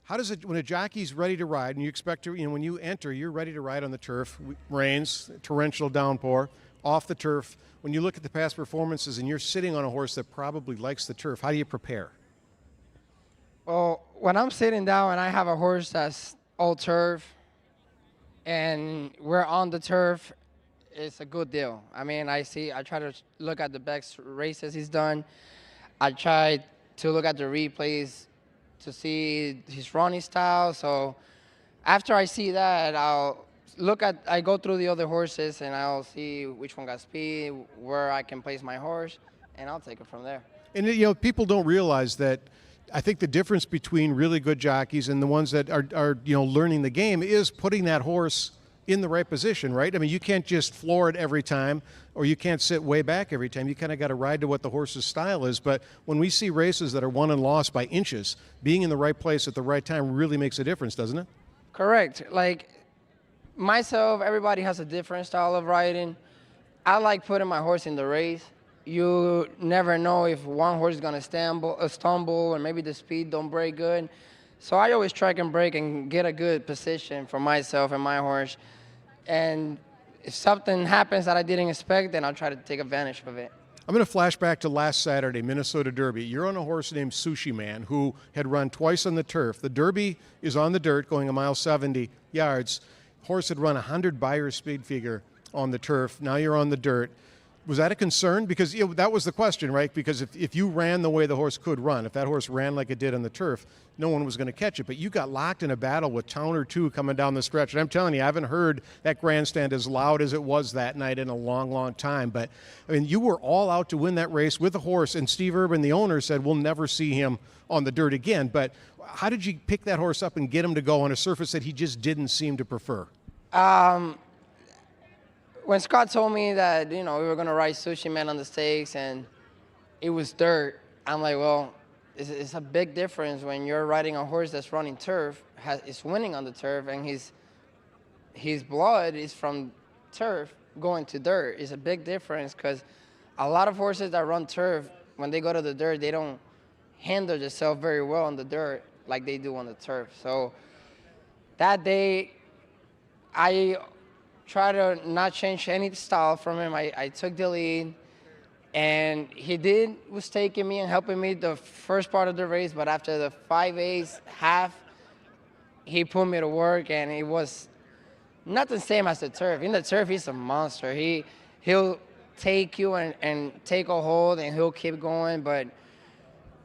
B: How does it, when a jockey's ready to ride, and you expect to, when you enter, you're ready to ride on the turf, rains, torrential downpour, off the turf. When you look at the past performances and you're sitting on a horse that probably likes the turf, how do you prepare?
F: Well, when I'm sitting down and I have a horse that's all turf and we're on the turf, it's a good deal. I mean, I try to look at the best races he's done. I try to look at the replays to see his running style. So after I see that, I go through the other horses and I'll see which one got speed, where I can place my horse, and I'll take it from there.
B: And, people don't realize that. I think the difference between really good jockeys and the ones that are learning the game is putting that horse in the right position, right? I mean, you can't just floor it every time, or you can't sit way back every time. You kind of got to ride to what the horse's style is. But when we see races that are won and lost by inches, being in the right place at the right time really makes a difference, doesn't it?
F: Correct. Like myself, everybody has a different style of riding. I like putting my horse in the race. You never know if one horse is going to stumble, or maybe the speed don't break good. So I always track and break and get a good position for myself and my horse. And if something happens that I didn't expect, then I'll try to take advantage of it.
B: I'm going to flash back to last Saturday, Minnesota Derby. You're on a horse named Sushi Man who had run twice on the turf. The Derby is on the dirt going 1.70 miles. Horse had run 100 Beyer speed figure on the turf. Now you're on the dirt. Was that a concern? Because that was the question, right? Because if you ran the way the horse could run, if that horse ran like it did on the turf, no one was going to catch it. But you got locked in a battle with Towner 2 coming down the stretch. And I'm telling you, I haven't heard that grandstand as loud as it was that night in a long, long time. But, I mean, you were all out to win that race with a horse, and Steve Urban, the owner, said we'll never see him on the dirt again. But how did you pick that horse up and get him to go on a surface that he just didn't seem to prefer?
F: When Scott told me that, we were going to ride Sushi Man on the stakes and it was dirt, I'm like, well, it's a big difference when you're riding a horse that's running turf, is winning on the turf, and his blood is from turf going to dirt. It's a big difference because a lot of horses that run turf, when they go to the dirt, they don't handle themselves very well on the dirt like they do on the turf. So that day, I try to not change any style from him. I took the lead, and he was taking me and helping me the first part of the race, but after the 5/8 half, he put me to work, and it was not the same as the turf. In the turf, he's a monster. He'll take you and take a hold, and he'll keep going, but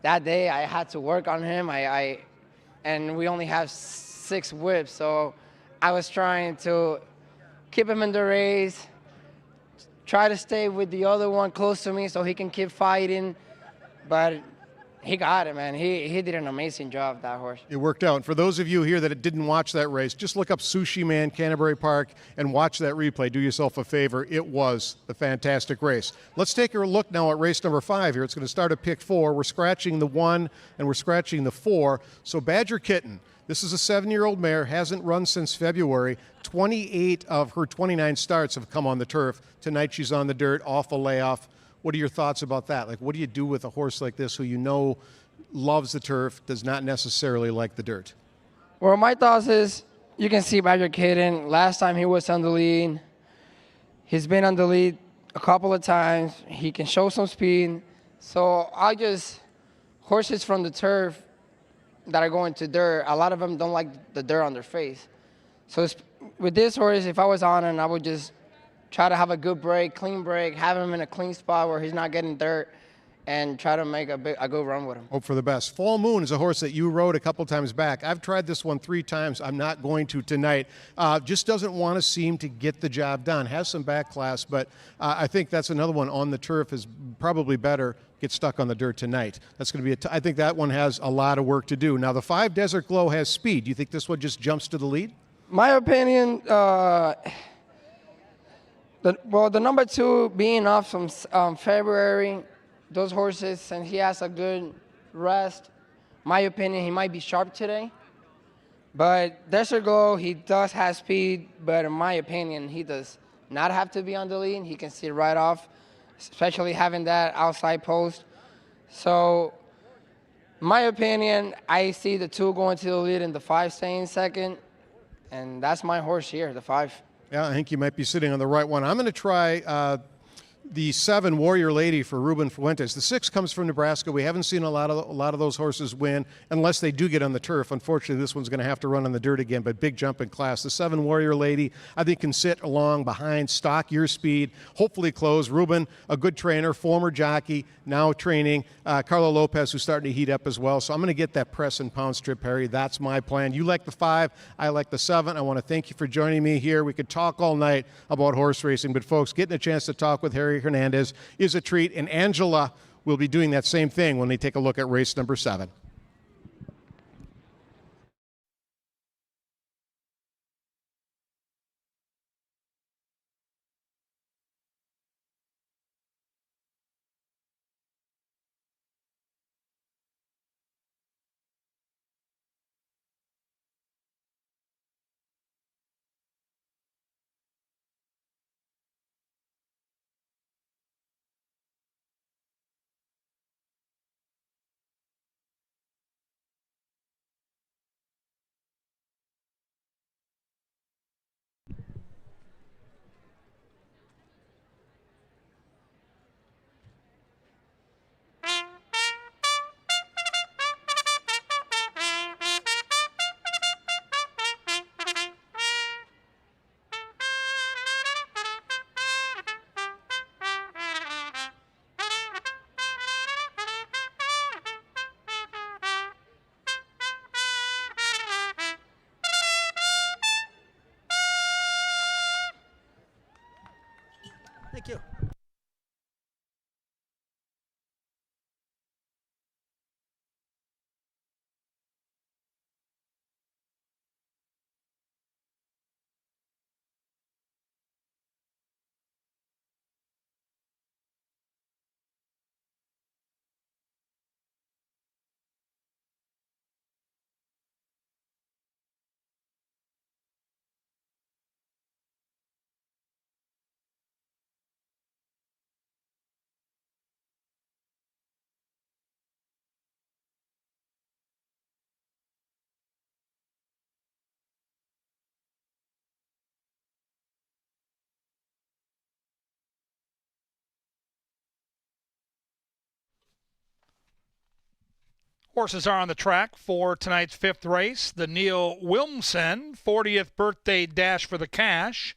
F: that day I had to work on him. And we only have 6 whips. So I was trying to keep him in the race, try to stay with the other one close to me so he can keep fighting. But he got it, man. He did an amazing job, that horse.
B: It worked out. And for those of you here that didn't watch that race, just look up Sushi Man, Canterbury Park, and watch that replay. Do yourself a favor. It was a fantastic race. Let's take a look now at race number 5 here. It's going to start at pick 4. We're scratching the 1 and we're scratching the 4. So Badger Kitten, this is a 7-year-old mare, hasn't run since February. 28 of her 29 starts have come on the turf. Tonight she's on the dirt, off a layoff. What are your thoughts about that? Like, what do you do with a horse like this who you know loves the turf, does not necessarily like the dirt?
F: Well, my thoughts is, you can see Badger Kitten. Last time he was on the lead. He's been on the lead a couple of times. He can show some speed. So horses from the turf that are going to dirt, a lot of them don't like the dirt on their face. So with this horse, if I was on him, I would just try to have a good break, clean break, have him in a clean spot where he's not getting dirt, and try to make a good run with him.
B: Hope for the best. Fall Moon is a horse that you rode a couple times back. I've tried this one 3 times. I'm not going to tonight. Just doesn't want to seem to get the job done. Has some back class, but I think that's another one on the turf is probably better. Get stuck on the dirt tonight. That's going to be I think that one has a lot of work to do. Now, the 5 Desert Glow has speed. Do you think this one just jumps to the lead?
F: My opinion, the number 2 being off from February, those horses, and he has a good rest. My opinion, he might be sharp today. But Desert Glow, he does have speed, but in my opinion, he does not have to be on the lead. He can sit right off, especially having that outside post. So, my opinion, I see the 2 going to the lead and the 5 staying second. And that's my horse here, the 5.
B: Yeah, I think you might be sitting on the right one. I'm going to try the 7 Warrior Lady for Ruben Fuentes. The 6 comes from Nebraska. We haven't seen a lot of those horses win unless they do get on the turf. Unfortunately, this one's going to have to run on the dirt again, but big jump in class. The 7 Warrior Lady, I think, can sit along behind, stock your speed, hopefully close. Ruben, a good trainer, former jockey, now training. Carlo Lopez, who's starting to heat up as well. So I'm going to get that press and pound strip, Harry. That's my plan. You like the 5, I like the 7. I want to thank you for joining me here. We could talk all night about horse racing, but folks, getting a chance to talk with Harry Hernandez is a treat, and Angela will be doing that same thing when they take a look at race number 7.
E: Thank you.
A: Horses are on the track for tonight's 5th race. The Neil Wilmsen 40th birthday dash for the cash.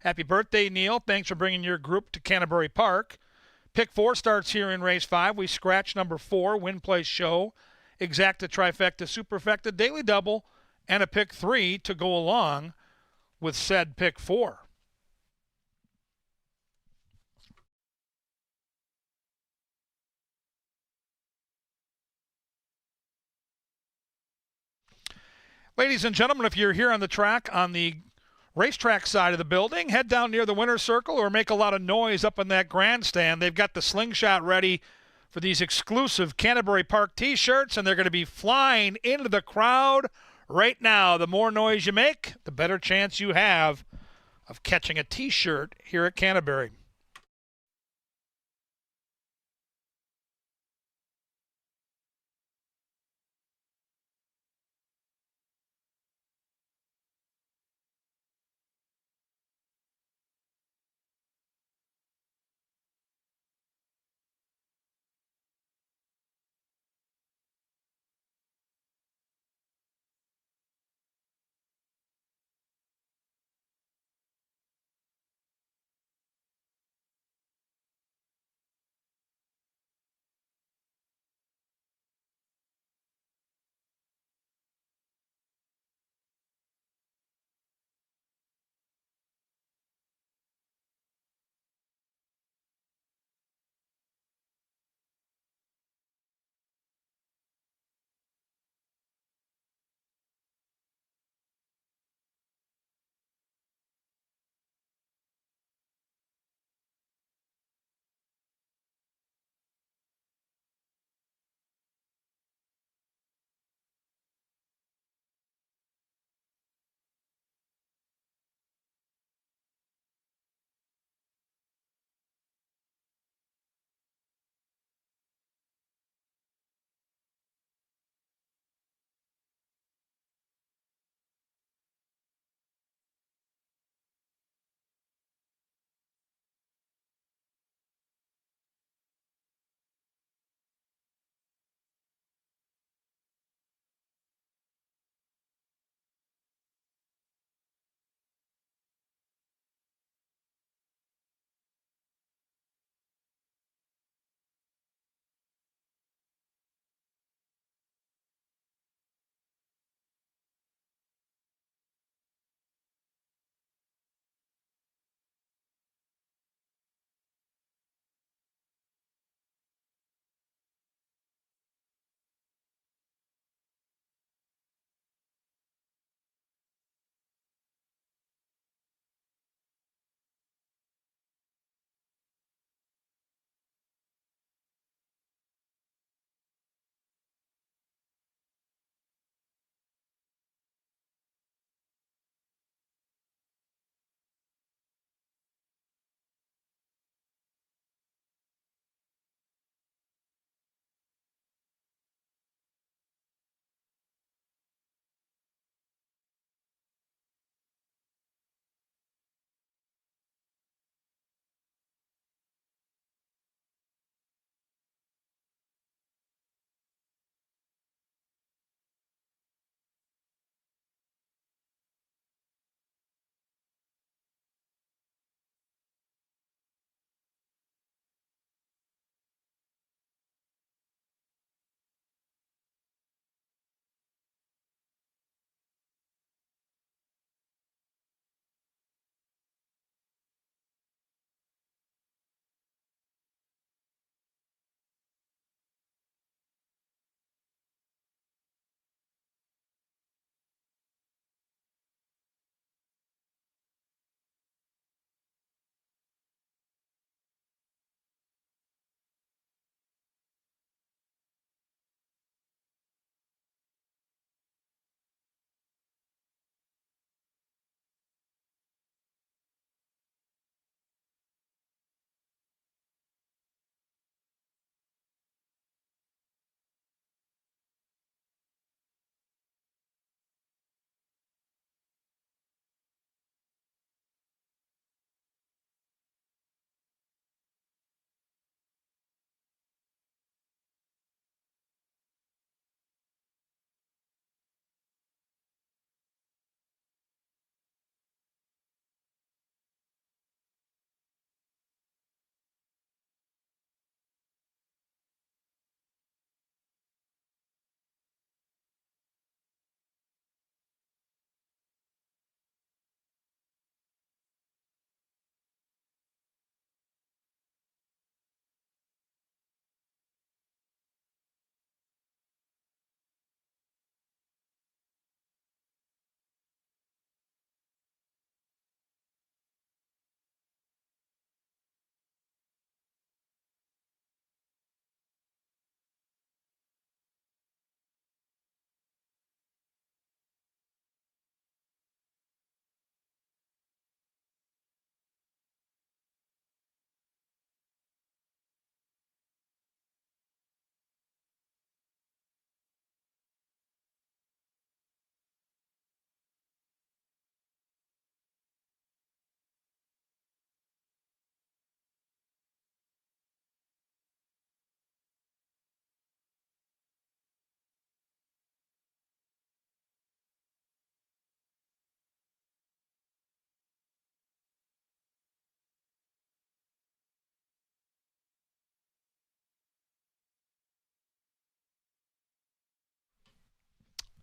A: Happy birthday, Neil. Thanks for bringing your group to Canterbury Park. Pick 4 starts here in race 5. We scratch number 4, Win Place Show, Exacta Trifecta Superfecta, Daily Double, and a pick 3 to go along with said pick 4. Ladies and gentlemen, if you're here on the track on the racetrack side of the building, head down near the winner's circle or make a lot of noise up in that grandstand. They've got the slingshot ready for these exclusive Canterbury Park t-shirts, and they're going to be flying into the crowd right now. The more noise you make, the better chance you have of catching a t-shirt here at Canterbury.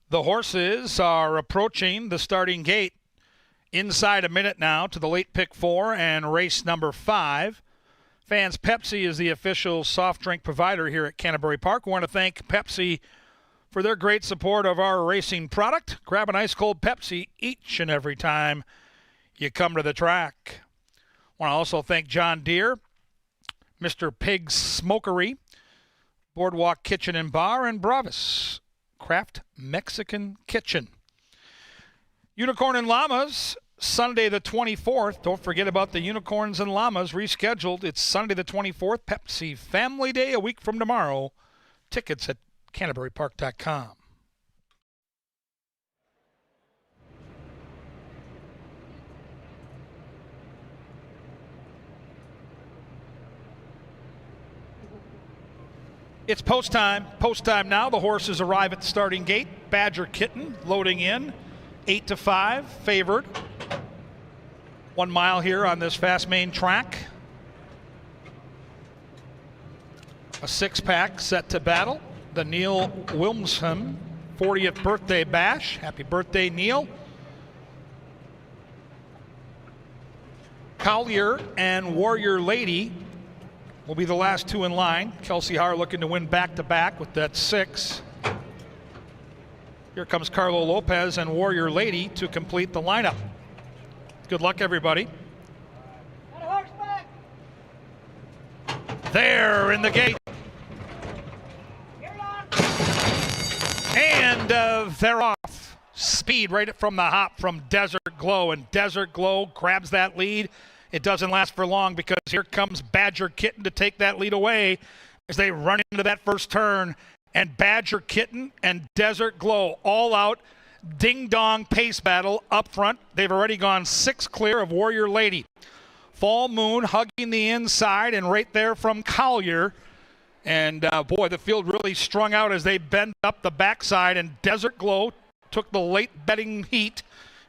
A: The horses are approaching the starting gate. Inside a minute now to the late pick 4 and race number 5. Fans, Pepsi is the official soft drink provider here at Canterbury Park. We want to thank Pepsi for their great support of our racing product. Grab an ice cold Pepsi each and every time you come to the track. I want to also thank John Deere, Mr. Pig's Smokery, Boardwalk Kitchen and Bar, and Bravis Craft Mexican Kitchen. Unicorn and Llamas, Sunday the 24th. Don't forget about the Unicorns and Llamas rescheduled. It's Sunday the 24th, Pepsi Family Day, a week from tomorrow. Tickets at CanterburyPark.com. It's post time. Post time now. The horses arrive at the starting gate. Badger Kitten loading in. 8-5, favored. 1 mile here on this fast main track. A 6-pack set to battle. The Neil Wilmsham 40th birthday bash. Happy birthday, Neil. Collier and Warrior Lady will be the last 2 in line. Kelsey Haar looking to win back-to-back with that 6. Here comes Carlo Lopez and Warrior Lady to complete the lineup. Good luck, everybody. There in the gate. And they're off. Speed right from the hop from Desert Glow. And Desert Glow grabs that lead. It doesn't last for long because here comes Badger Kitten to take that lead away as they run into that first turn. And Badger Kitten and Desert Glow all out. Ding-dong pace battle up front. They've already gone 6 clear of Warrior Lady. Fall Moon hugging the inside and right there from Collier. And boy, the field really strung out as they bend up the backside. And Desert Glow took the late betting heat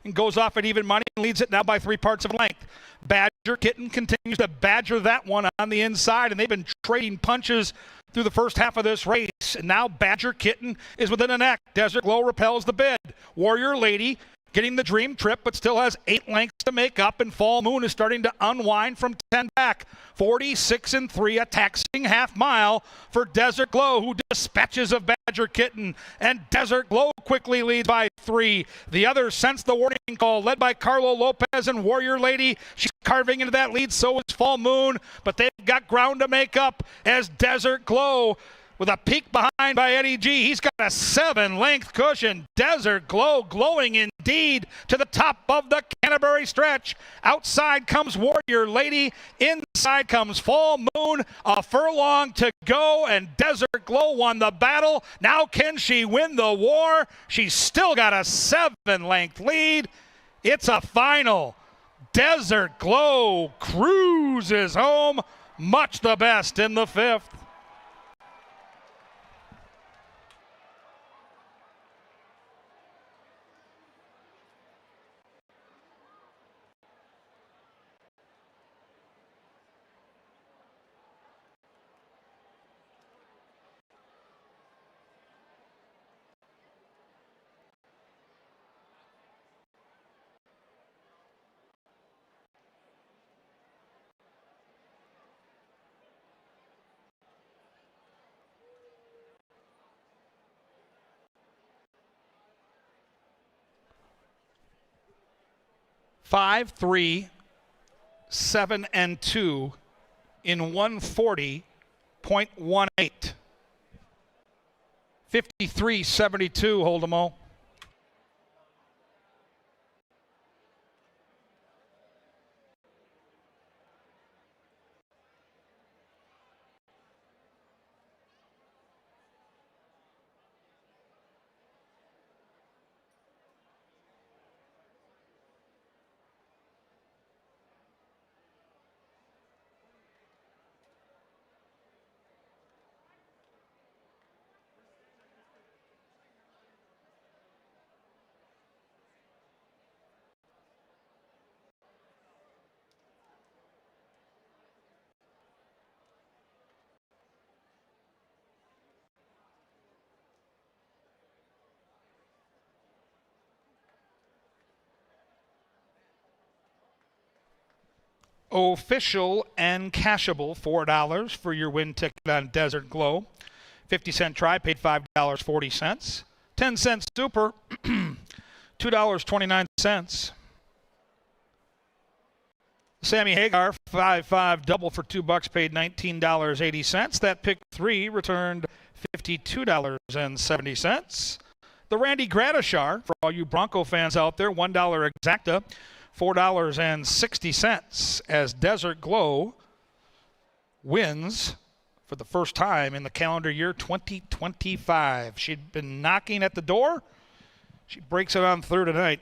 A: and goes off at even money and leads it now by 3 parts of length. Badger Kitten continues to badger that one on the inside, and they've been trading punches through the first half of this race. And now Badger Kitten is within a neck. Desert Glow repels the bid. Warrior Lady getting the dream trip, but still has 8 lengths to make up, and Fall Moon is starting to unwind from 10 back. 46-3, a taxing half mile for Desert Glow, who dispatches of Badger Kitten, and Desert Glow quickly leads by 3. The others sense the warning call, led by Carlo Lopez and Warrior Lady. She's carving into that lead, so is Fall Moon, but they've got ground to make up as Desert Glow, with a peek behind by Eddie G. He's got a 7-length cushion. Desert Glow glowing indeed to the top of the Canterbury stretch. Outside comes Warrior Lady. Inside comes Fall Moon. A furlong to go, and Desert Glow won the battle. Now can she win the war? She's still got a 7-length lead. It's a final. Desert Glow cruises home. Much the best in the 5th. Five, 3, 7, and 2 in 140.18. 53.72, Hold'em-O. Official and cashable, $4 for your win ticket on Desert Glow. 50-cent try, paid $5.40. 10-cent super, $2.29. Sammy Hagar, 5-5 double for $2, paid $19.80. That pick 3 returned $52.70. The Randy Gratishar, for all you Bronco fans out there, $1 exacta, $4.60 as Desert Glow wins for the first time in the calendar year 2025. She'd been knocking at the door. She breaks it on through tonight,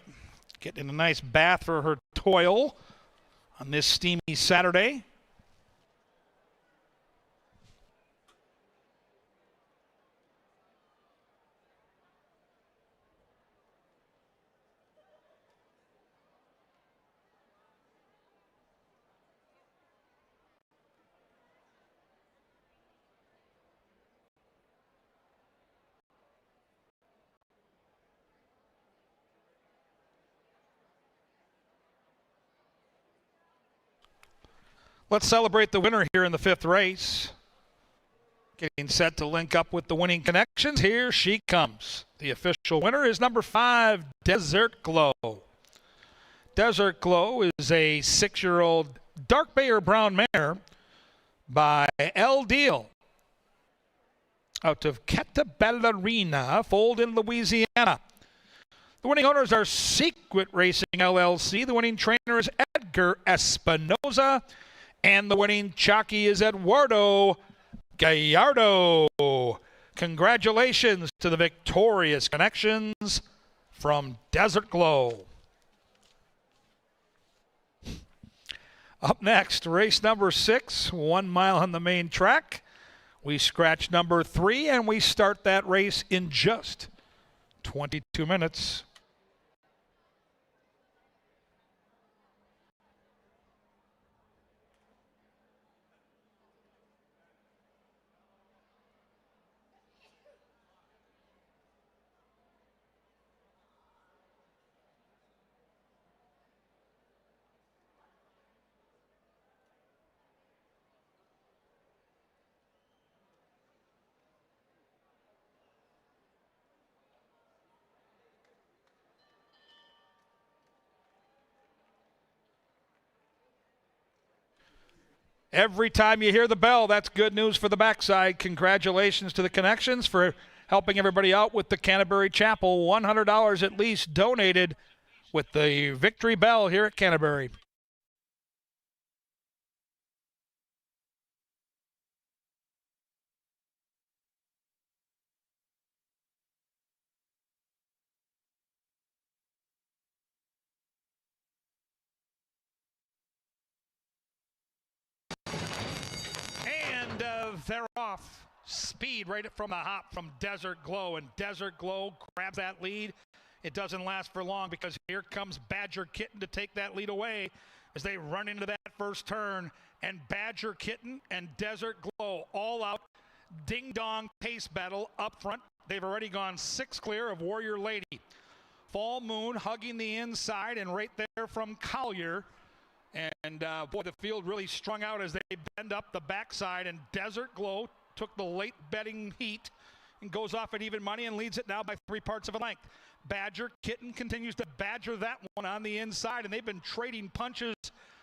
A: getting a nice bath for her toil on this steamy Saturday. Let's celebrate the winner here in the 5th race. Getting set to link up with the winning connections. Here she comes. The official winner is number 5, Desert Glow. Desert Glow is a 6-year-old dark bay or brown mare by El Deal out of Cataballerina, foaled in Louisiana. The winning owners are Secret Racing LLC. The winning trainer is Edgar Espinoza. And the winning jockey is Eduardo Gallardo. Congratulations to the victorious connections from Desert Glow. Up next, race number 6, 1 mile on the main track. We scratch number 3, and we start that race in just 22 minutes. Every time you hear the bell, that's good news for the backside. Congratulations to the connections for helping everybody out with the Canterbury Chapel. $100 at least donated with the victory bell here at Canterbury. They're off. Speed right from the hop from Desert Glow, and Desert Glow grabs that lead. It doesn't last for long because here comes Badger Kitten to take that lead away as they run into that first turn. And Badger Kitten and Desert Glow all out. Ding-dong pace battle up front. They've already gone 6 clear of Warrior Lady. Fall Moon hugging the inside, and right there from Collier. And boy, the field really strung out as they bend up the backside, and Desert Glow took the late betting heat and goes off at even money and leads it now by 3 parts of a length. Badger Kitten continues to badger that one on the inside, and they've been trading punches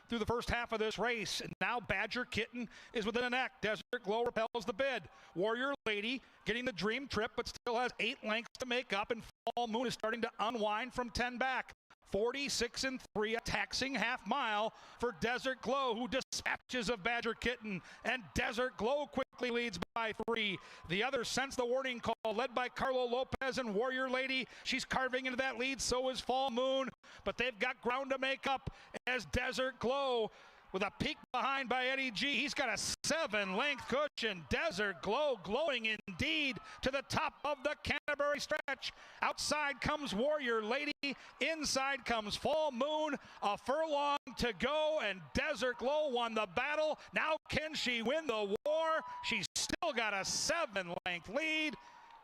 A: through the first half of this race. And now Badger Kitten is within a neck. Desert Glow repels the bid. Warrior Lady getting the dream trip, but still has 8 lengths to make up, and Fall Moon is starting to unwind from 10 back. 46-3, a taxing half mile for Desert Glow, who dispatches of Badger Kitten, and Desert Glow quickly leads by 3. The others sense the warning call, led by Carlo Lopez and Warrior Lady. She's carving into that lead, so is Fall Moon, but they've got ground to make up as Desert Glow, with a peek behind by Eddie G. He's got a 7-length cushion. Desert Glow glowing indeed to the top of the Canterbury stretch. Outside comes Warrior Lady. Inside comes Fall Moon. A furlong to go, and Desert Glow won the battle. Now can she win the war? She's still got a 7-length lead.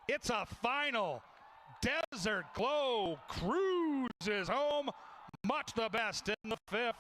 A: It's a final. Desert Glow cruises home. Much the best in the 5th.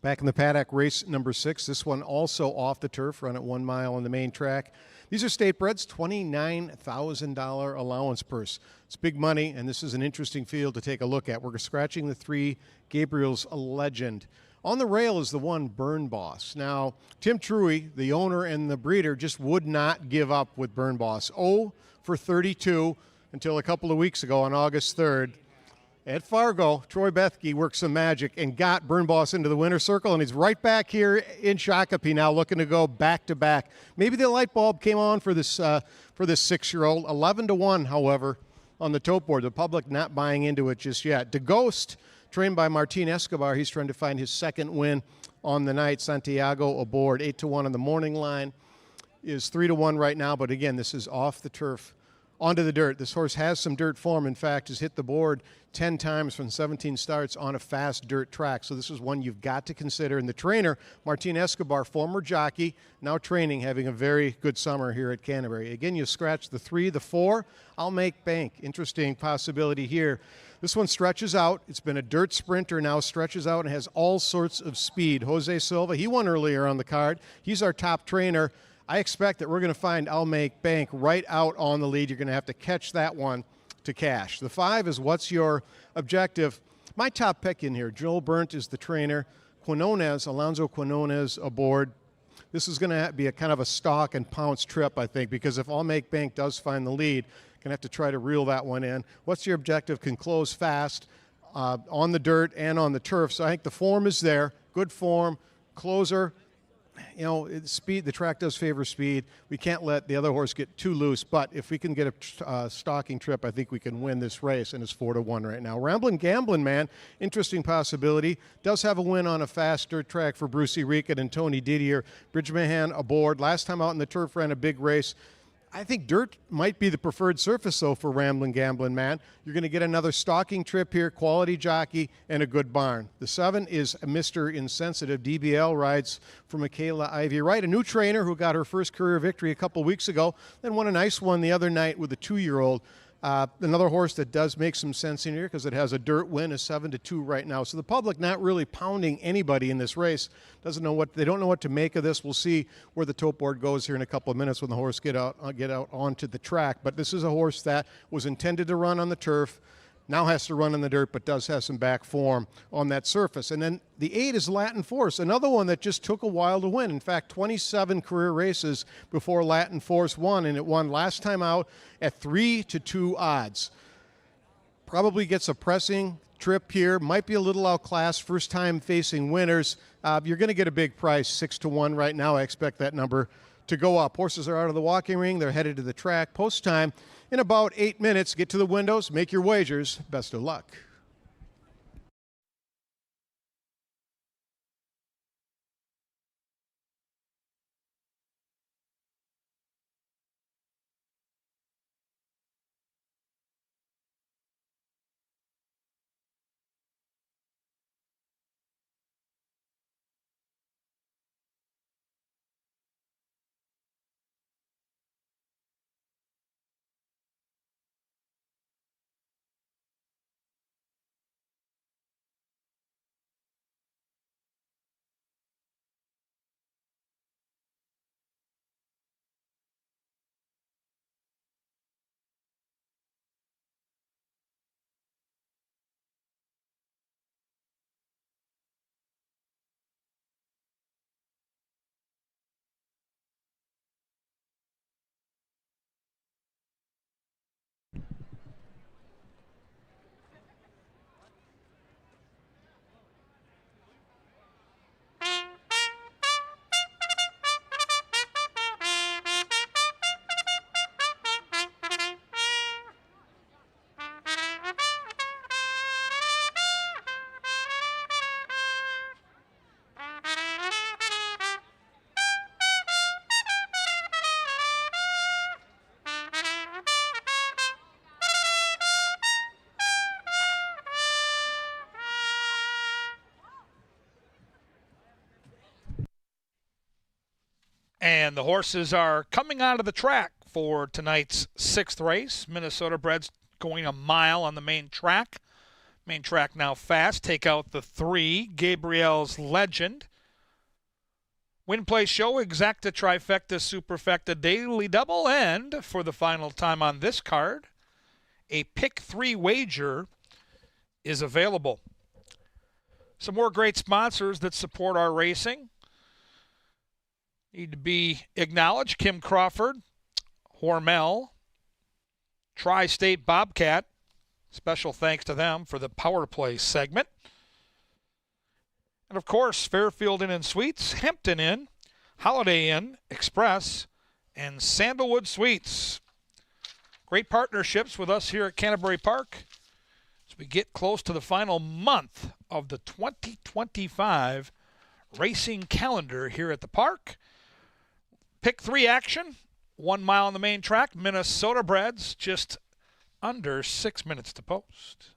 B: Back in the paddock, race number 6. This one also off the turf, run at 1 mile on the main track. These are state breds, $29,000 allowance purse. It's big money, and this is an interesting field to take a look at. We're scratching the 3, Gabriel's a Legend. On the rail is the 1, Burn Boss. Now, Tim Truey, the owner and the breeder, just would not give up with Burn Boss. 0 for 32 until a couple of weeks ago on August 3rd. At Fargo, Troy Bethke worked some magic and got Burn Boss into the winner's circle, and he's right back here in Shakopee now looking to go back-to-back. Maybe the light bulb came on for this 6-year-old. 11-1, however, on the tote board. The public not buying into it just yet. De Ghost, trained by Martin Escobar, he's trying to find his second win on the night. Santiago aboard. 8-1 on the morning line. Is 3-1 right now, but again, this is off the turf onto the dirt. This horse has some dirt form. In fact, has hit the board 10 times from 17 starts on a fast dirt track. So this is one you've got to consider. And the trainer, Martin Escobar, former jockey, now training, having a very good summer here at Canterbury. Again, you scratch the 3, the 4. I'll make bank. Interesting possibility here. This one stretches out. It's been a dirt sprinter, now stretches out and has all sorts of speed. Jose Silva, he won earlier on the card. He's our top trainer. I expect that we're going to find I'll Make Bank right out on the lead. You're going to have to catch that one to cash. The 5 is What's Your Objective? My top pick in here, Joel Burnt is the trainer. Alonso Quinones aboard. This is going to be a kind of a stalk and pounce trip, I think, because if I'll Make Bank does find the lead, going to have to try to reel that one in. What's Your Objective can close fast on the dirt and on the turf. So I think the form is there. Good form. Closer. You know, speed, the track does favor speed. We can't let the other horse get too loose, but if we can get a stalking trip, I think we can win this race, and it's 4-1 right now. Ramblin' Gamblin' Man, interesting possibility. Does have a win on a fast dirt track for Brucey Rican and Tony Didier. Bridgman aboard. Last time out in the turf, ran a big race. I think dirt might be the preferred surface, though, for Ramblin' Gamblin' Man. You're going to get another stalking trip here, quality jockey, and a good barn. The 7 is Mr. Insensitive. DBL rides for Michaela Ivy Wright, a new trainer who got her first career victory a couple weeks ago, then won a nice one the other night with a 2-year-old. Another horse that does make some sense in here because it has a dirt win, is 7-2 right now. So the public not really pounding anybody in this race. They don't know what to make of this. We'll see where the tote board goes here in a couple of minutes when the horse get out onto the track. But this is a horse that was intended to run on the turf, now has to run in the dirt, but does have some back form on that surface. And then the 8 is Latin Force, another one that just took a while to win. In fact, 27 career races before Latin Force won, and it won last time out at 3-2 odds. Probably gets a pressing trip here, might be a little outclassed, first time facing winners. You're going to get a big price, 6-1 right now. I expect that number to go up. Horses are out of the walking ring. They're headed to the track. Post time in about 8 minutes. Get to the windows, make your wagers. Best of luck.
A: And the horses are coming out of the track for tonight's 6th race. Minnesota breds going a mile on the main track. Main track now fast. Take out the 3, Gabriel's Legend. Win, play, show, exacta, trifecta, superfecta, daily double, and for the final time on this card, a pick 3 wager is available. Some more great sponsors that support our racing need to be acknowledged. Kim Crawford, Hormel, Tri-State Bobcat. Special thanks to them for the Power Play segment. And of course, Fairfield Inn and Suites, Hampton Inn, Holiday Inn, Express, and Sandalwood Suites. Great partnerships with us here at Canterbury Park as we get close to the final month of the 2025 racing calendar here at the park. Pick 3 action, 1 mile on the main track, Minnesota breds, just under 6 minutes to post.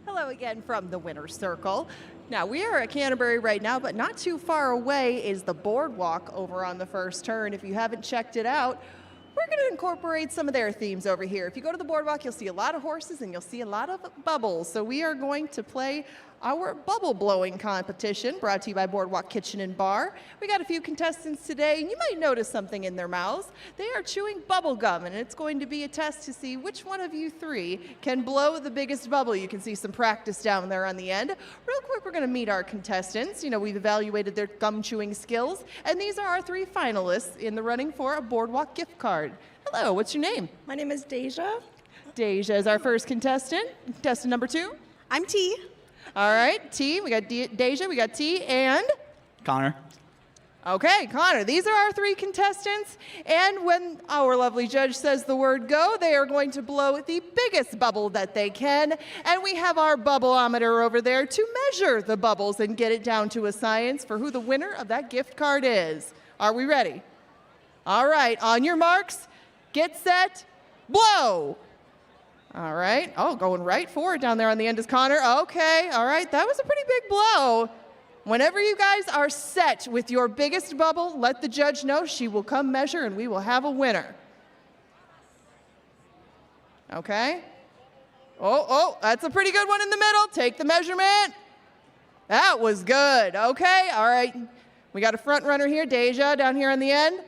C: Hello again from the Winner's Circle. Now, we are at Canterbury right now, but not too far away is the boardwalk over on the first turn. If you haven't checked it out, we're going to incorporate some of their themes over here. If you go to the boardwalk, you'll see a lot of horses and you'll see a lot of bubbles. So we are going to play our bubble blowing competition, brought to you by Boardwalk Kitchen and Bar. We got a few contestants today, and you might notice something in their mouths. They are chewing bubble gum, and it's going to be a test to see which one of you 3 can blow the biggest bubble. You can see some practice down there on the end. Real quick, we're going to meet our contestants. You know, we've evaluated their gum chewing skills, and these are our 3 finalists in the running for a Boardwalk gift card. Hello, what's your name?
G: My name is Deja.
C: Deja is our first contestant. Contestant number 2.
G: I'm T.
C: All right, T, we got Deja, we got T, and?
E: Connor.
C: Okay, Connor, these are our 3 contestants, and when our lovely judge says the word go, they are going to blow the biggest bubble that they can, and we have our bubbleometer over there to measure the bubbles and get it down to a science for who the winner of that gift card is. Are we ready? All right, on your marks, get set, blow! All right. Oh, going right for it down there on the end is Connor. Okay. All right. That was a pretty big blow. Whenever you guys are set with your biggest bubble, let the judge know. She will come measure and we will have a winner. Okay. Oh, that's a pretty good one in the middle. Take the measurement. That was good. Okay. All right. We got a front runner here, Deja, down here on the end.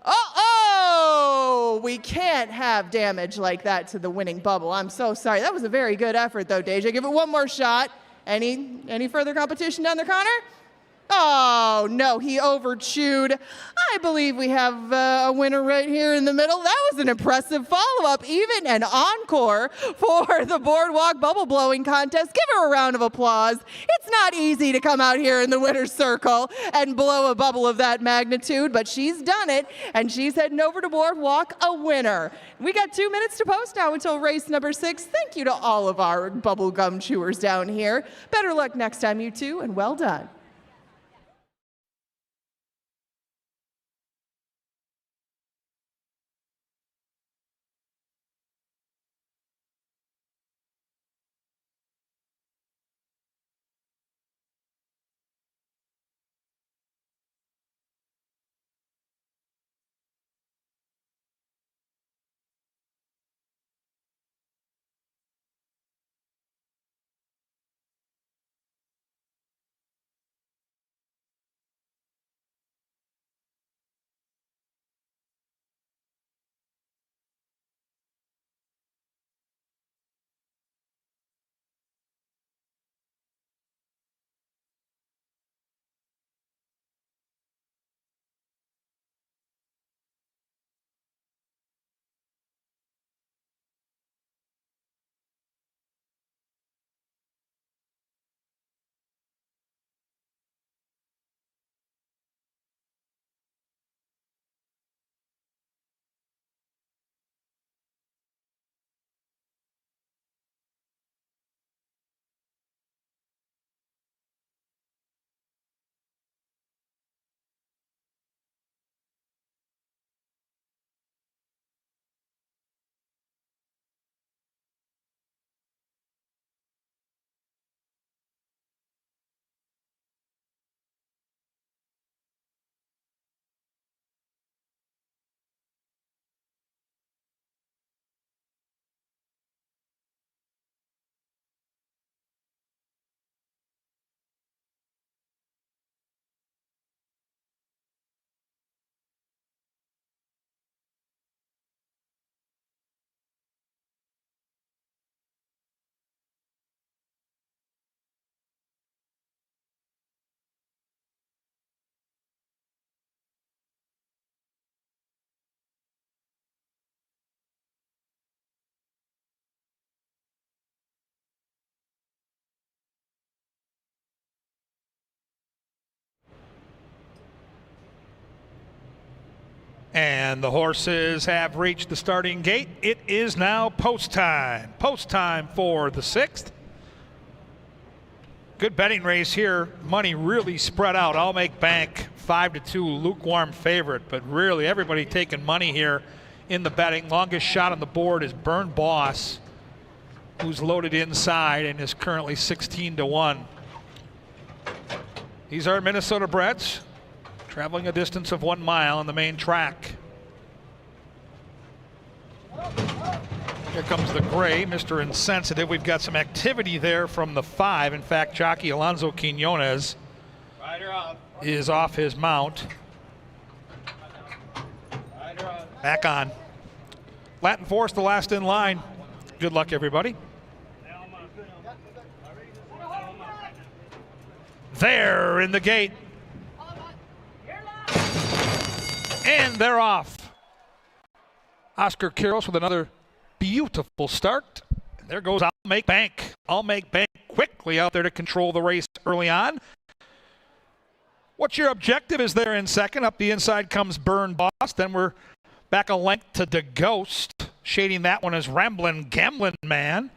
C: Oh, we can't have damage like that to the winning bubble. I'm so sorry. That was a very good effort, though, Deja. Give it one more shot. Any further competition down there, Connor? Oh, no, he overchewed. I believe we have a winner right here in the middle. That was an impressive follow-up, even an encore for the Boardwalk Bubble Blowing Contest. Give her a round of applause. It's not easy to come out here in the winner's circle and blow a bubble of that magnitude, but she's done it, and she's heading over to Boardwalk a winner. We got 2 minutes to post now until race number 6. Thank you to all of our bubble gum chewers down here. Better luck next time, you two, and well done.
A: And the horses have reached the starting gate. It is now post time. Post time for the 6th. Good betting race here. Money really spread out. I'll make bank 5-2 lukewarm favorite, but really everybody taking money here in the betting. Longest shot on the board is Burn Boss, who's loaded inside and is currently 16-1. These are Minnesota breds, traveling a distance of 1 mile on the main track. Here comes the gray, Mr. Insensitive. We've got some activity there from the 5. In fact, jockey Alonso Quinones is off his mount. Back on. Latin Force, the last in line. Good luck, everybody. There in the gate. And they're off. Oscar Quiros with another beautiful start. And there goes I'll Make Bank. I'll Make Bank quickly out there to control the race early on. What's your objective is there in second. Up the inside comes Burn Boss. Then we're back a length to the Ghost. Shading that one as Ramblin' Gamblin' Man.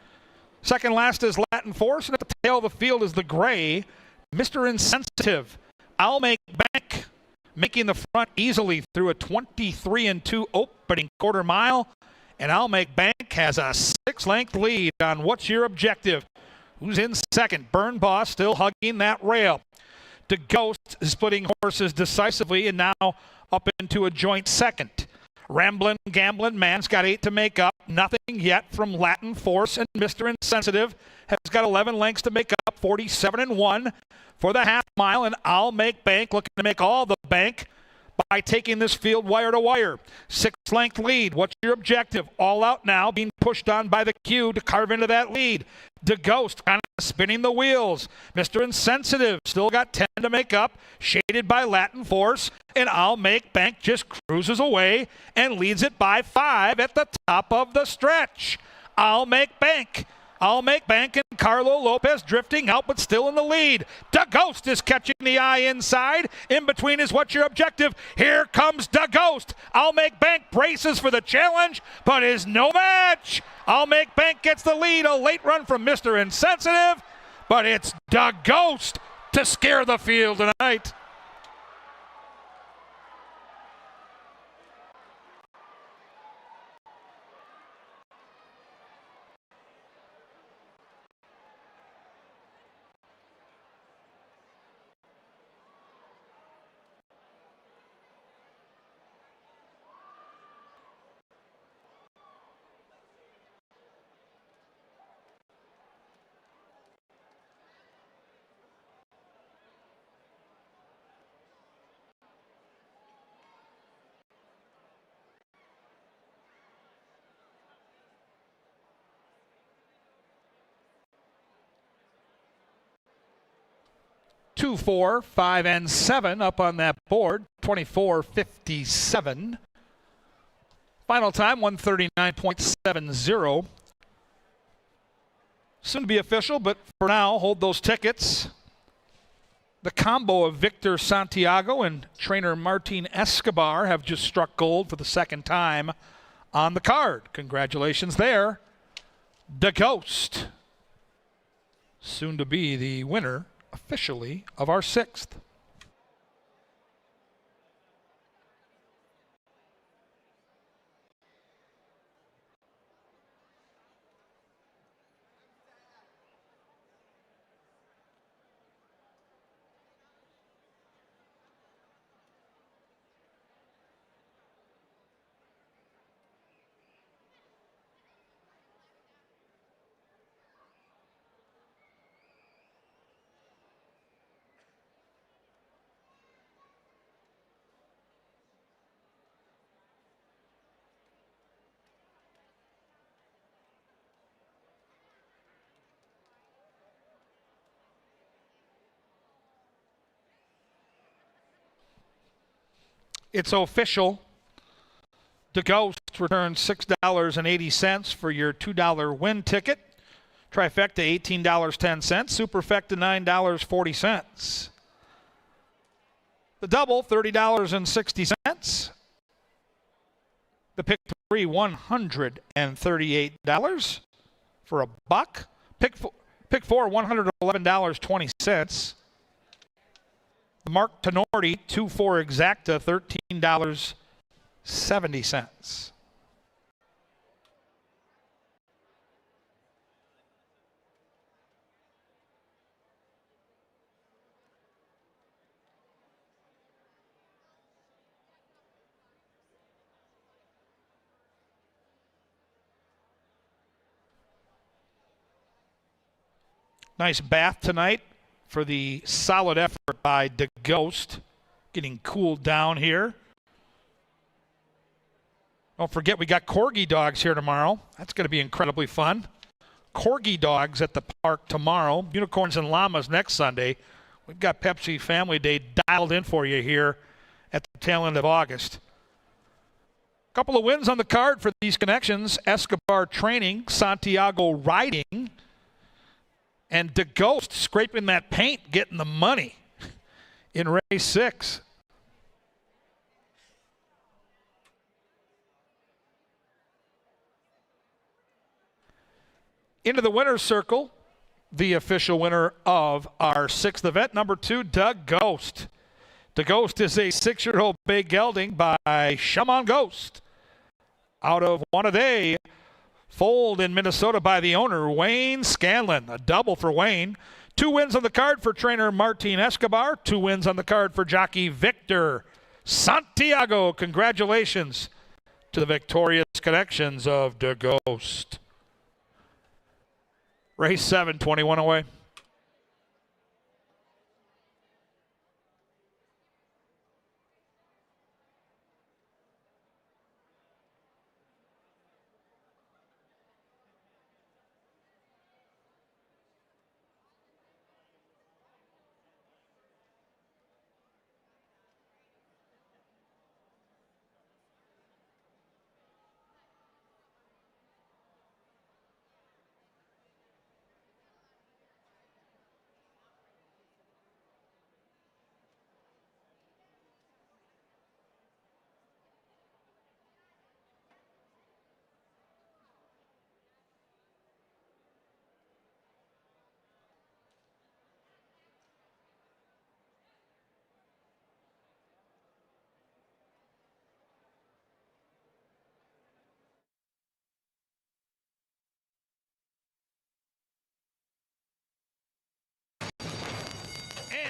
A: Second last is Latin Force. And at the tail of the field is the gray, Mr. Insensitive. I'll Make Bank, making the front easily through a 23-2 opening quarter mile. And I'll Make Bank has a 6-length lead on What's Your Objective. Who's in second? Burn Boss still hugging that rail. The Ghost is splitting horses decisively and now up into a joint second. Ramblin' Gamblin' Man's got 8 to make up. Nothing yet from Latin Force, and Mr. Insensitive has got 11 lengths to make up. 47-1 for the half mile, and I'll Make Bank looking to make all the bank by taking this field wire to wire. 6-length lead. What's your objective? All out now, being pushed on by the queue to carve into that lead. The Ghost kind of spinning the wheels. Mr. Insensitive still got 10 to make up, shaded by Latin Force, and I'll Make Bank just cruises away and leads it by 5 at the top of the stretch. I'll Make Bank. I'll Make Bank, and Carlo Lopez drifting out but still in the lead. The Ghost is catching the eye inside. In between is What's Your Objective. Here comes the Ghost. I'll Make Bank braces for the challenge, but is no match. I'll Make Bank gets the lead. A late run from Mr. Insensitive, but it's the Ghost to scare the field tonight. Two, 4, 5, and 7 up on that board. 24:57. Final time 139.70. Soon to be official, but for now, hold those tickets. The combo of Victor Santiago and trainer Martin Escobar have just struck gold for the second time on the card. Congratulations there. The Ghost, soon to be the winner officially of our 6th. It's official. The Ghost returns $6.80 for your $2 win ticket. Trifecta $18.10. Superfecta $9.40. The double $30.60. The pick 3, $138 for a buck. Pick 4, $111.20. The Mark Tenorti 2-4 exacta, $13.70. Nice bath tonight for the solid effort by DeGhost. Getting cooled down here. Don't forget, we got Corgi dogs here tomorrow. That's going to be incredibly fun. Corgi dogs at the park tomorrow. Unicorns and Llamas next Sunday. We've got Pepsi Family Day dialed in for you here at the tail end of August. Couple of wins on the card for these connections. Escobar Training, Santiago Riding, and DeGhost scraping that paint, getting the money in race 6. Into the winner's circle, the official winner of our 6th event, number 2, DeGhost. DeGhost is a 6-year-old bay gelding by Shaman Ghost out of One A Day. Foaled in Minnesota by the owner, Wayne Scanlon. A double for Wayne. 2 wins on the card for trainer Martin Escobar. 2 wins on the card for jockey Victor Santiago. Congratulations to the victorious connections of DeGhost. Race 7, 21 away.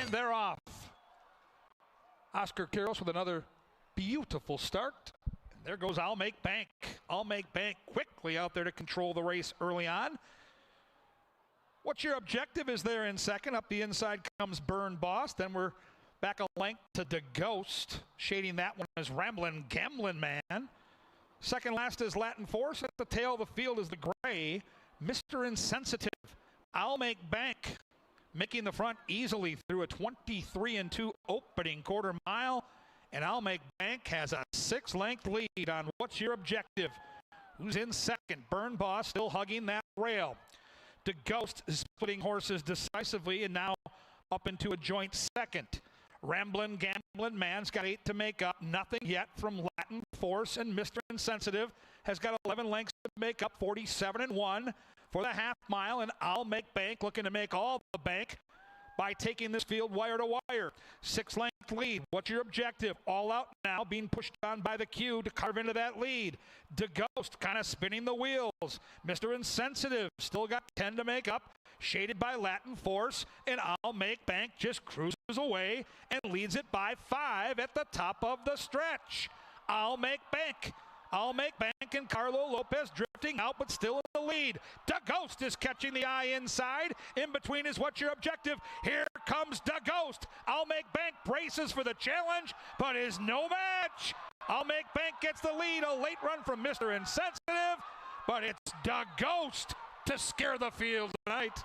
A: And they're off. Oscar Quiros with another beautiful start. And there goes I'll Make Bank. I'll Make Bank quickly out there to control the race early on. What's your objective is there in second. Up the inside comes Burn Boss. Then we're back a length to DeGhost. Shading that one is Ramblin' Gamblin' Man. Second last is Latin Force. At the tail of the field is the gray Mr. Insensitive. I'll Make Bank making the front easily through a 23-2 opening quarter mile. And I'll Make Bank has a 6-length lead on What's Your Objective. Who's in second? Burn Boss still hugging that rail. DeGhost is splitting horses decisively and now up into a joint second. Ramblin' Gamblin' Man's got 8 to make up. Nothing yet from Latin Force, and Mr. Insensitive has got 11 lengths to make up, 47-1 for the half mile, and I'll Make Bank looking to make all the bank by taking this field wire to wire. 6-length lead. What's Your Objective? All out now, being pushed on by the queue to carve into that lead. DeGhost kind of spinning the wheels. Mr. Insensitive still got 10 to make up, shaded by Latin Force, and I'll Make Bank just cruises away and leads it by 5 at the top of the stretch. I'll Make Bank. I'll Make Bank, and Carlo Lopez drifting out but still in the lead. DeGhost is catching the eye inside. In between is What's Your Objective? Here comes DeGhost. I'll Make Bank braces for the challenge, but is no match. I'll Make Bank gets the lead. A late run from Mr. Insensitive, but it's DeGhost to scare the field tonight.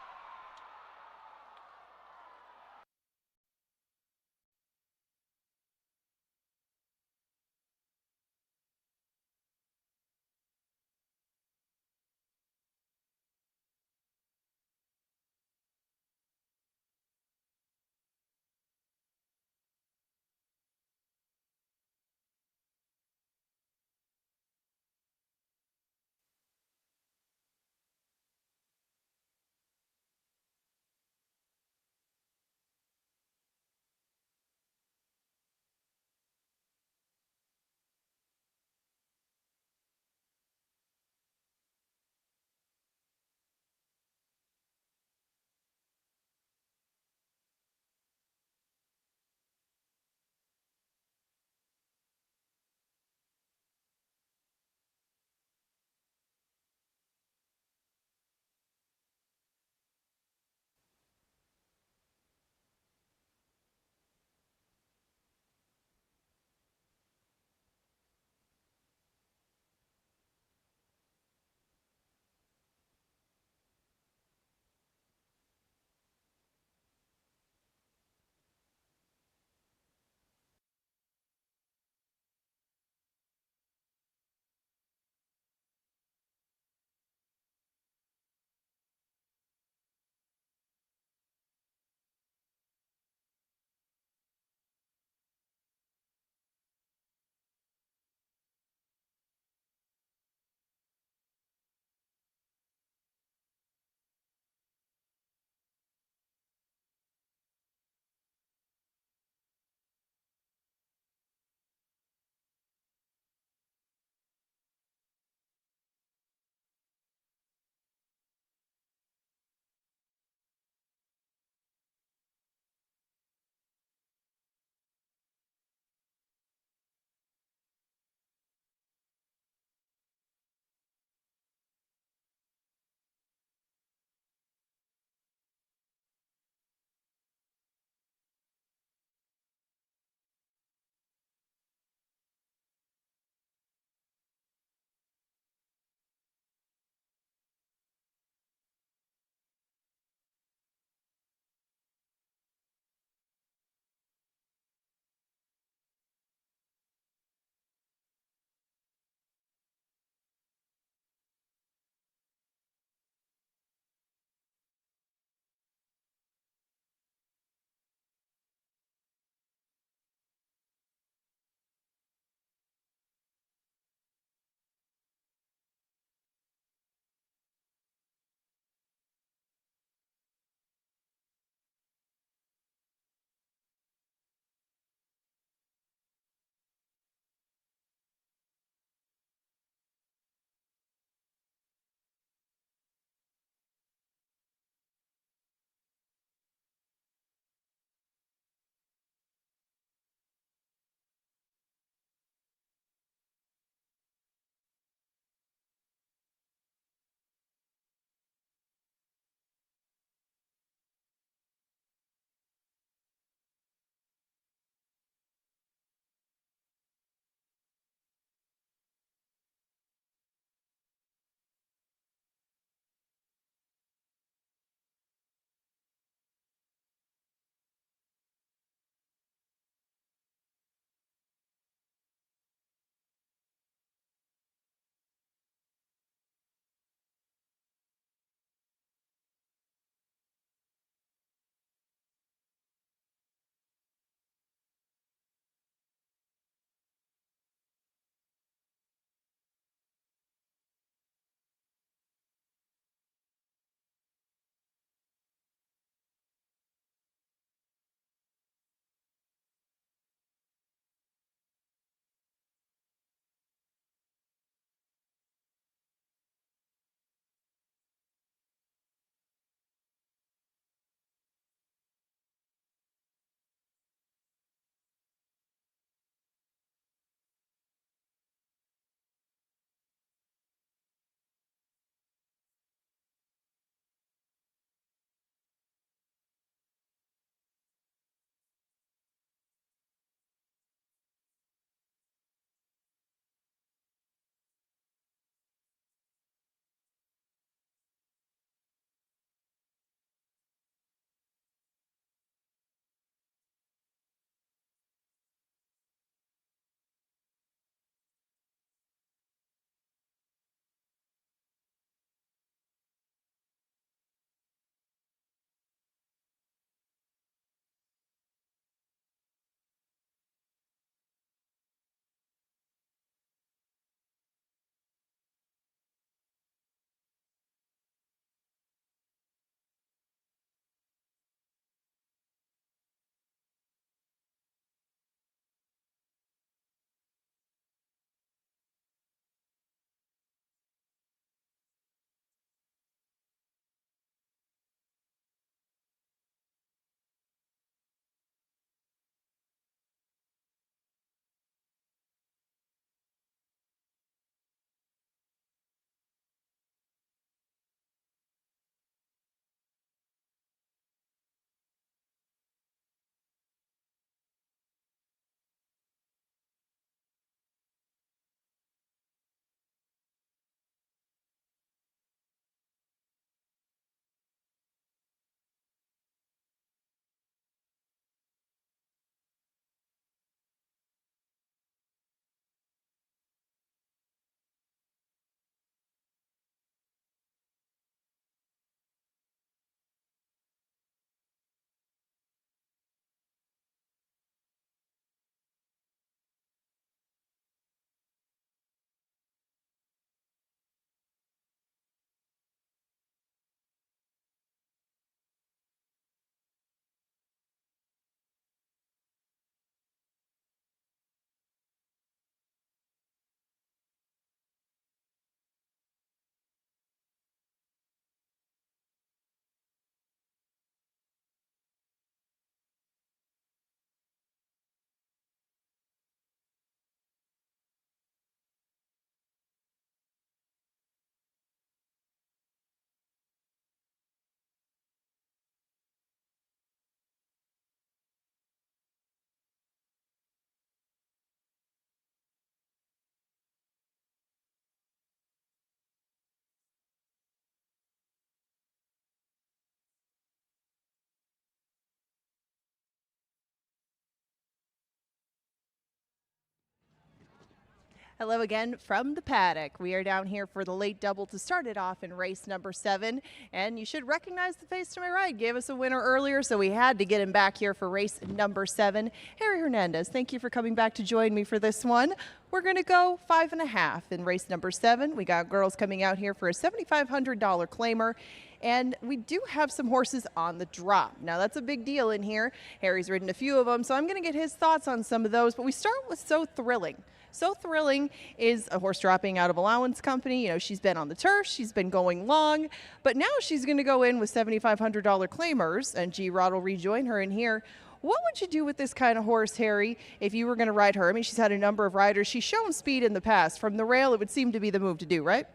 C: Hello again from the paddock. We are down here for the late double to start it off in race number 7. And you should recognize the face to my right. Gave us a winner earlier, so we had to get him back here for race number 7. Harry Hernandez, thank you for coming back to join me for this one. We're going to go 5.5 in race number 7. We got girls coming out here for a $7,500 claimer. And we do have some horses on the drop. Now, that's a big deal in here. Harry's ridden a few of them, so I'm going to get his thoughts on some of those. But we start with So Thrilling. So Thrilling is a horse dropping out of Allowance Company. You know, she's been on the turf, she's been going long, but now she's going to go in with $7,500 claimers, and G-Rod will rejoin her in here. What would you do with this kind of horse, Harry, if you were going to ride her? I mean, she's had a number of riders. She's shown speed in the past. From the rail, it would seem to be the move to do, right?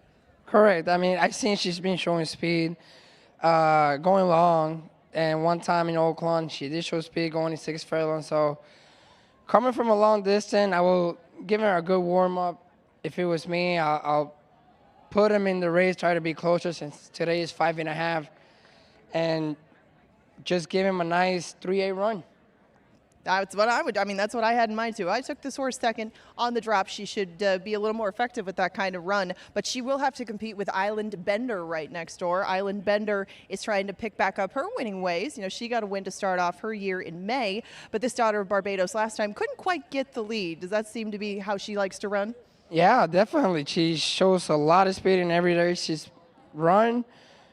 F: Correct. I mean, I've seen she's been showing speed, going long, and one time in Oakland, she did show speed going in 6 furlongs. So coming from a long distance, I will give her a good warm-up. If it was me, I'll put him in the race, try to be closer since today is 5.5, and just give him a nice 3-8 run.
C: That's what I would. I mean, that's what I had in mind too. I took this horse second on the drop. She should be a little more effective with that kind of run, but she will have to compete with Island Bender right next door. Island Bender is trying to pick back up her winning ways. You know, she got a win to start off her year in May, but this daughter of Barbados last time couldn't quite get the lead. Does that seem to be how she likes to run?
F: Yeah, definitely. She shows a lot of speed in every race she's run.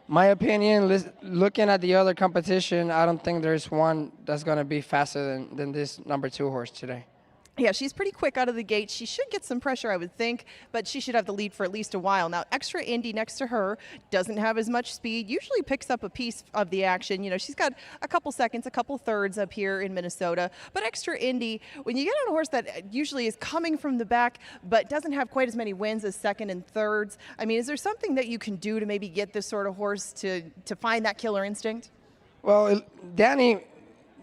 F: My opinion, looking at the other competition, I don't think there's one that's going to be faster than this number 2 horse today.
C: Yeah, she's pretty quick out of the gate. She should get some pressure, I would think, but she should have the lead for at least a while. Now, Extra Indy next to her doesn't have as much speed, usually picks up a piece of the action. You know, she's got a couple seconds, a couple thirds up here in Minnesota. But Extra Indy, when you get on a horse that usually is coming from the back but doesn't have quite as many wins as second and thirds, I mean, is there something that you can do to maybe get this sort of horse to find that killer instinct?
F: Well, Danny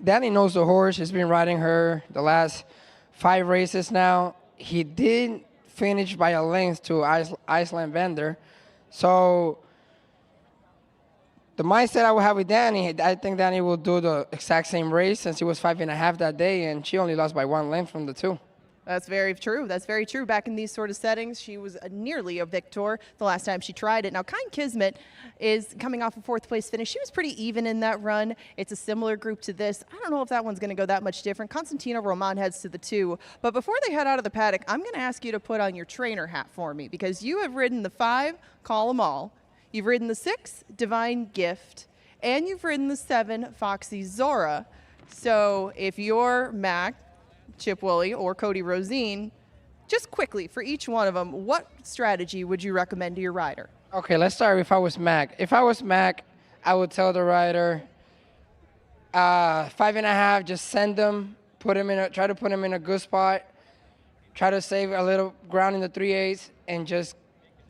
F: knows the horse. He's been riding her the last 5 races now. He did finish by a length to Iceland Bender. So the mindset I will have with Danny, I think Danny will do the exact same race since he was 5.5 that day, and she only lost by 1 length from the 2.
C: That's very true. That's very true. Back in these sort of settings, she was nearly a victor the last time she tried it. Now, Kind Kismet is coming off a 4th place finish. She was pretty even in that run. It's a similar group to this. I don't know if that one's going to go that much different. Constantino Roman heads to the 2. But before they head out of the paddock, I'm going to ask you to put on your trainer hat for me, because you have ridden the 5, Call 'em All. You've ridden the 6, Divine Gift. And you've ridden the 7, Foxy Zora. So if you're Mac, Chip Woolley, or Cody Rosine, just quickly for each one of them, what strategy would you recommend to your rider?
F: Okay, let's start if I was Mac. If I was Mac, I would tell the rider, 5.5, just send them, try to put him in a good spot, try to save a little ground in the 3/8, and just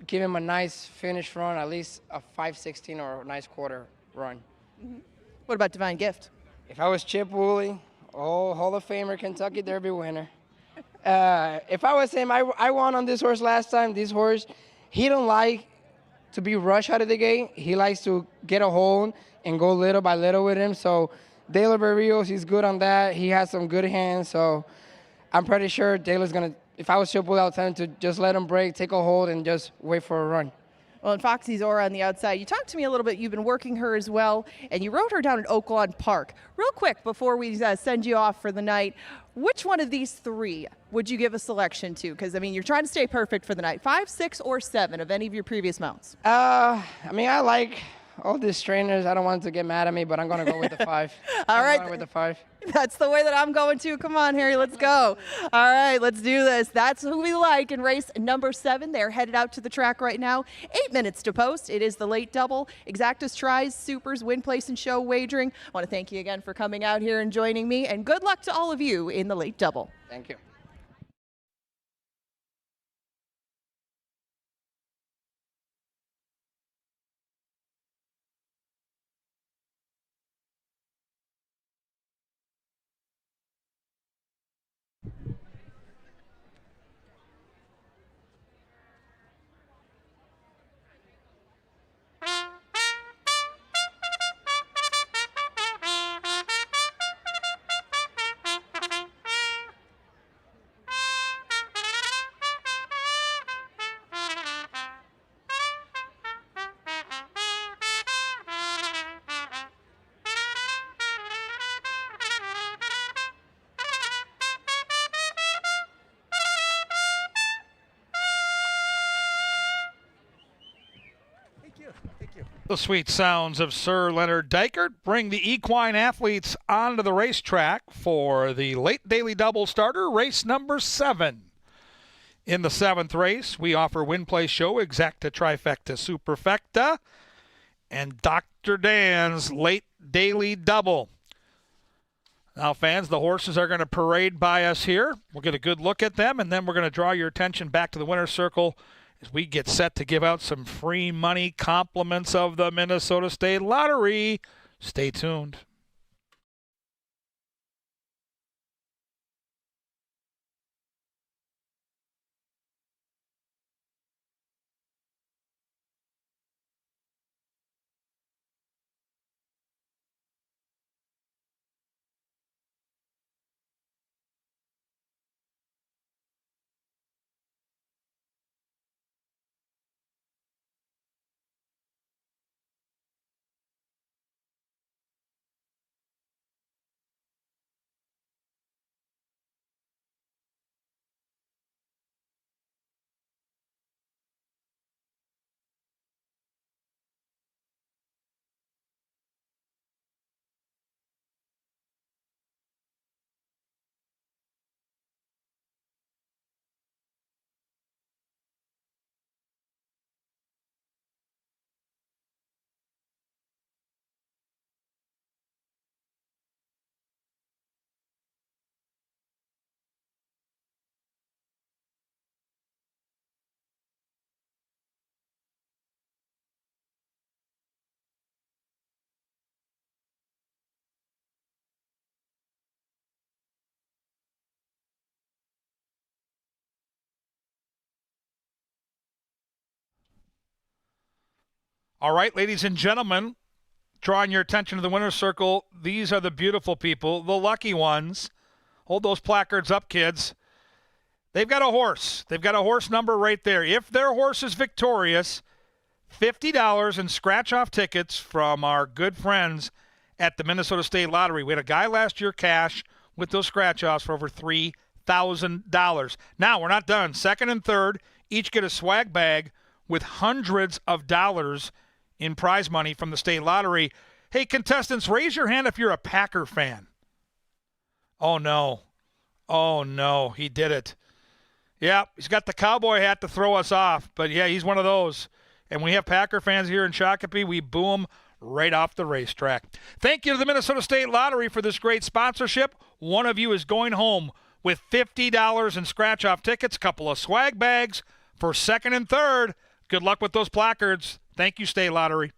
F: give him a nice finish run, at least a 5.16 or a nice quarter run.
C: Mm-hmm. What about Divine Gift?
F: If I was Chip Woolley, Hall of Famer, Kentucky Derby winner. If I was him, I won on this horse last time. This horse, he don't like to be rushed out of the gate. He likes to get a hold and go little by little with him. So Dale Barrios, he's good on that. He has some good hands. So I'm pretty sure Dale is going to, if I was Chip Woolley, I would tell him to just let him break, take a hold, and just wait for a run.
C: Well, and Foxy Zora on the outside, you talked to me a little bit. You've been working her as well, and you rode her down at Oaklawn Park. Real quick, before we send you off for the night, which one of these 3 would you give a selection to? Because, I mean, you're trying to stay perfect for the night. 5, 6, or 7 of any of your previous mounts?
F: I mean, I like all these trainers. I don't want them to get mad at me, but I'm going to go with the 5.
C: All right.
F: I'm going with the 5.
C: That's the way that I'm going to. Come on, Harry, let's go. All right, let's do this. That's who we like in race number 7. They're headed out to the track right now. 8 minutes to post. It is the late double. Exactas tries, supers, win, place, and show wagering. I want to thank you again for coming out here and joining me, and good luck to all of you in the late double.
F: Thank you.
A: The sweet sounds of Sir Leonard Dykert bring the equine athletes onto the racetrack for the late daily double starter, race number 7. In the 7th race, we offer Win Play Show, Exacta, Trifecta, Superfecta, and Dr. Dan's late daily double. Now, fans, the horses are going to parade by us here. We'll get a good look at them, and then we're going to draw your attention back to the winner's circle as we get set to give out some free money compliments of the Minnesota State Lottery. Stay tuned. All right, ladies and gentlemen, drawing your attention to the winner's circle, these are the beautiful people, the lucky ones. Hold those placards up, kids. They've got a horse. They've got a horse number right there. If their horse is victorious, $50 in scratch-off tickets from our good friends at the Minnesota State Lottery. We had a guy last year cash with those scratch-offs for over $3,000. Now, we're not done. Second and third each get a swag bag with hundreds of dollars in prize money from the State Lottery. Hey, contestants, raise your hand if you're a Packer fan. Oh, no. Oh, no. He did it. Yeah, he's got the cowboy hat to throw us off. But, yeah, he's one of those. And when we have Packer fans here in Shakopee, we boo them right off the racetrack. Thank you to the Minnesota State Lottery for this great sponsorship. One of you is going home with $50 in scratch-off tickets, a couple of swag bags for second and third. Good luck with those placards. Thank you, State Lottery.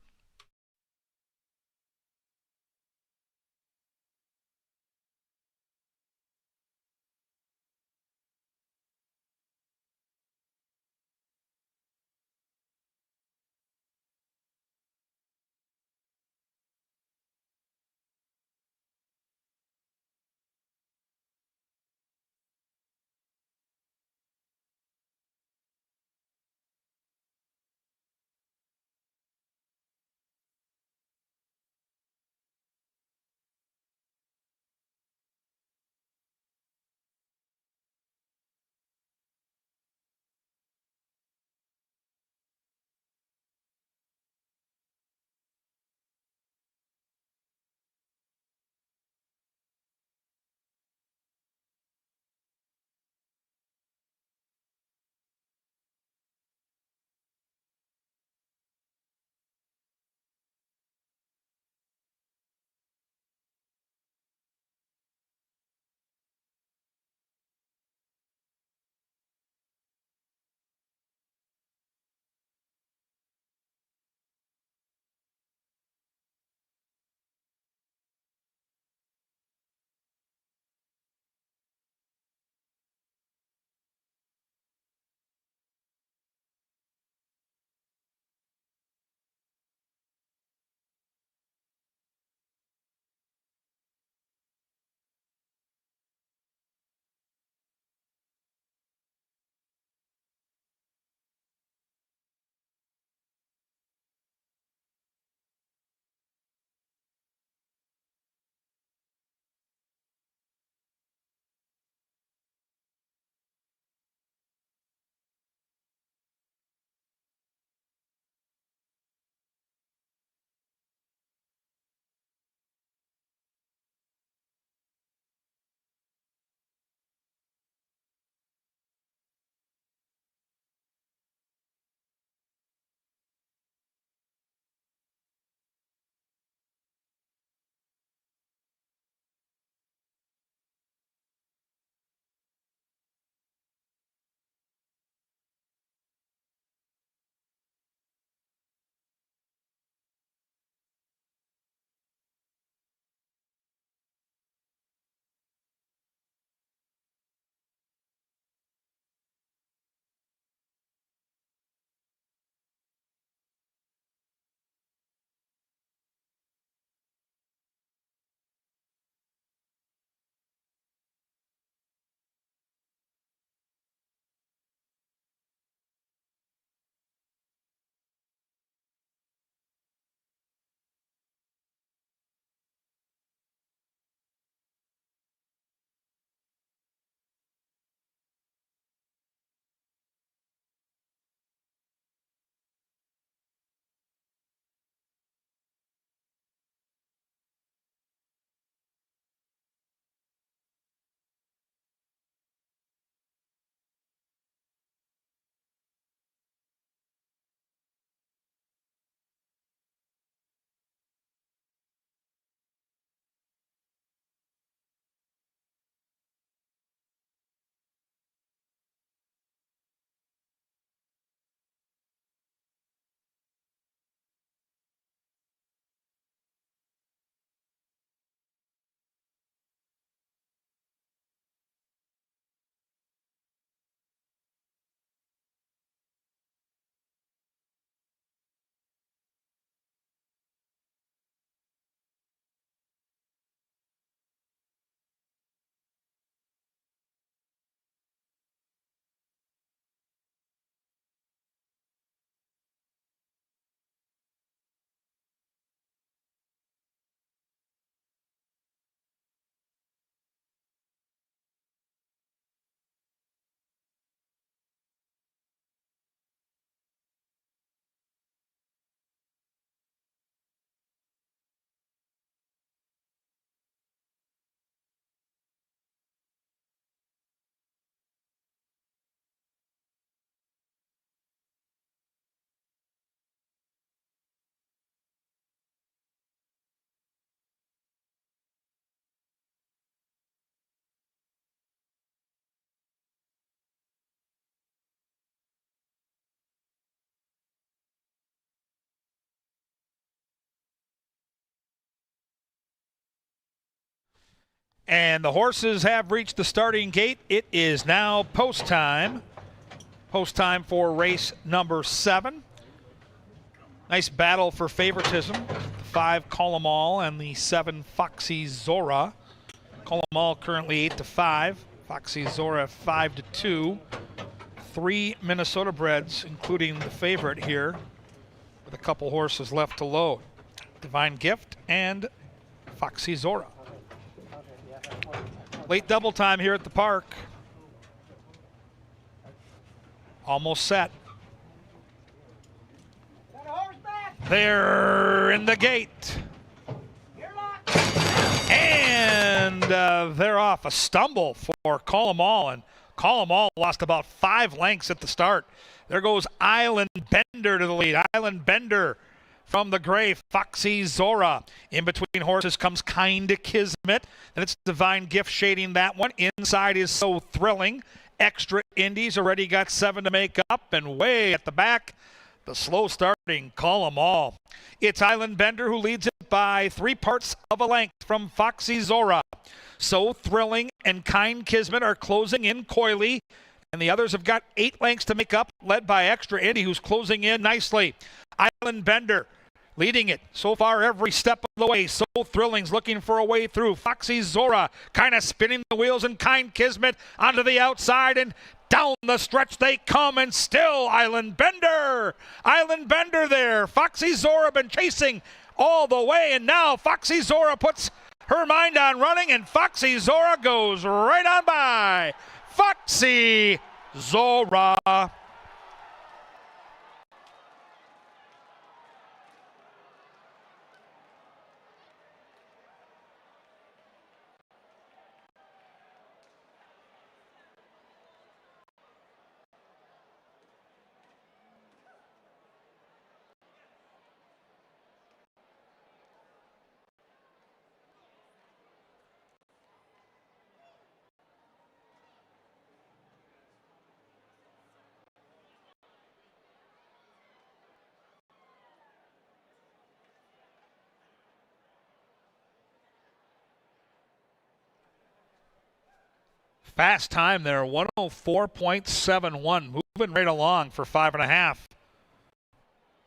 A: And the horses have reached the starting gate. It is now post time. Post time for race number 7. Nice battle for favoritism. The 5 Call 'em All and the 7 Foxy Zora. Call 'em All currently 8-5. Foxy Zora 5-2. 3 Minnesota breds, including the favorite here, with a couple horses left to load. Divine Gift and Foxy Zora. Late double time here at the park. Almost set. They're in the gate. And they're off. A stumble for Call 'em All, and Call 'em All lost about 5 lengths at the start. There goes Island Bender to the lead. Island Bender from the gray, Foxy Zora. In between horses comes Kinda Kismet. And it's Divine Gift shading that one. Inside is So Thrilling. Extra Indies already got 7 to make up. And way at the back, the slow starting Call 'em All. It's Island Bender who leads it by 3 parts of a length from Foxy Zora. So Thrilling and Kind Kismet are closing in coyly. And the others have got 8 lengths to make up, led by Extra Indy, who's closing in nicely. Island Bender leading it so far every step of the way. So Thrilling's looking for a way through. Foxy Zora kind of spinning the wheels, and Kind Kismet onto the outside, and down the stretch they come, and still Island Bender. Island Bender there. Foxy Zora been chasing all the way, and now Foxy Zora puts her mind on running, and Foxy Zora goes right on by. Foxy Zora. Fast time there, 104.71, moving right along for 5.5.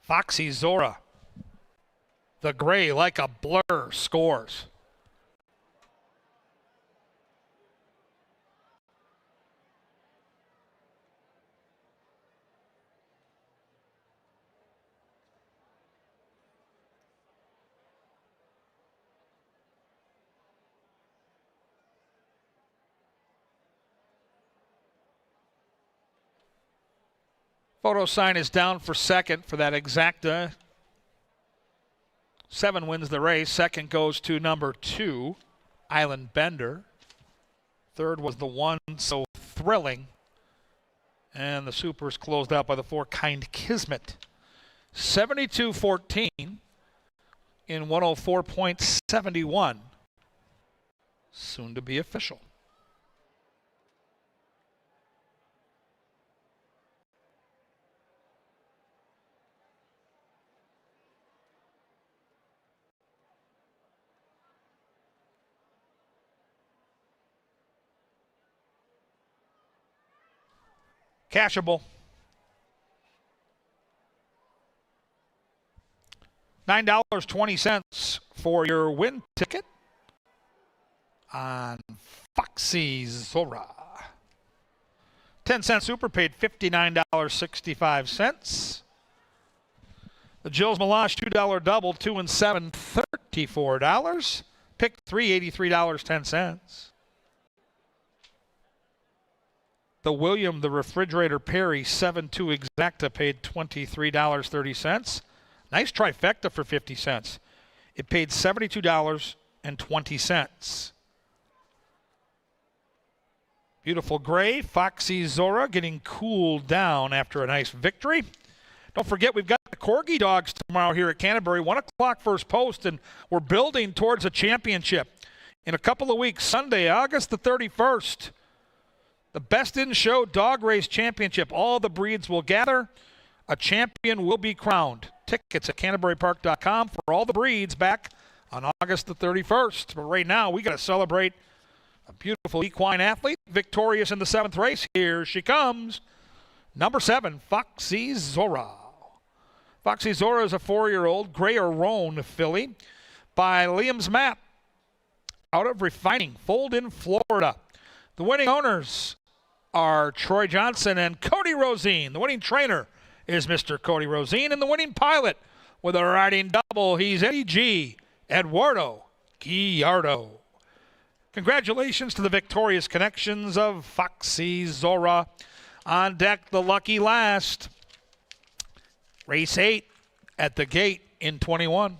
A: Foxy Zora, the gray like a blur, scores. Photo sign is down for second for that exacta. 7 wins the race. Second goes to number 2, Island Bender. Third was the 1, So Thrilling. And the supers closed out by the 4, Kind Kismet. 72-14 in 104.71. Soon to be official. Cashable. $9.20 for your win ticket on Foxy Zora. 10-cent super paid $59.65. The Jill's Melange $2 double, 2 and 7, $34. Pick 3, $83.10. The William the Refrigerator Perry 7-2 exacta paid $23.30. Nice trifecta for 50 cents. It paid $72.20. Beautiful gray, Foxy Zora getting cooled down after a nice victory. Don't forget, we've got the Corgi Dogs tomorrow here at Canterbury, 1 o'clock first post, and we're building towards a championship. In a couple of weeks, Sunday, August the 31st, the Best in Show Dog Race Championship. All the breeds will gather. A champion will be crowned. Tickets at CanterburyPark.com for all the breeds back on August the 31st. But right now, we got to celebrate A beautiful equine athlete, victorious in the 7th race. Here she comes. Number 7, Foxy Zora. Foxy Zora is a 4-year-old Grey Roan filly by Liam's Map out of Refining, Fold in Florida. The winning owners are Troy Johnson and Cody Rosine. The winning trainer is Mr. Cody Rosine, and the winning pilot with a riding double, he's Eddie G. Eduardo Guillardo. Congratulations to the victorious connections of Foxy Zora. On deck, the lucky last. Race 8 at the gate in 21.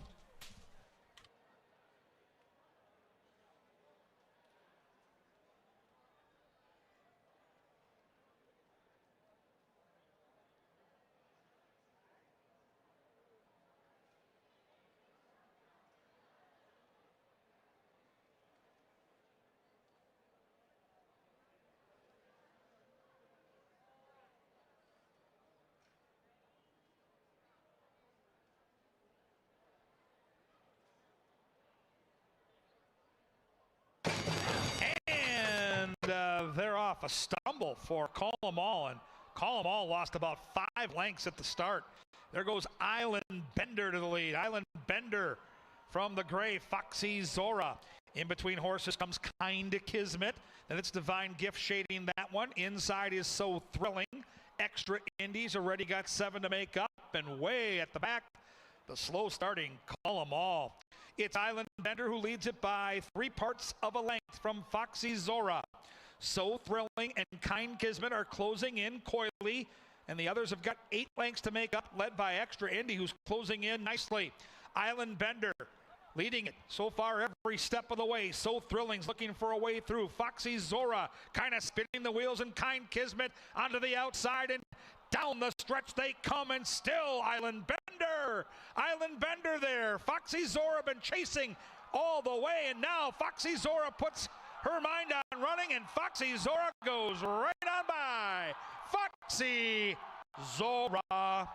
A: They're off. A stumble for Call 'em All, and Call 'em All lost about 5 lengths at the start. There goes Island Bender to the lead. Island Bender from the gray Foxy Zora. In between horses comes Kinda Kismet. Then it's Divine Gift shading that one. Inside is So Thrilling. Extra Indies already got 7 to make up, and way at the back, the slow starting Call 'em All. It's Island Bender who leads it by 3 parts of a length from Foxy Zora. So Thrilling and Kind Kismet are closing in coyly, and the others have got 8 lengths to make up, led by Extra Indy, who's closing in nicely. Island Bender leading it so far every step of the way. So Thrilling's looking for a way through. Foxy Zora kind of spinning the wheels, and Kind Kismet onto the outside, and down the stretch they come, and still Island Bender. Island Bender there. Foxy Zora been chasing all the way, and now Foxy Zora puts her mind on running, and Foxy Zora goes right on by. Foxy Zora.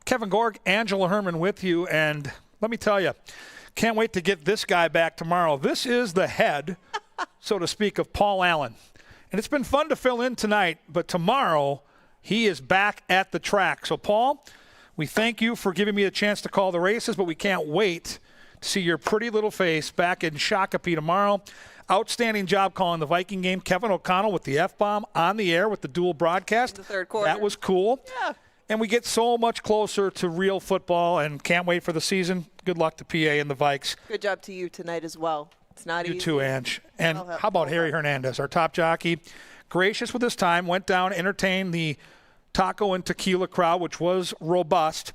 A: Kevin Gorg, Angela Herman with you, and let me tell you, can't wait to get this guy back tomorrow. This is the head, so to speak, of Paul Allen. And it's been fun to fill in tonight, but tomorrow he is back at the track. So, Paul, we thank you for giving me a chance to call the races, but we can't wait to see your pretty little face back in Shakopee tomorrow. Outstanding job calling the Viking game. Kevin O'Connell with the F-bomb on the air with the dual broadcast.
C: In the third quarter.
A: That was cool.
C: Yeah.
A: And we get so much closer to real football and can't wait for the season. Good luck to PA and the Vikes.
C: Good job to you tonight as well. It's not easy.
A: You too, Ange. And
C: I'll help
A: how about
C: Paul
A: Harry
C: out.
A: Hernandez, our top jockey? Gracious with his time, went down, entertained the taco and tequila crowd, which was robust.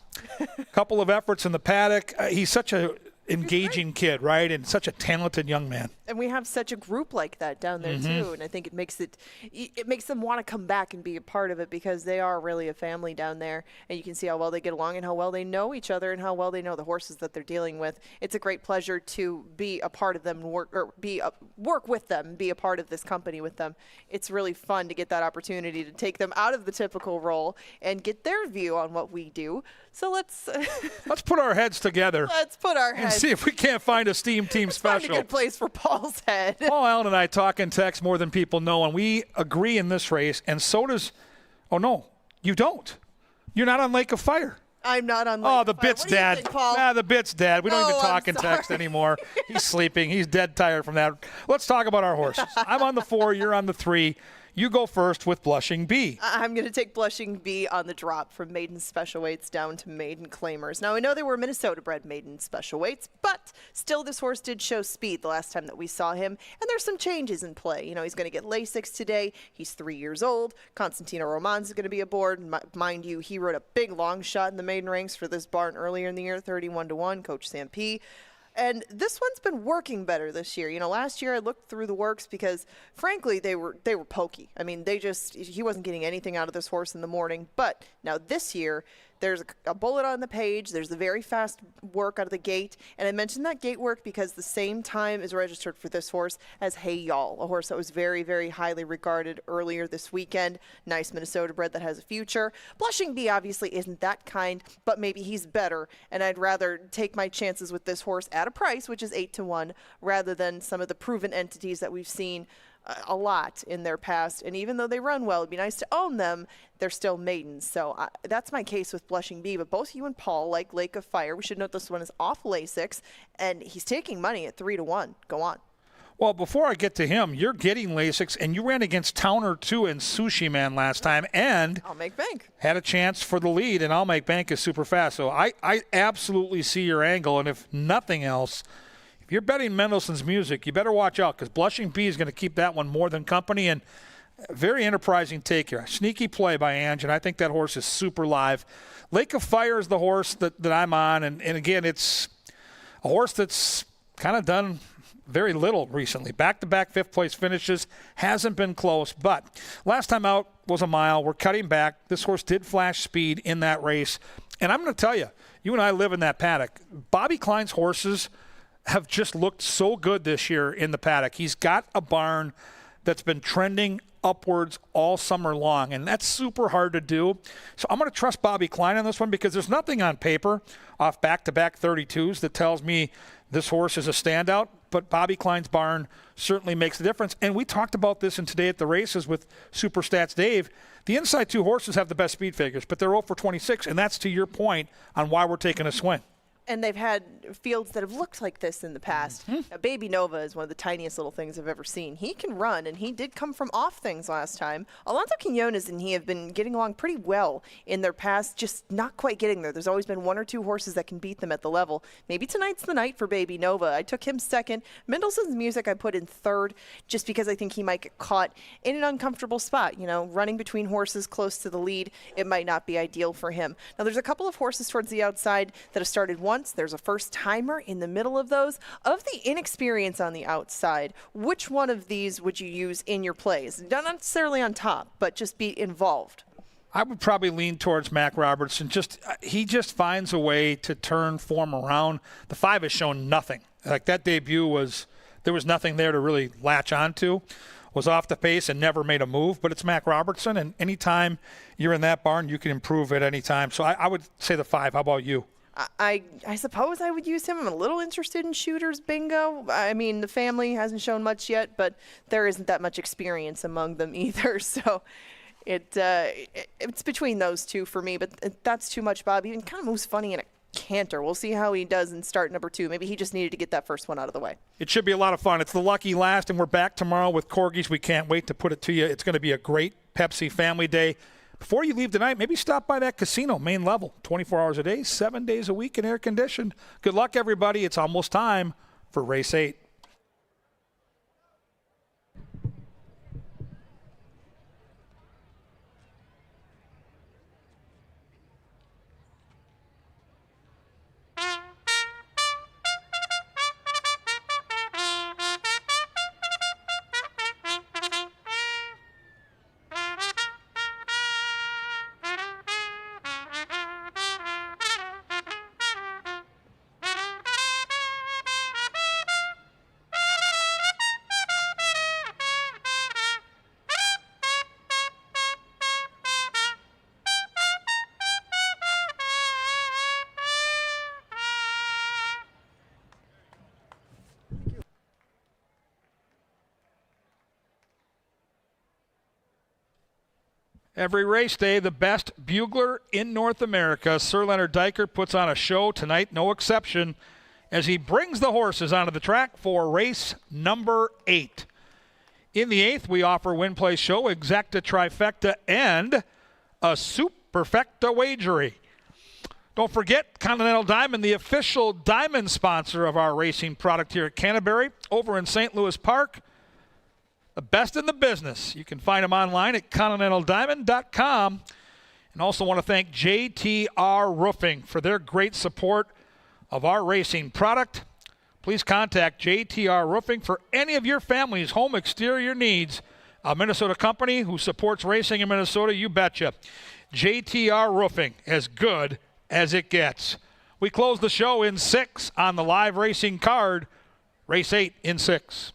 A: Couple of efforts in the paddock. He's such a engaging kid, right? And such a talented young man.
C: And we have such a group like that down there too, and I think it makes them want to come back and be a part of it because they are really a family down there, and you can see how well they get along and how well they know each other and how well they know the horses that they're dealing with. It's a great pleasure to be a part of them, work with them, be a part of this company with them. It's really fun to get that opportunity to take them out of the typical role and get their view on what we do. So let's
A: put our heads together.
C: let's put our
A: And
C: heads.
A: see if we can't find a Steam Team
C: Find a
A: special.
C: good place for Paul's head.
A: Paul Allen and I talk in text more than people know, and we agree in this race, and so does – oh, no, you don't. You're not on Lake of Fire.
C: I'm not on.
A: Oh,
C: Lake
A: the
C: of Fire.
A: bit's
C: What do you
A: dead.
C: think, Paul?
A: Nah, the bit's dead. We don't
C: Oh,
A: even talk
C: I'm
A: in text
C: sorry.
A: anymore. He's sleeping. He's dead tired from that. Let's talk about our horses. I'm on the 4. You're on the 3. You go first with Blushing Bee.
C: I'm going to take Blushing Bee on the drop from maiden special weights down to maiden claimers. Now, I know they were Minnesota-bred maiden special weights, but still this horse did show speed the last time that we saw him, and there's some changes in play. You know, he's going to get Lasix today. He's 3 years old. Constantino Romans is going to be aboard. Mind you, he rode a big long shot in the maiden ranks for this barn earlier in the year, 31-1, Coach Sam P. And this one's been working better this year. You know, last year I looked through the works because, frankly, they were pokey. I mean, he wasn't getting anything out of this horse in the morning. But now this year, there's a bullet on the page. There's the very fast work out of the gate. And I mentioned that gate work because the same time is registered for this horse as Hey Y'all, a horse that was very, very highly regarded earlier this weekend. Nice Minnesota bred that has a future. Blushing Bee obviously isn't that kind, but maybe he's better. And I'd rather take my chances with this horse at a price, which is 8-1, rather than some of the proven entities that we've seen a lot in their past. And even though they run well, it'd be nice to own them, they're still maidens. So that's my case with Blushing Bee. But both you and Paul like Lake of Fire. We should note this one is off Lasix, and he's taking money at 3-1. Go on.
A: Well, before I get to him, you're getting Lasix, and you ran against Towner 2 and Sushi Man last time, and
C: I'll make bank.
A: had a chance for the lead, and I'll Make Bank is super fast. So I absolutely see your angle, and if nothing else, if you're betting Mendelssohn's Music, you better watch out because Blushing Bee is going to keep that one more than company, and very enterprising take here. Sneaky play by Ange, and I think that horse is super live. Lake of Fire is the horse that I'm on, and again, it's a horse that's kind of done very little recently. Back-to-back fifth-place finishes, hasn't been close, but last time out was a mile. We're cutting back. This horse did flash speed in that race, and I'm going to tell you, you and I live in that paddock. Bobby Klein's horses have just looked so good this year in the paddock. He's got a barn that's been trending upwards all summer long, and that's super hard to do. So I'm going to trust Bobby Klein on this one because there's nothing on paper off back-to-back 32s that tells me this horse is a standout, but Bobby Klein's barn certainly makes a difference. And we talked about this in Today at the Races with Superstats Dave. The inside 2 horses have the best speed figures, but they're 0 for 26, and that's to your point on why we're taking a swing.
C: And they've had fields that have looked like this in the past. Now, Baby Nova is one of the tiniest little things I've ever seen. He can run, and he did come from off things last time. Alonso Quinones and he have been getting along pretty well in their past, just not quite getting there. There's always been 1 or 2 horses that can beat them at the level. Maybe tonight's the night for Baby Nova. I took him second. Mendelssohn's Music I put in third just because I think he might get caught in an uncomfortable spot. You know, running between horses close to the lead, it might not be ideal for him. Now, there's a couple of horses towards the outside that have started once. There's a first timer in the middle of those. Of the inexperience on the outside, which one of these would you use in your plays? Not necessarily on top, but just be involved.
A: I would probably lean towards Mac Robertson. He just finds a way to turn form around. The 5 has shown nothing. Like that debut there was nothing there to really latch onto. was off the pace and never made a move, but it's Mac Robertson, and anytime you're in that barn, you can improve at any time. So I would say the 5. How about you?
C: I suppose I would use him. I'm a little interested in shooters bingo. I mean, the family hasn't shown much yet, but there isn't that much experience among them either. So it's between those two for me, but that's too much, Bob. He kind of moves funny in a canter. We'll see how he does in start number 2. Maybe he just needed to get that first one out of the way.
A: It should be a lot of fun. It's the lucky last, and we're back tomorrow with corgis. We can't wait to put it to you. It's going to be a great Pepsi Family Day. Before you leave tonight, maybe stop by that casino, main level, 24 hours a day, 7 days a week, and air conditioned. Good luck, everybody. It's almost time for race 8. Every race day, the best bugler in North America, Sir Leonard Diker, puts on a show tonight, no exception, as he brings the horses onto the track for race number 8. In the 8th, we offer Win Play Show, Exacta Trifecta, and a Superfecta Wagery. Don't forget, Continental Diamond, the official diamond sponsor of our racing product here at Canterbury, over in St. Louis Park. The best in the business. You can find them online at continentaldiamond.com. And also want to thank JTR Roofing for their great support of our racing product. Please contact JTR Roofing for any of your family's home exterior needs. A Minnesota company who supports racing in Minnesota, you betcha. JTR Roofing, as good as it gets. We close the show in 6 on the live racing card. Race 8 in 6.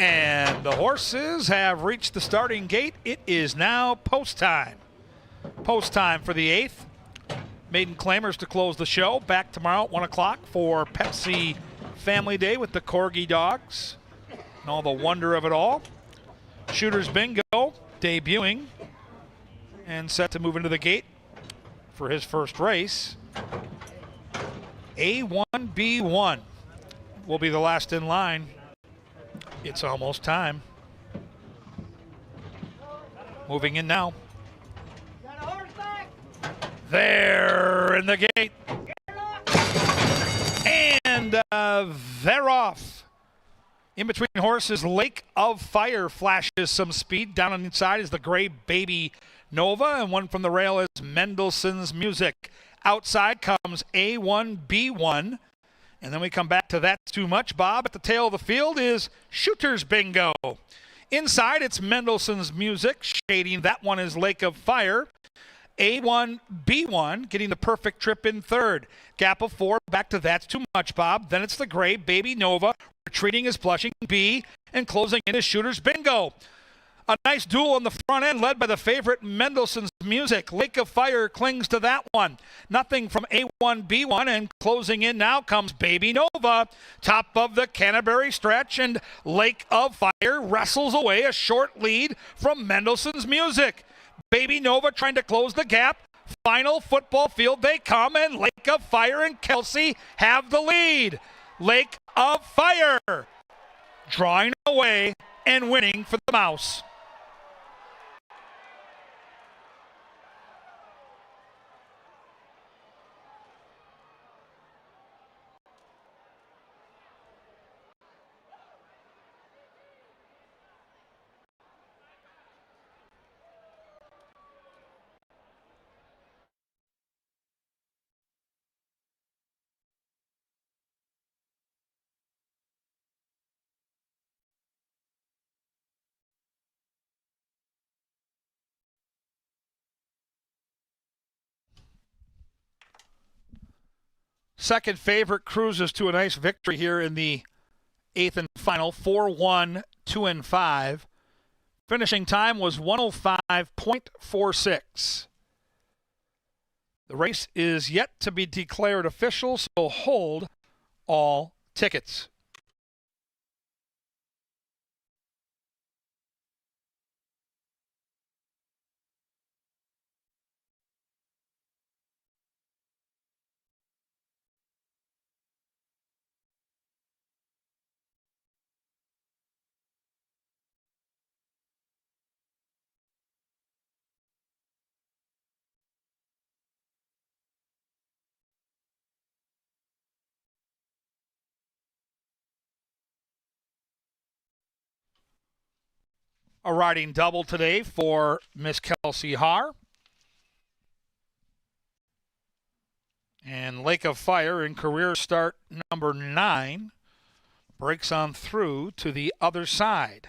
A: And the horses have reached the starting gate. It is now post time. Post time for the 8th. Maiden Claimers to close the show. Back tomorrow at 1 o'clock for Pepsi Family Day with the Corgi dogs and all the wonder of it all. Shooters Bingo debuting and set to move into the gate for his first race. A1B1 will be the last in line. It's almost time. Moving in now. There in the gate. And they're off. In between horses, Lake of Fire flashes some speed. Down on the inside is the gray Baby Nova, and one from the rail is Mendelssohn's Music. Outside comes A1B1. And then we come back to That's Too Much, Bob. At the tail of the field is Shooters Bingo. Inside, it's Mendelssohn's Music. Shading that one is Lake of Fire. A1B1 getting the perfect trip in third. Gap of 4 back to That's Too Much, Bob. Then it's the gray Baby Nova. Retreating is Blushing B. And closing in is Shooters Bingo. A nice duel on the front end led by the favorite Mendelssohn's Music. Lake of Fire clings to that one. Nothing from A1B1, and closing in now comes Baby Nova. Top of the Canterbury stretch, and Lake of Fire wrestles away a short lead from Mendelssohn's Music. Baby Nova trying to close the gap. Final football field they come, and Lake of Fire and Kelsey have the lead. Lake of Fire drawing away and winning for the Mouse. Second favorite cruises to a nice victory here in the 8th and final. 4-1, 2-5. Finishing time was 105.46. The race is yet to be declared official, so hold all tickets. A riding double today for Miss Kelsey Haar. And Lake of Fire in career start number 9 breaks on through to the other side.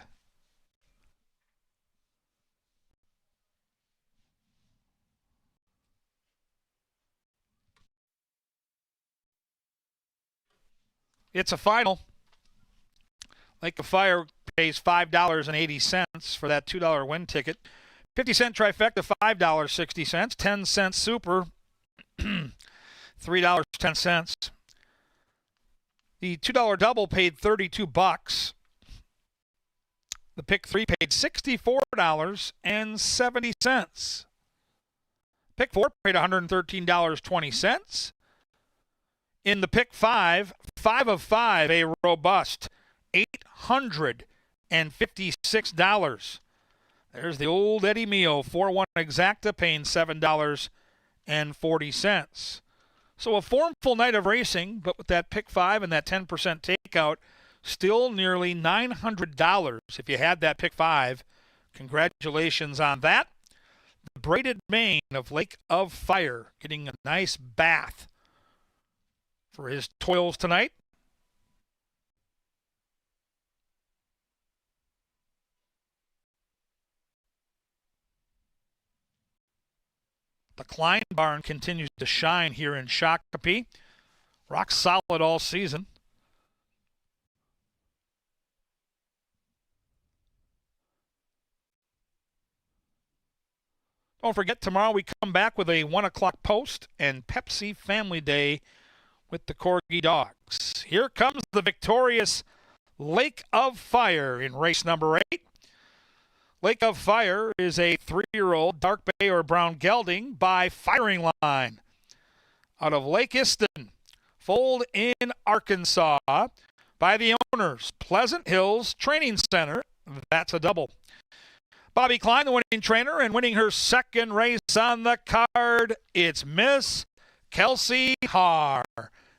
A: It's a final. Lake of Fire pays $5.80 for that $2 win ticket. 50-cent trifecta, $5.60. 10-cent super, $3.10. The $2 double paid $32. The pick 3 paid $64.70. Pick 4 paid $113.20. In the pick 5, 5 of 5, a robust $856. There's the old Eddie Mio 4-1 exacta paying $7.40. So a formful night of racing, but with that pick 5 and that 10% takeout, still nearly $900 if you had that pick 5. Congratulations on that. The braided mane of Lake of Fire getting a nice bath for his toils tonight. The Klein barn continues to shine here in Shakopee. Rock solid all season. Don't forget, tomorrow we come back with a 1 o'clock post and Pepsi Family Day with the Corgi Dogs. Here comes the victorious Lake of Fire in race number 8. Lake of Fire is a 3-year-old dark bay or brown gelding by Firing Line out of Lake Easton, foaled in Arkansas by the owners, Pleasant Hills Training Center. That's a double. Bobby Klein, the winning trainer, and winning her second race on the card, it's Miss Kelsey Haar.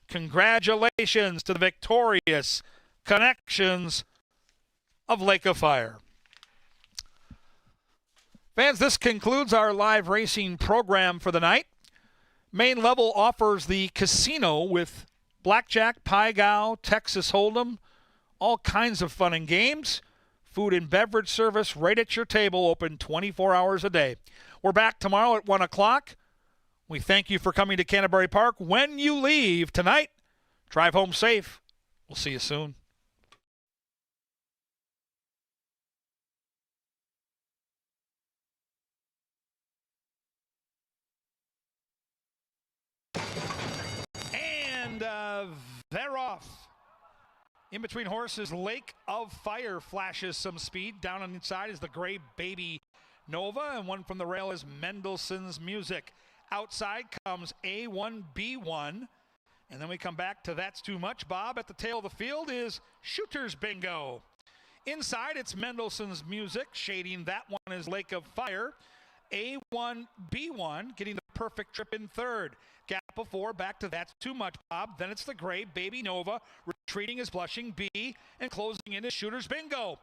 A: Congratulations to the victorious Connections of Lake of Fire. Fans, this concludes our live racing program for the night. Main Level offers the casino with blackjack, pie-gow, Texas Hold'em, all kinds of fun and games. Food and beverage service right at your table, open 24 hours a day. We're back tomorrow at 1 o'clock. We thank you for coming to Canterbury Park. When you leave tonight, drive home safe. We'll see you soon. And they're off. In between horses, Lake of Fire flashes some speed. Down on the inside is the gray Baby Nova, and one from the rail is Mendelssohn's Music. Outside comes A1B1, and then we come back to That's Too Much, Bob. At the tail of the field is Shooter's Bingo. Inside, it's Mendelssohn's Music. Shading that one is Lake of Fire. A1B1 getting the perfect trip in third. Gap of 4, back to That's Too Much, Bob. Then it's the gray Baby Nova. Retreating is Blushing Bee, and closing in is Shooter's Bingo.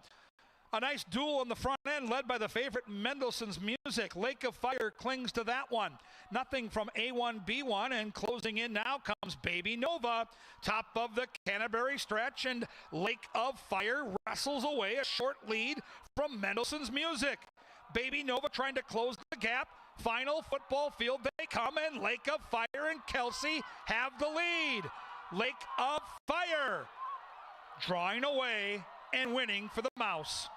A: A nice duel on the front end led by the favorite Mendelssohn's Music. Lake of Fire clings to that one. Nothing from A1B1, and closing in now comes Baby Nova. Top of the Canterbury stretch, and Lake of Fire wrestles away a short lead from Mendelssohn's Music. Baby Nova trying to close the gap. Final football field they come, and Lake of Fire and Kelsey have the lead. Lake of Fire drawing away and winning for the Mouse.